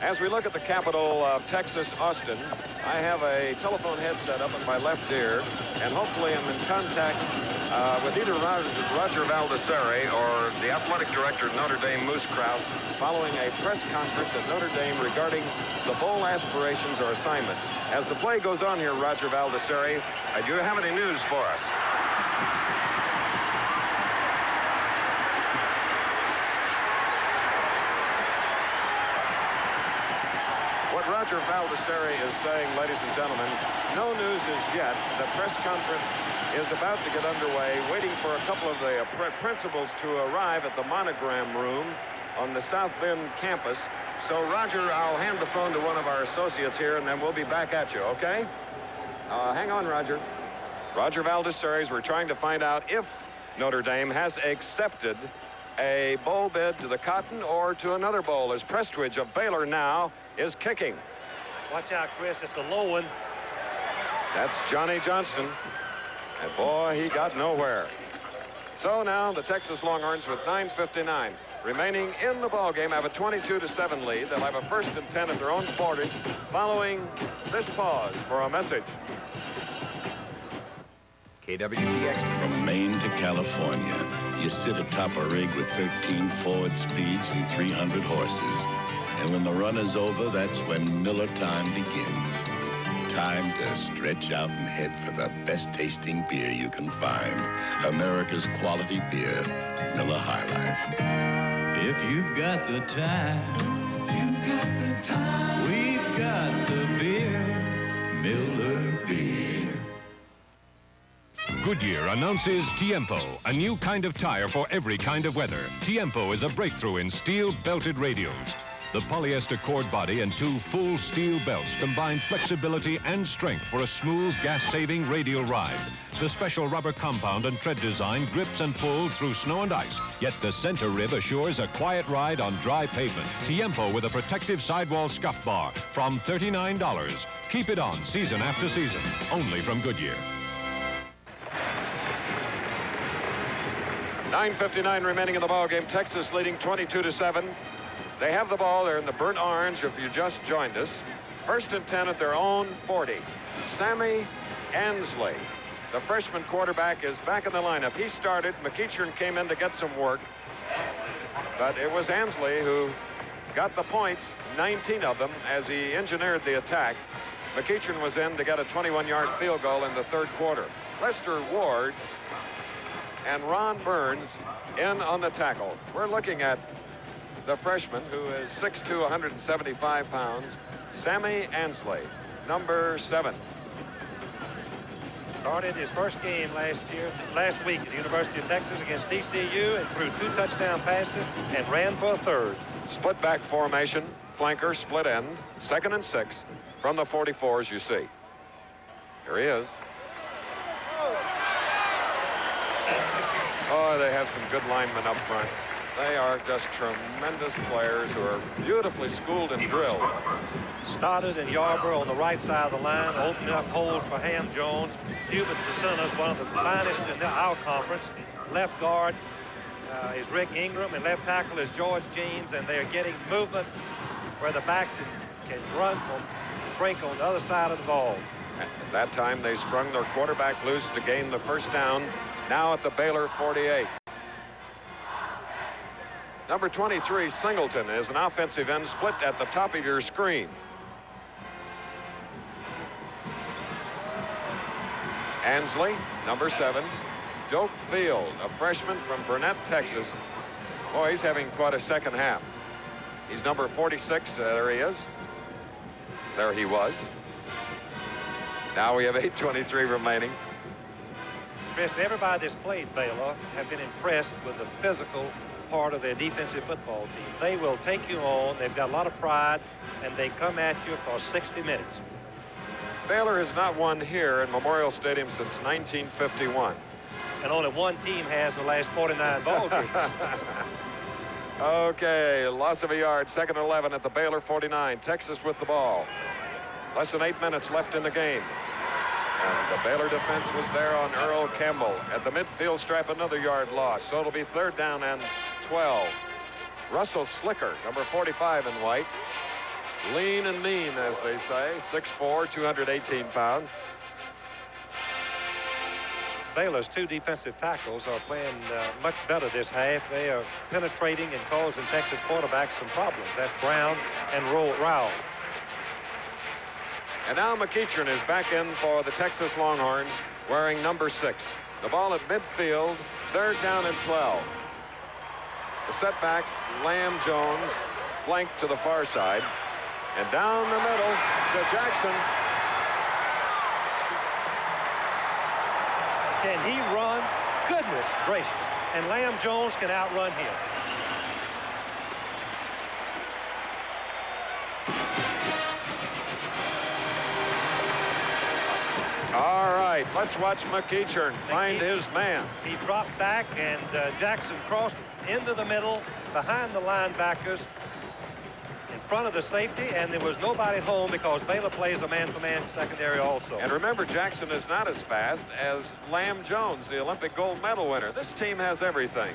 As we look at the capital of Texas, Austin, I have a telephone headset up in my left ear, and hopefully I'm in contact with either Roger Valdesari or the athletic director at Notre Dame, Moose Krause, following a press conference at Notre Dame regarding the bowl aspirations or assignments. As the play goes on here, Roger Valdesari, do you have any news for us? Roger Valdesari is saying, ladies and gentlemen, no news as yet. The press conference is about to get underway, waiting for a couple of the principals to arrive at the Monogram Room on the South Bend campus. So, Roger, I'll hand the phone to one of our associates here, and then we'll be back at you, okay? Hang on, Roger. Roger Valdesari, we're trying to find out if Notre Dame has accepted a bowl bid to the Cotton or to another bowl, as Prestridge of Baylor now is kicking. Watch out, Chris. It's a low one. That's Johnny Johnston. And boy, he got nowhere. So now the Texas Longhorns with 9:59 remaining in the ballgame have a 22-7 lead. They'll have a 1st and 10 at their own 40 following this pause for a message. KWTX. From Maine to California, you sit atop a rig with 13 forward speeds and 300 horses. And when the run is over, that's when Miller time begins. Time to stretch out and head for the best tasting beer you can find. America's quality beer, Miller High Life. If you've got the time, we've got the beer, Miller beer. Goodyear announces Tiempo, a new kind of tire for every kind of weather. Tiempo is a breakthrough in steel belted radials. The polyester cord body and two full steel belts combine flexibility and strength for a smooth, gas-saving radial ride. The special rubber compound and tread design grips and pulls through snow and ice, yet the center rib assures a quiet ride on dry pavement. Tiempo with a protective sidewall scuff bar from $39. Keep it on season after season, only from Goodyear. 9:59 remaining in the ball game. Texas leading 22-7. They have the ball. They're in the burnt orange if you just joined us. 1st and 10 at their own 40. Sammy Ansley, the freshman quarterback, is back in the lineup. He started. McEachern came in to get some work. But it was Ansley who got the points, 19 of them, as he engineered the attack. McEachern was in to get a 21-yard field goal in the 3rd quarter. Lester Ward and Ron Burns in on the tackle. We're looking at the freshman, who is 6'2", 175 pounds, Sammy Ansley, number 7. Started his first game last week at the University of Texas against TCU and threw 2 touchdown passes and ran for a 3rd. Split back formation, flanker, split end, 2nd and 6 from the 44 as you see. Here he is. Oh, they have some good linemen up front. They are just tremendous players who are beautifully schooled and drilled. Started in Yarborough on the right side of the line, opening up holes for Ham Jones. Hubert DeSena, one of the finest in our conference. Left guard is Rick Ingram, and left tackle is George Jeans, and they are getting movement where the backs can run from break on the other side of the ball. At that time, they sprung their quarterback loose to gain the 1st down, now at the Baylor 48. Number 23, Singleton, is an offensive end split at the top of your screen. Ansley, number 7. Doak Field, a freshman from Burnett, Texas. Boy, he's having quite a second half. He's number 46. There he is. There he was. Now we have 8:23 remaining. Chris, everybody that's played Baylor have been impressed with the physical part of their defensive football team. They will take you on. They've got a lot of pride, and they come at you for 60 minutes. Baylor has not won here in Memorial Stadium since 1951. And only one team has the last 49 ball games. Okay, loss of a yard, 2nd and 11 at the Baylor 49. Texas with the ball. Less than 8 minutes left in the game. And the Baylor defense was there on Earl Campbell. At the midfield stripe, another yard loss. So it'll be 3rd down and 12. Russell Slicker, number 45 in white. Lean and mean, as they say. 6'4", 218 pounds. Baylor's 2 defensive tackles are playing much better this half. They are penetrating and causing Texas quarterbacks some problems. That's Brown and Rowell. And now McEachern is back in for the Texas Longhorns, wearing number 6. The ball at midfield, 3rd down and 12. The setbacks, Lamb Jones, flanked to the far side. And down the middle to Jackson. Can he run? Goodness gracious. And Lamb Jones can outrun him. All right, let's watch McEachern find his man. He dropped back, and Jackson crossed into the middle behind the linebackers in front of the safety, and there was nobody home because Baylor plays a man-to-man secondary also. And remember, Jackson is not as fast as Lamb Jones, the Olympic gold medal winner. This team has everything.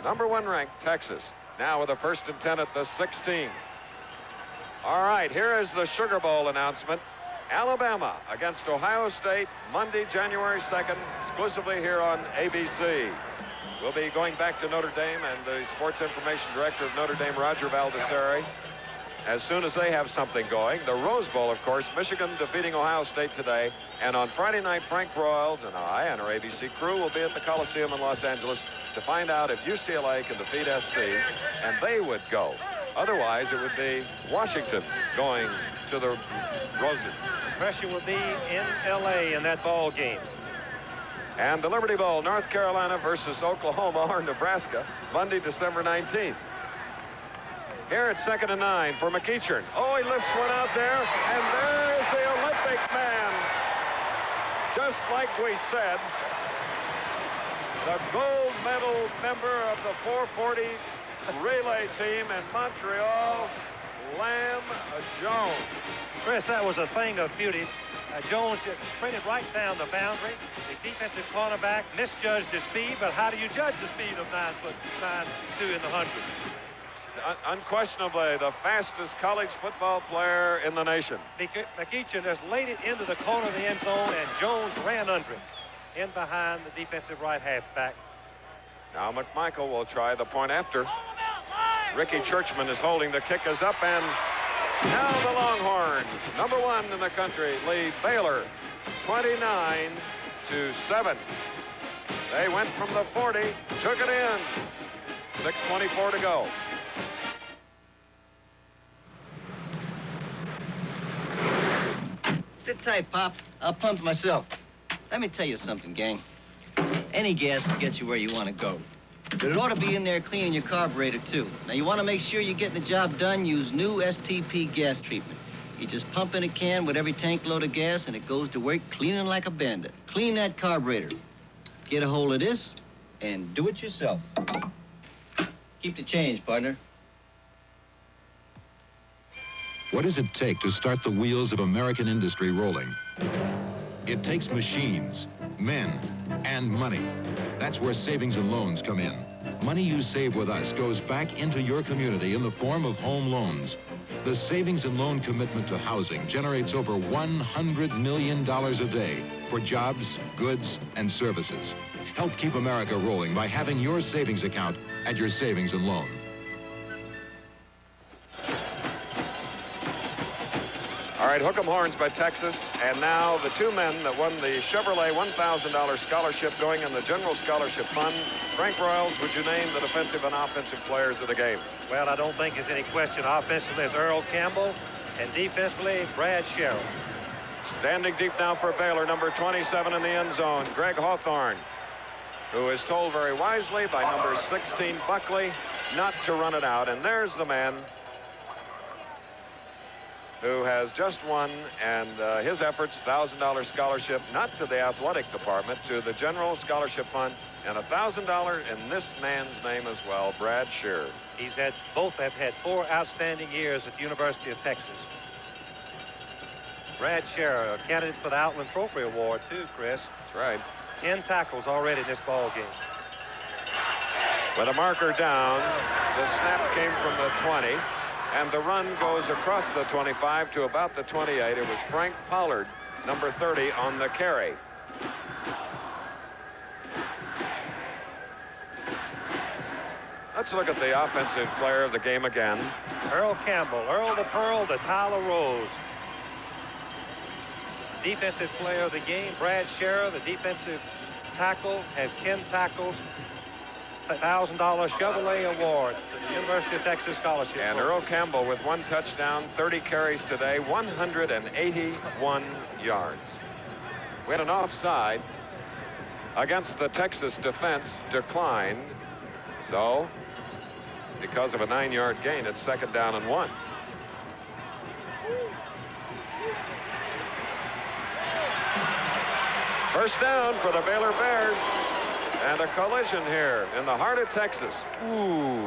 Number 1 ranked Texas, now with a 1st and 10 at the 16. All right, here is the Sugar Bowl announcement. Alabama against Ohio State, Monday, January 2nd, exclusively here on ABC. We'll be going back to Notre Dame and the sports information director of Notre Dame, Roger Baldessari, as soon as they have something going. The Rose Bowl, of course, Michigan defeating Ohio State today. And on Friday night, Frank Broyles and I and our ABC crew will be at the Coliseum in Los Angeles to find out if UCLA can defeat SC, and they would go. Otherwise, it would be Washington going to the Roses. Pressure will be in L.A. in that ball game. And the Liberty Bowl, North Carolina versus Oklahoma or Nebraska, Monday, December 19th. Here it's 2nd and 9 for McEachern. Oh, he lifts one out there, and there's the Olympic man. Just like we said, the gold medal member of the 440 relay team in Montreal, Lamb Jones. Chris, that was a thing of beauty. Jones just sprinted right down the boundary. The defensive cornerback misjudged his speed, but how do you judge the speed of 9'2" in the 100? Unquestionably the fastest college football player in the nation. McEachern just laid it into the corner of the end zone, and Jones ran under it, in behind the defensive right halfback. Now McMichael will try the point after. Ricky Churchman is holding. The kick is up, and now the Longhorns, number 1 in the country, lead Baylor 29-7. They went from the 40, took it in. 6:24 to go. Sit tight, Pop. I'll pump myself. Let me tell you something, gang. Any gas will get you where you want to go. But it ought to be in there cleaning your carburetor, too. Now, you want to make sure you're getting the job done, use new STP gas treatment. You just pump in a can with every tank load of gas, and it goes to work cleaning like a bandit. Clean that carburetor. Get a hold of this, and do it yourself. Keep the change, partner. What does it take to start the wheels of American industry rolling? It takes machines, men, and money. That's where savings and loans come in. Money you save with us goes back into your community in the form of home loans. The savings and loan commitment to housing generates over $100 million a day for jobs, goods, and services. Help keep America rolling by having your savings account at your savings and loan. All right, Hook 'em Horns by Texas, and now the 2 men that won the Chevrolet $1,000 scholarship going in the General Scholarship Fund. Frank Broyles, would you name the defensive and offensive players of the game? Well, I don't think there's any question. Offensively, it's Earl Campbell, and defensively, Brad Sherrill. Standing deep now for Baylor, number 27 in the end zone, Greg Hawthorne, who is told very wisely by number 16, Buckley, not to run it out. And there's the man who has just won, and his efforts, $1,000 scholarship, not to the athletic department, to the General Scholarship Fund, and $1,000 in this man's name as well, Brad Shearer. Both have had 4 outstanding years at the University of Texas. Brad Shearer, a candidate for the Outland Trophy Award, too, Chris. That's right. 10 tackles already in this ball game. With a marker down, the snap came from the 20. And the run goes across the 25 to about the 28. It was Frank Pollard, number 30, on the carry. Let's look at the offensive player of the game again. Earl Campbell, Earl the Pearl, the Tyler Rose. Defensive player of the game, Brad Sherrill, the defensive tackle, has 10 tackles. $1,000 Chevrolet Award, the University of Texas Scholarship. And Earl Campbell with 1 touchdown, 30 carries today, 181 yards. We had an offside against the Texas defense, declined. So, because of a 9-yard gain, it's 2nd down and 1. First down for the Baylor Bears. And a collision here in the heart of Texas. Ooh.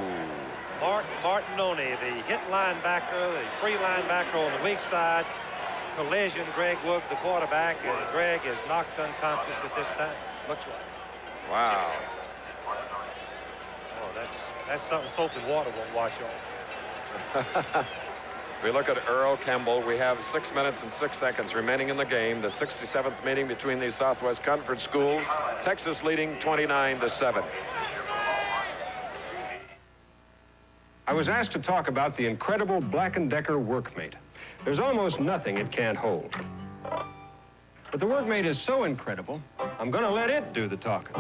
Mark Martinoni, the hit linebacker, the free linebacker on the weak side. Collision, Greg Wood, the quarterback, and Greg is knocked unconscious at this time. Looks like. Wow. Oh, that's something soap and water won't wash off. We look at Earl Campbell. We have 6 minutes and 6 seconds remaining in the game. The 67th meeting between these Southwest Conference schools. Texas leading 29-7. I was asked to talk about the incredible Black & Decker Workmate. There's almost nothing it can't hold. But the Workmate is so incredible, I'm going to let it do the talking.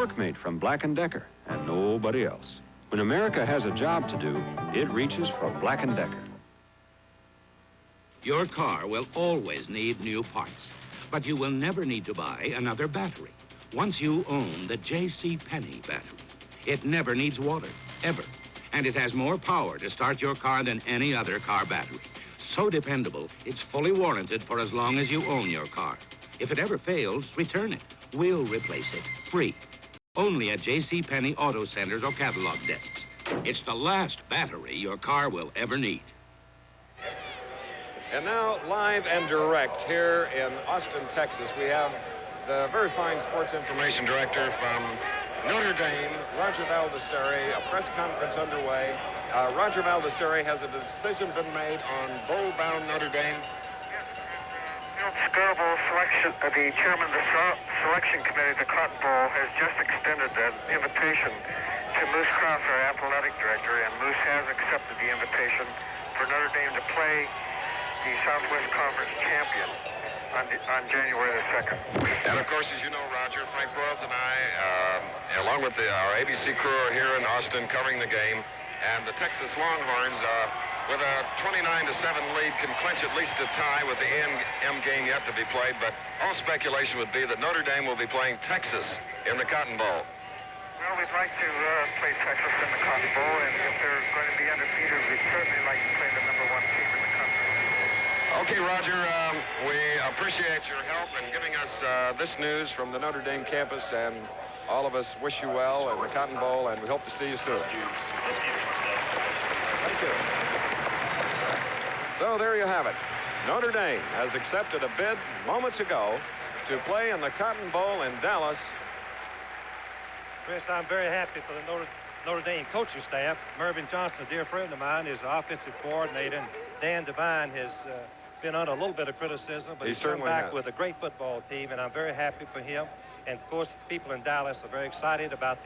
Workmate from Black & Decker, and nobody else. When America has a job to do, it reaches for Black & Decker. Your car will always need new parts, but you will never need to buy another battery. Once you own the J.C. Penney battery, it never needs water, ever. And it has more power to start your car than any other car battery. So dependable, it's fully warranted for as long as you own your car. If it ever fails, return it. We'll replace it, free. Only at J.C. Penney Auto Centers or catalog desks. It's the last battery your car will ever need. And now, live and direct here in Austin, Texas, we have the very fine sports information director from Notre Dame, Roger Valdesari. A press conference underway. Roger Valdesari, has a decision been made on bowl-bound Notre Dame? Scarborough selection, the chairman of the selection committee, the Cotton Bowl, has just extended an invitation to Moose Cross, our athletic director, and Moose has accepted the invitation for Notre Dame to play the Southwest Conference champion on January the 2nd. And of course, as you know, Roger, Frank Broyles and I, along with our ABC crew, are here in Austin covering the game. And the Texas Longhorns, with a 29-7 lead, can clinch at least a tie with the end game yet to be played. But all speculation would be that Notre Dame will be playing Texas in the Cotton Bowl. Well, we'd like to play Texas in the Cotton Bowl, and if they're going to be undefeated, we'd certainly like to play the #1 team in the country. Okay, Roger, we appreciate your help in giving us this news from the Notre Dame campus, and all of us wish you well in the Cotton Bowl, and we hope to see you soon. Thank you. So there you have it. Notre Dame has accepted a bid moments ago to play in the Cotton Bowl in Dallas. Chris, I'm very happy for the Notre Dame coaching staff. Mervyn Johnson, a dear friend of mine, is the offensive coordinator, and Dan Devine has been under a little bit of criticism, but he's come back with a great football team, and I'm very happy for him. And of course, the people in Dallas are very excited about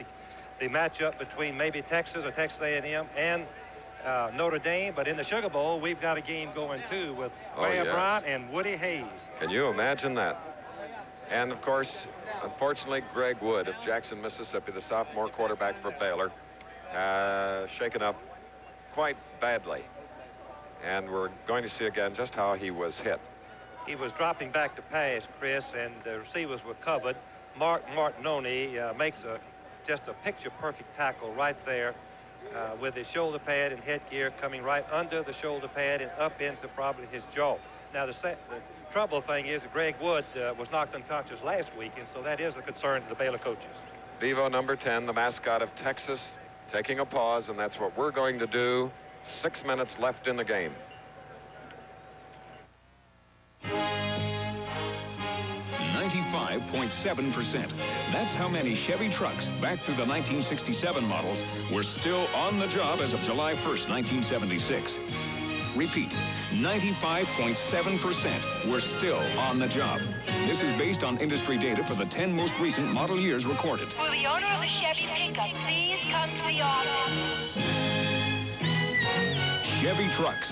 the matchup between maybe Texas or Texas A&M and Notre Dame. But in the Sugar Bowl, we've got a game going too with Bear Bryant and Woody Hayes. Can you imagine that? And of course, unfortunately, Greg Wood of Jackson, Mississippi, the sophomore quarterback for Baylor, shaken up quite badly. And we're going to see again just how he was hit. He was dropping back to pass, Chris, and the receivers were covered. Mark Martinoni makes just a picture-perfect tackle right there with his shoulder pad and headgear coming right under the shoulder pad and up into probably his jaw. Now, the trouble thing is that Greg Wood was knocked unconscious last week, and so that is a concern to the Baylor coaches. Bevo number 10, the mascot of Texas, taking a pause, and that's what we're going to do. 6 minutes left in the game. 95.7%. That's how many Chevy trucks back through the 1967 models were still on the job as of July 1st, 1976. Repeat, 95.7% were still on the job. This is based on industry data for the 10 most recent model years recorded. Will the owner of the Chevy pickup please come to the office? Chevy trucks,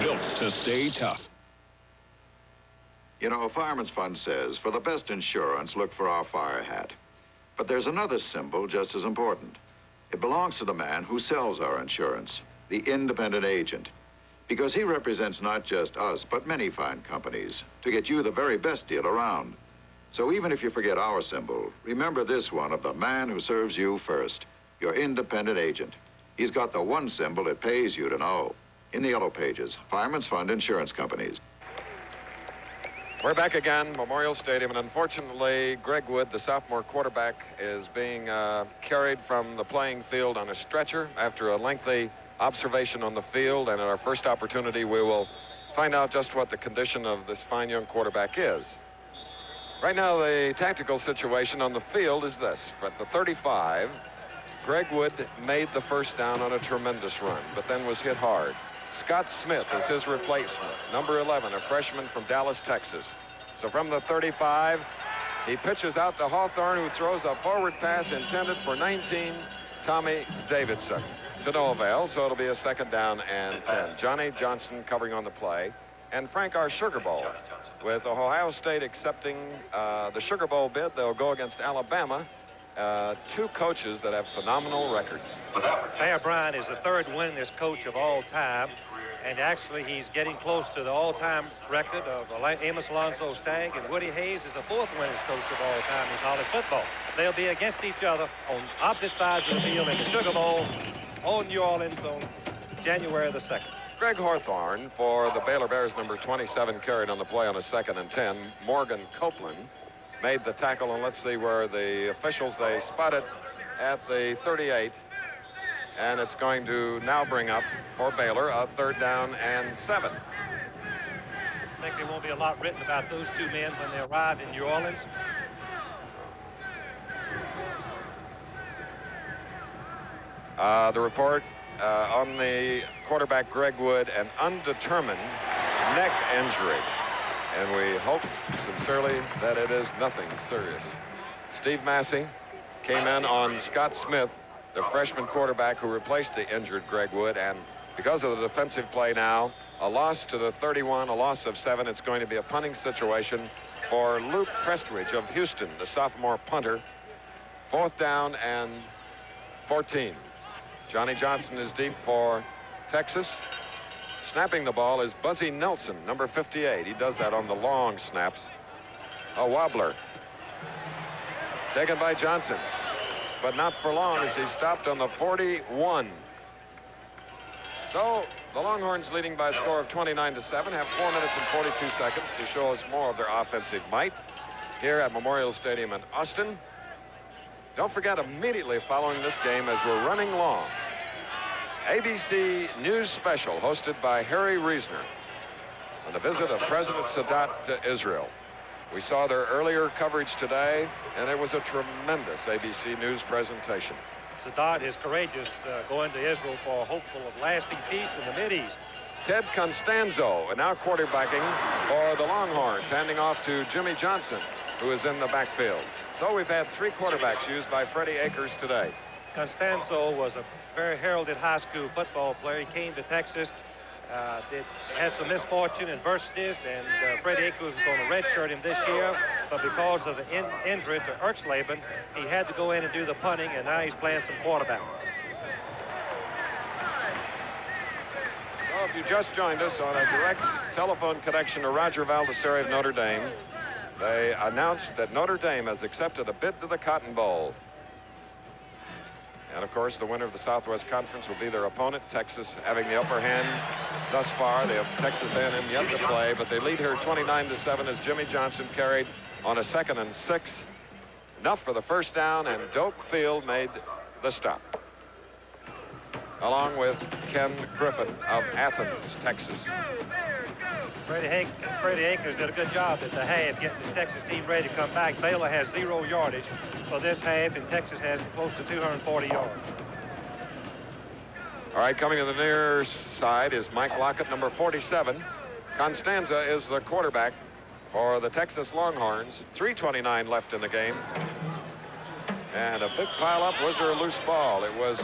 built to stay tough. You know, a Fireman's Fund says, for the best insurance, look for our fire hat. But there's another symbol just as important. It belongs to the man who sells our insurance, the independent agent. Because he represents not just us, but many fine companies, to get you the very best deal around. So even if you forget our symbol, remember this one of the man who serves you first, your independent agent. He's got the one symbol it pays you to know. In the yellow pages, Fireman's Fund Insurance Companies. We're back again, Memorial Stadium, and unfortunately, Greg Wood, the sophomore quarterback, is being carried from the playing field on a stretcher after a lengthy observation on the field, and at our first opportunity, we will find out just what the condition of this fine young quarterback is. Right now, the tactical situation on the field is this. At the 35, Greg Wood made the first down on a tremendous run, but then was hit hard. Scott Smith is his replacement, number 11, a freshman from Dallas, Texas. So from the 35, he pitches out to Hawthorne, who throws a forward pass intended for 19, Tommy Davidson. To no avail, so it'll be a second down and 10. Johnny Johnson covering on the play, and Frank R. Sugar Bowl. With Ohio State accepting the Sugar Bowl bid, they'll go against Alabama two coaches that have phenomenal records. Bear Bryant is the third winningest coach of all time, and actually he's getting close to the all-time record of Amos Alonzo Stagg, and Woody Hayes is the fourth winningest coach of all time in college football. They'll be against each other on opposite sides of the field in the Sugar Bowl on New Orleans on January the 2nd. Greg Hawthorne for the Baylor Bears, number 27, carried on the play on a 2nd and 10. Morgan Copeland made the tackle, and let's see where the officials, they spotted at the 38, and it's going to now bring up for Baylor a 3rd down and 7. I think there won't be a lot written about those two men when they arrive in New Orleans. The report on the quarterback, Greg Wood, an undetermined neck injury. And we hope sincerely that it is nothing serious. Steve Massey came in on Scott Smith, the freshman quarterback who replaced the injured Greg Wood. And because of the defensive play now, a loss to the 31, a loss of 7. It's going to be a punting situation for Luke Prestridge of Houston, the sophomore punter. 4th down and 14. Johnny Johnson is deep for Texas. Snapping the ball is Buzzy Nelson, number 58. He does that on the long snaps. A wobbler. Taken by Johnson, but not for long as he stopped on the 41. So the Longhorns, leading by a score of 29-7, have 4 minutes and 42 seconds to show us more of their offensive might here at Memorial Stadium in Austin. Don't forget, immediately following this game, as we're running long, ABC News Special hosted by Harry Reisner on the visit of President Sadat to Israel. We saw their earlier coverage today, and it was a tremendous ABC News presentation. Sadat is courageous going to Israel for a hopeful of lasting peace in the Mideast. Ted Constanzo, now quarterbacking for the Longhorns, handing off to Jimmy Johnson, who is in the backfield. So we've had 3 quarterbacks used by Freddie Akers today. Constanzo was a very heralded high school football player. He came to Texas, had some misfortune and adversities, and Freddie Akers was going to redshirt him this year, but because of the injury to Ertzleben, he had to go in and do the punting, and now he's playing some quarterback. So if you just joined us on a direct telephone connection to Roger Baldessari of Notre Dame, they announced that Notre Dame has accepted a bid to the Cotton Bowl. And, of course, the winner of the Southwest Conference will be their opponent, Texas, having the upper hand thus far. They have Texas A&M yet to play, but they lead here 29-7 as Jimmy Johnson carried on a 2nd and 6. Enough for the 1st down, and Doak Field made the stop, along with Ken Griffin of Athens, Texas. Freddie Akers did a good job at the half getting this Texas team ready to come back. Baylor has 0 yardage for this half, and Texas has close to 240 yards. All right, coming to the near side is Mike Lockett, number 47. Constanza is the quarterback for the Texas Longhorns. 3:29 left in the game. And a big pile-up. Was there a loose ball? It was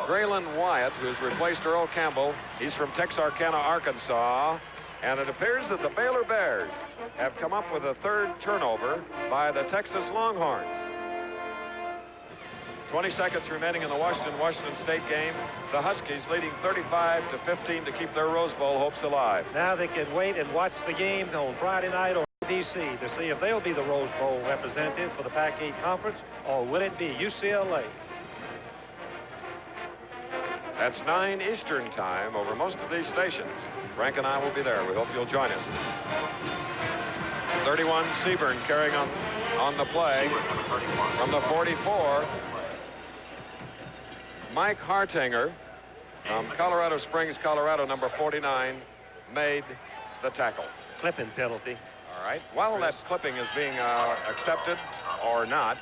Graylin Wyatt, who's replaced Earl Campbell. He's from Texarkana, Arkansas. And it appears that the Baylor Bears have come up with a 3rd turnover by the Texas Longhorns. 20 seconds remaining in the Washington State game. The Huskies leading 35-15 to keep their Rose Bowl hopes alive. Now they can wait and watch the game on Friday night or ABC to see if they'll be the Rose Bowl representative for the Pac-8 Conference, or will it be UCLA? That's 9 Eastern time over most of these stations. Frank and I will be there. We hope you'll join us. 31 Seaburn carrying on the play from the 44. Mike Hartinger from Colorado Springs, Colorado, number 49, made the tackle. Clipping penalty. All right. While that clipping is being accepted or not,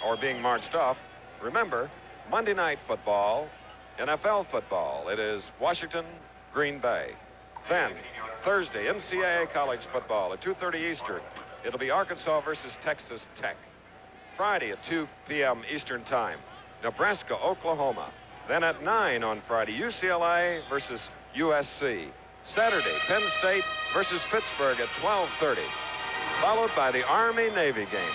or being marched off, remember, Monday Night Football, NFL football. It is Washington, Green Bay. Then, Thursday, NCAA college football at 2:30 Eastern. It'll be Arkansas versus Texas Tech. Friday at 2 p.m. Eastern Time, Nebraska, Oklahoma. Then at 9 on Friday, UCLA versus USC. Saturday, Penn State versus Pittsburgh at 12:30, followed by the Army-Navy game.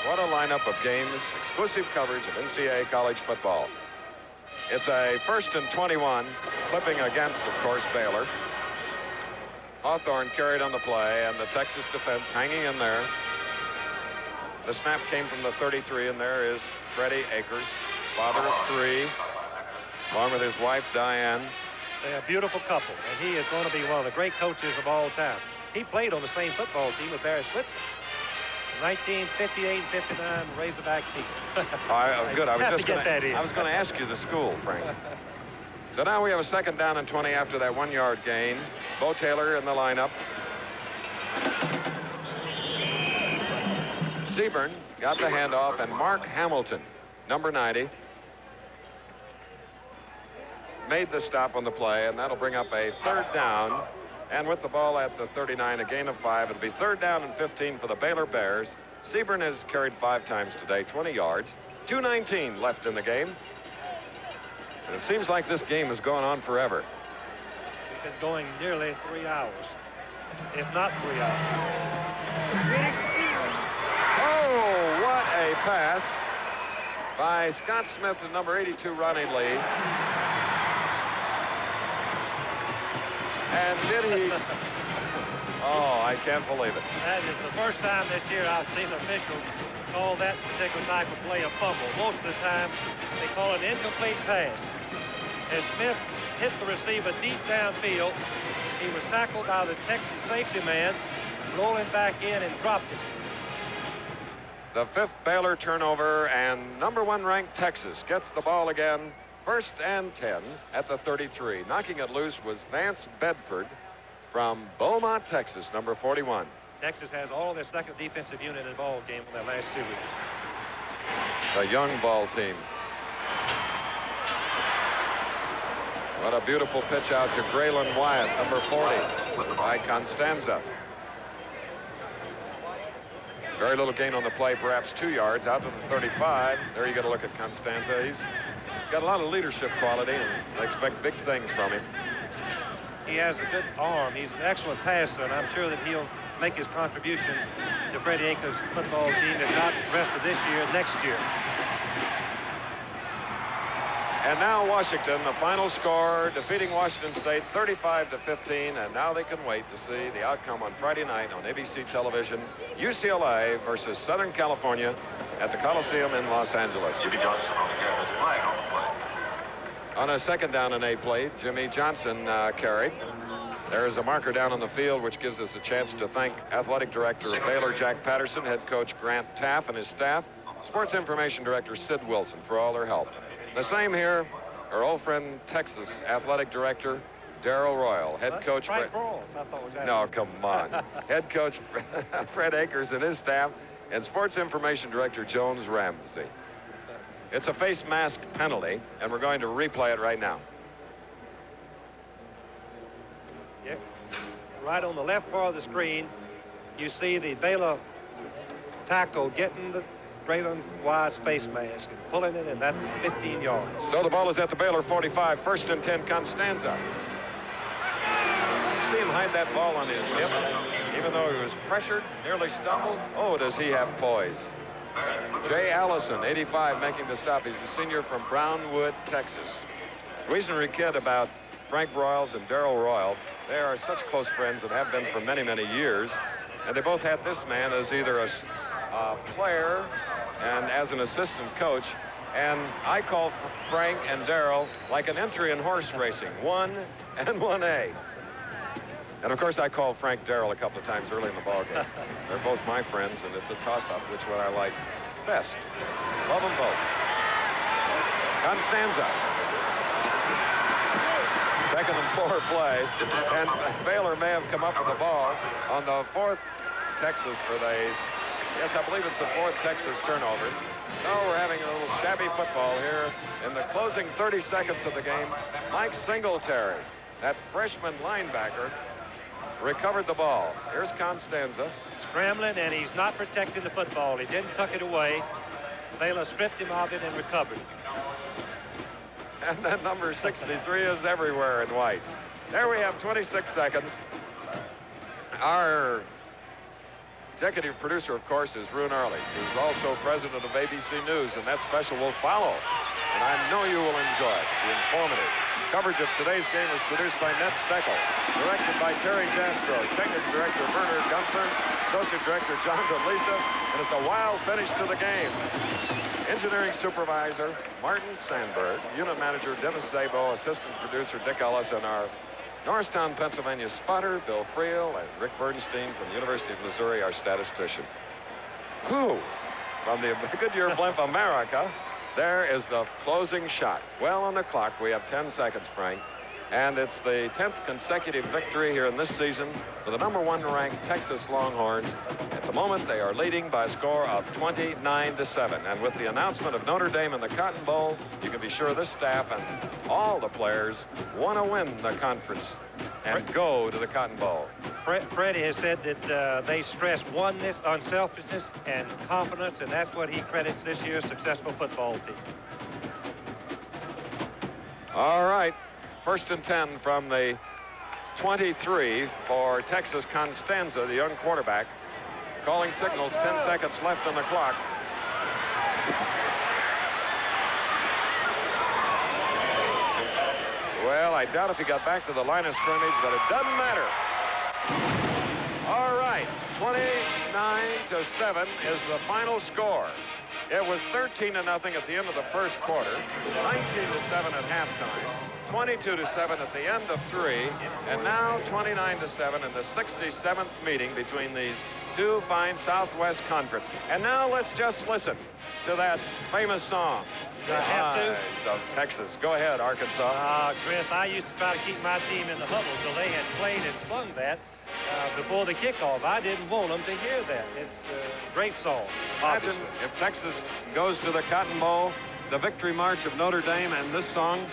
What a lineup of games, exclusive coverage of NCAA college football. It's a 1st and 21, flipping against, of course, Baylor. Hawthorne carried on the play, and the Texas defense hanging in there. The snap came from the 33, and there is Freddie Akers, father of 3, along with his wife, Diane. They're a beautiful couple, and he is going to be one of the great coaches of all time. He played on the same football team with Barry Switzer. 1958 and 59 Razorback team. Good. I was going to ask you the school, Frank. So now we have a 2nd down and 20 after that 1-yard gain. Bo Taylor in the lineup. Seaburn got the handoff, and Mark Hamilton, number 90, made the stop on the play, and that'll bring up a 3rd down. And with the ball at the 39, a gain of 5, it'll be 3rd down and 15 for the Baylor Bears. Seaburn has carried 5 times today, 20 yards. 2:19 left in the game. And it seems like this game has gone on forever. It's been going nearly 3 hours, if not 3 hours. Oh, what a pass by Scott Smith, the number 82 Ronnie Lee. And did he? Oh, I can't believe it. That is the first time this year I've seen officials call that particular type of play a fumble. Most of the time, they call it an incomplete pass. As Smith hit the receiver deep downfield, he was tackled by the Texas safety man, rolling back in and dropped it. The 5th Baylor turnover, and number 1 ranked Texas gets the ball again. 1st and 10 at the 33. Knocking it loose was Vance Bedford from Beaumont, Texas, number 41. Texas has all their 2nd defensive unit in the ball game in their last series. The young ball team. What a beautiful pitch out to Graylin Wyatt, number 40, by Constanza. Very little gain on the play, perhaps 2 yards out to the 35. There you get a look at Constanza. He's got a lot of leadership quality, and I expect big things from him. He has a good arm. He's an excellent passer, and I'm sure that he'll make his contribution to Freddie Akers' football team, if not the rest of this year, next year. And now Washington, the final score, defeating Washington State 35-15, and now they can wait to see the outcome on Friday night on ABC television. UCLA versus Southern California at the Coliseum in Los Angeles. Jimmy Johnson on the carry. His flag on the play. On a 2nd down and 8 play, Jimmy Johnson carried. There is a marker down on the field, which gives us a chance to thank Athletic Director of Baylor, Jack Patterson, Head Coach Grant Teaff and his staff, Sports Information Director Sid Wilson for all their help. The same here, our old friend Texas Athletic Director Darrell Royal, Head Coach No, come on. Head Coach Fred Akers and his staff, and Sports Information Director Jones Ramsey. It's a face mask penalty, and we're going to replay it right now. Yep. Right on the left part of the screen, you see the Baylor tackle getting the Graylin Wyatt's face mask and pulling it, and that's 15 yards. So the ball is at the Baylor 45, 1st and 10, Constanza. See him hide that ball on his hip, even though he was pressured, nearly stumbled. Oh, does he have poise. Jay Allison, 85, making the stop. He's a senior from Brownwood, Texas. The reason we kid about Frank Broyles and Darrell Royal, they are such close friends and have been for many, many years. And they both had this man as either a player and as an assistant coach. And I call Frank and Darrell like an entry in horse racing, 1 and 1A. And of course, I called Frank Darrell a couple of times early in the ballgame. They're both my friends, and it's a toss-up which one I like best. Love them both. Constanza. 2nd and 4 play, and Baylor may have come up with the ball on the 4th Texas for the, yes, I believe it's the 4th Texas turnover. So we're having a little shabby football here in the closing 30 seconds of the game. Mike Singletary, that freshman linebacker, recovered the ball. Here's Constanza. Scrambling, and he's not protecting the football. He didn't tuck it away. Baylor stripped him of it and recovered it. And that number 63 is everywhere in white. There we have 26 seconds. Our Executive producer, of course, is Rune Arledge, who's also president of ABC News, and that special will follow. And I know you will enjoy it. The informative coverage of today's game was produced by Ned Steckel, directed by Terry Jastrow, technical director Werner Gunther, associate director John DeLisa, and it's a wild finish to the game. Engineering supervisor Martin Sandberg, unit manager Dennis Szabo, assistant producer Dick Ellis, and our Norristown, Pennsylvania spotter Bill Friel, and Rick Bernstein from the University of Missouri, our statistician. Who? From the Goodyear Blimp America, there is the closing shot. Well on the clock, we have 10 seconds, Frank. And it's the 10th consecutive victory here in this season for the #1 ranked Texas Longhorns. At the moment, they are leading by a score of 29-7. And with the announcement of Notre Dame in the Cotton Bowl, you can be sure this staff and all the players want to win the conference and go to the Cotton Bowl. Freddie has said that they stress oneness, unselfishness, and confidence, and that's what he credits this year's successful football team. All right. 1st and 10 from the 23 for Texas. Constanza, the young quarterback, calling signals. 10 seconds left on the clock. Well, I doubt if he got back to the line of scrimmage, but it doesn't matter. All right, 29-7 is the final score. It was 13-0 at the end of the first quarter, 19-7 at halftime. 22-7 at the end of 3, and now 29-7 in the 67th meeting between these two fine Southwest Conference. And now let's just listen to that famous song, Do I have to? Eyes of Texas. Go ahead, Arkansas. Chris, I used to try to keep my team in the huddle till they had played and sung that before the kickoff. I didn't want them to hear that. It's a great song. Imagine if Texas goes to the Cotton Bowl, the victory march of Notre Dame, and this song.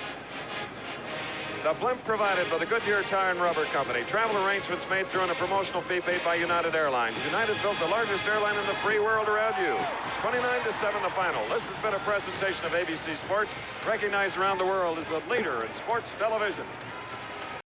The blimp provided by the Goodyear Tire and Rubber Company. Travel arrangements made through and a promotional fee paid by United Airlines. United built the largest airline in the free world around you. 29-7 the final. This has been a presentation of ABC Sports, recognized around the world as the leader in sports television.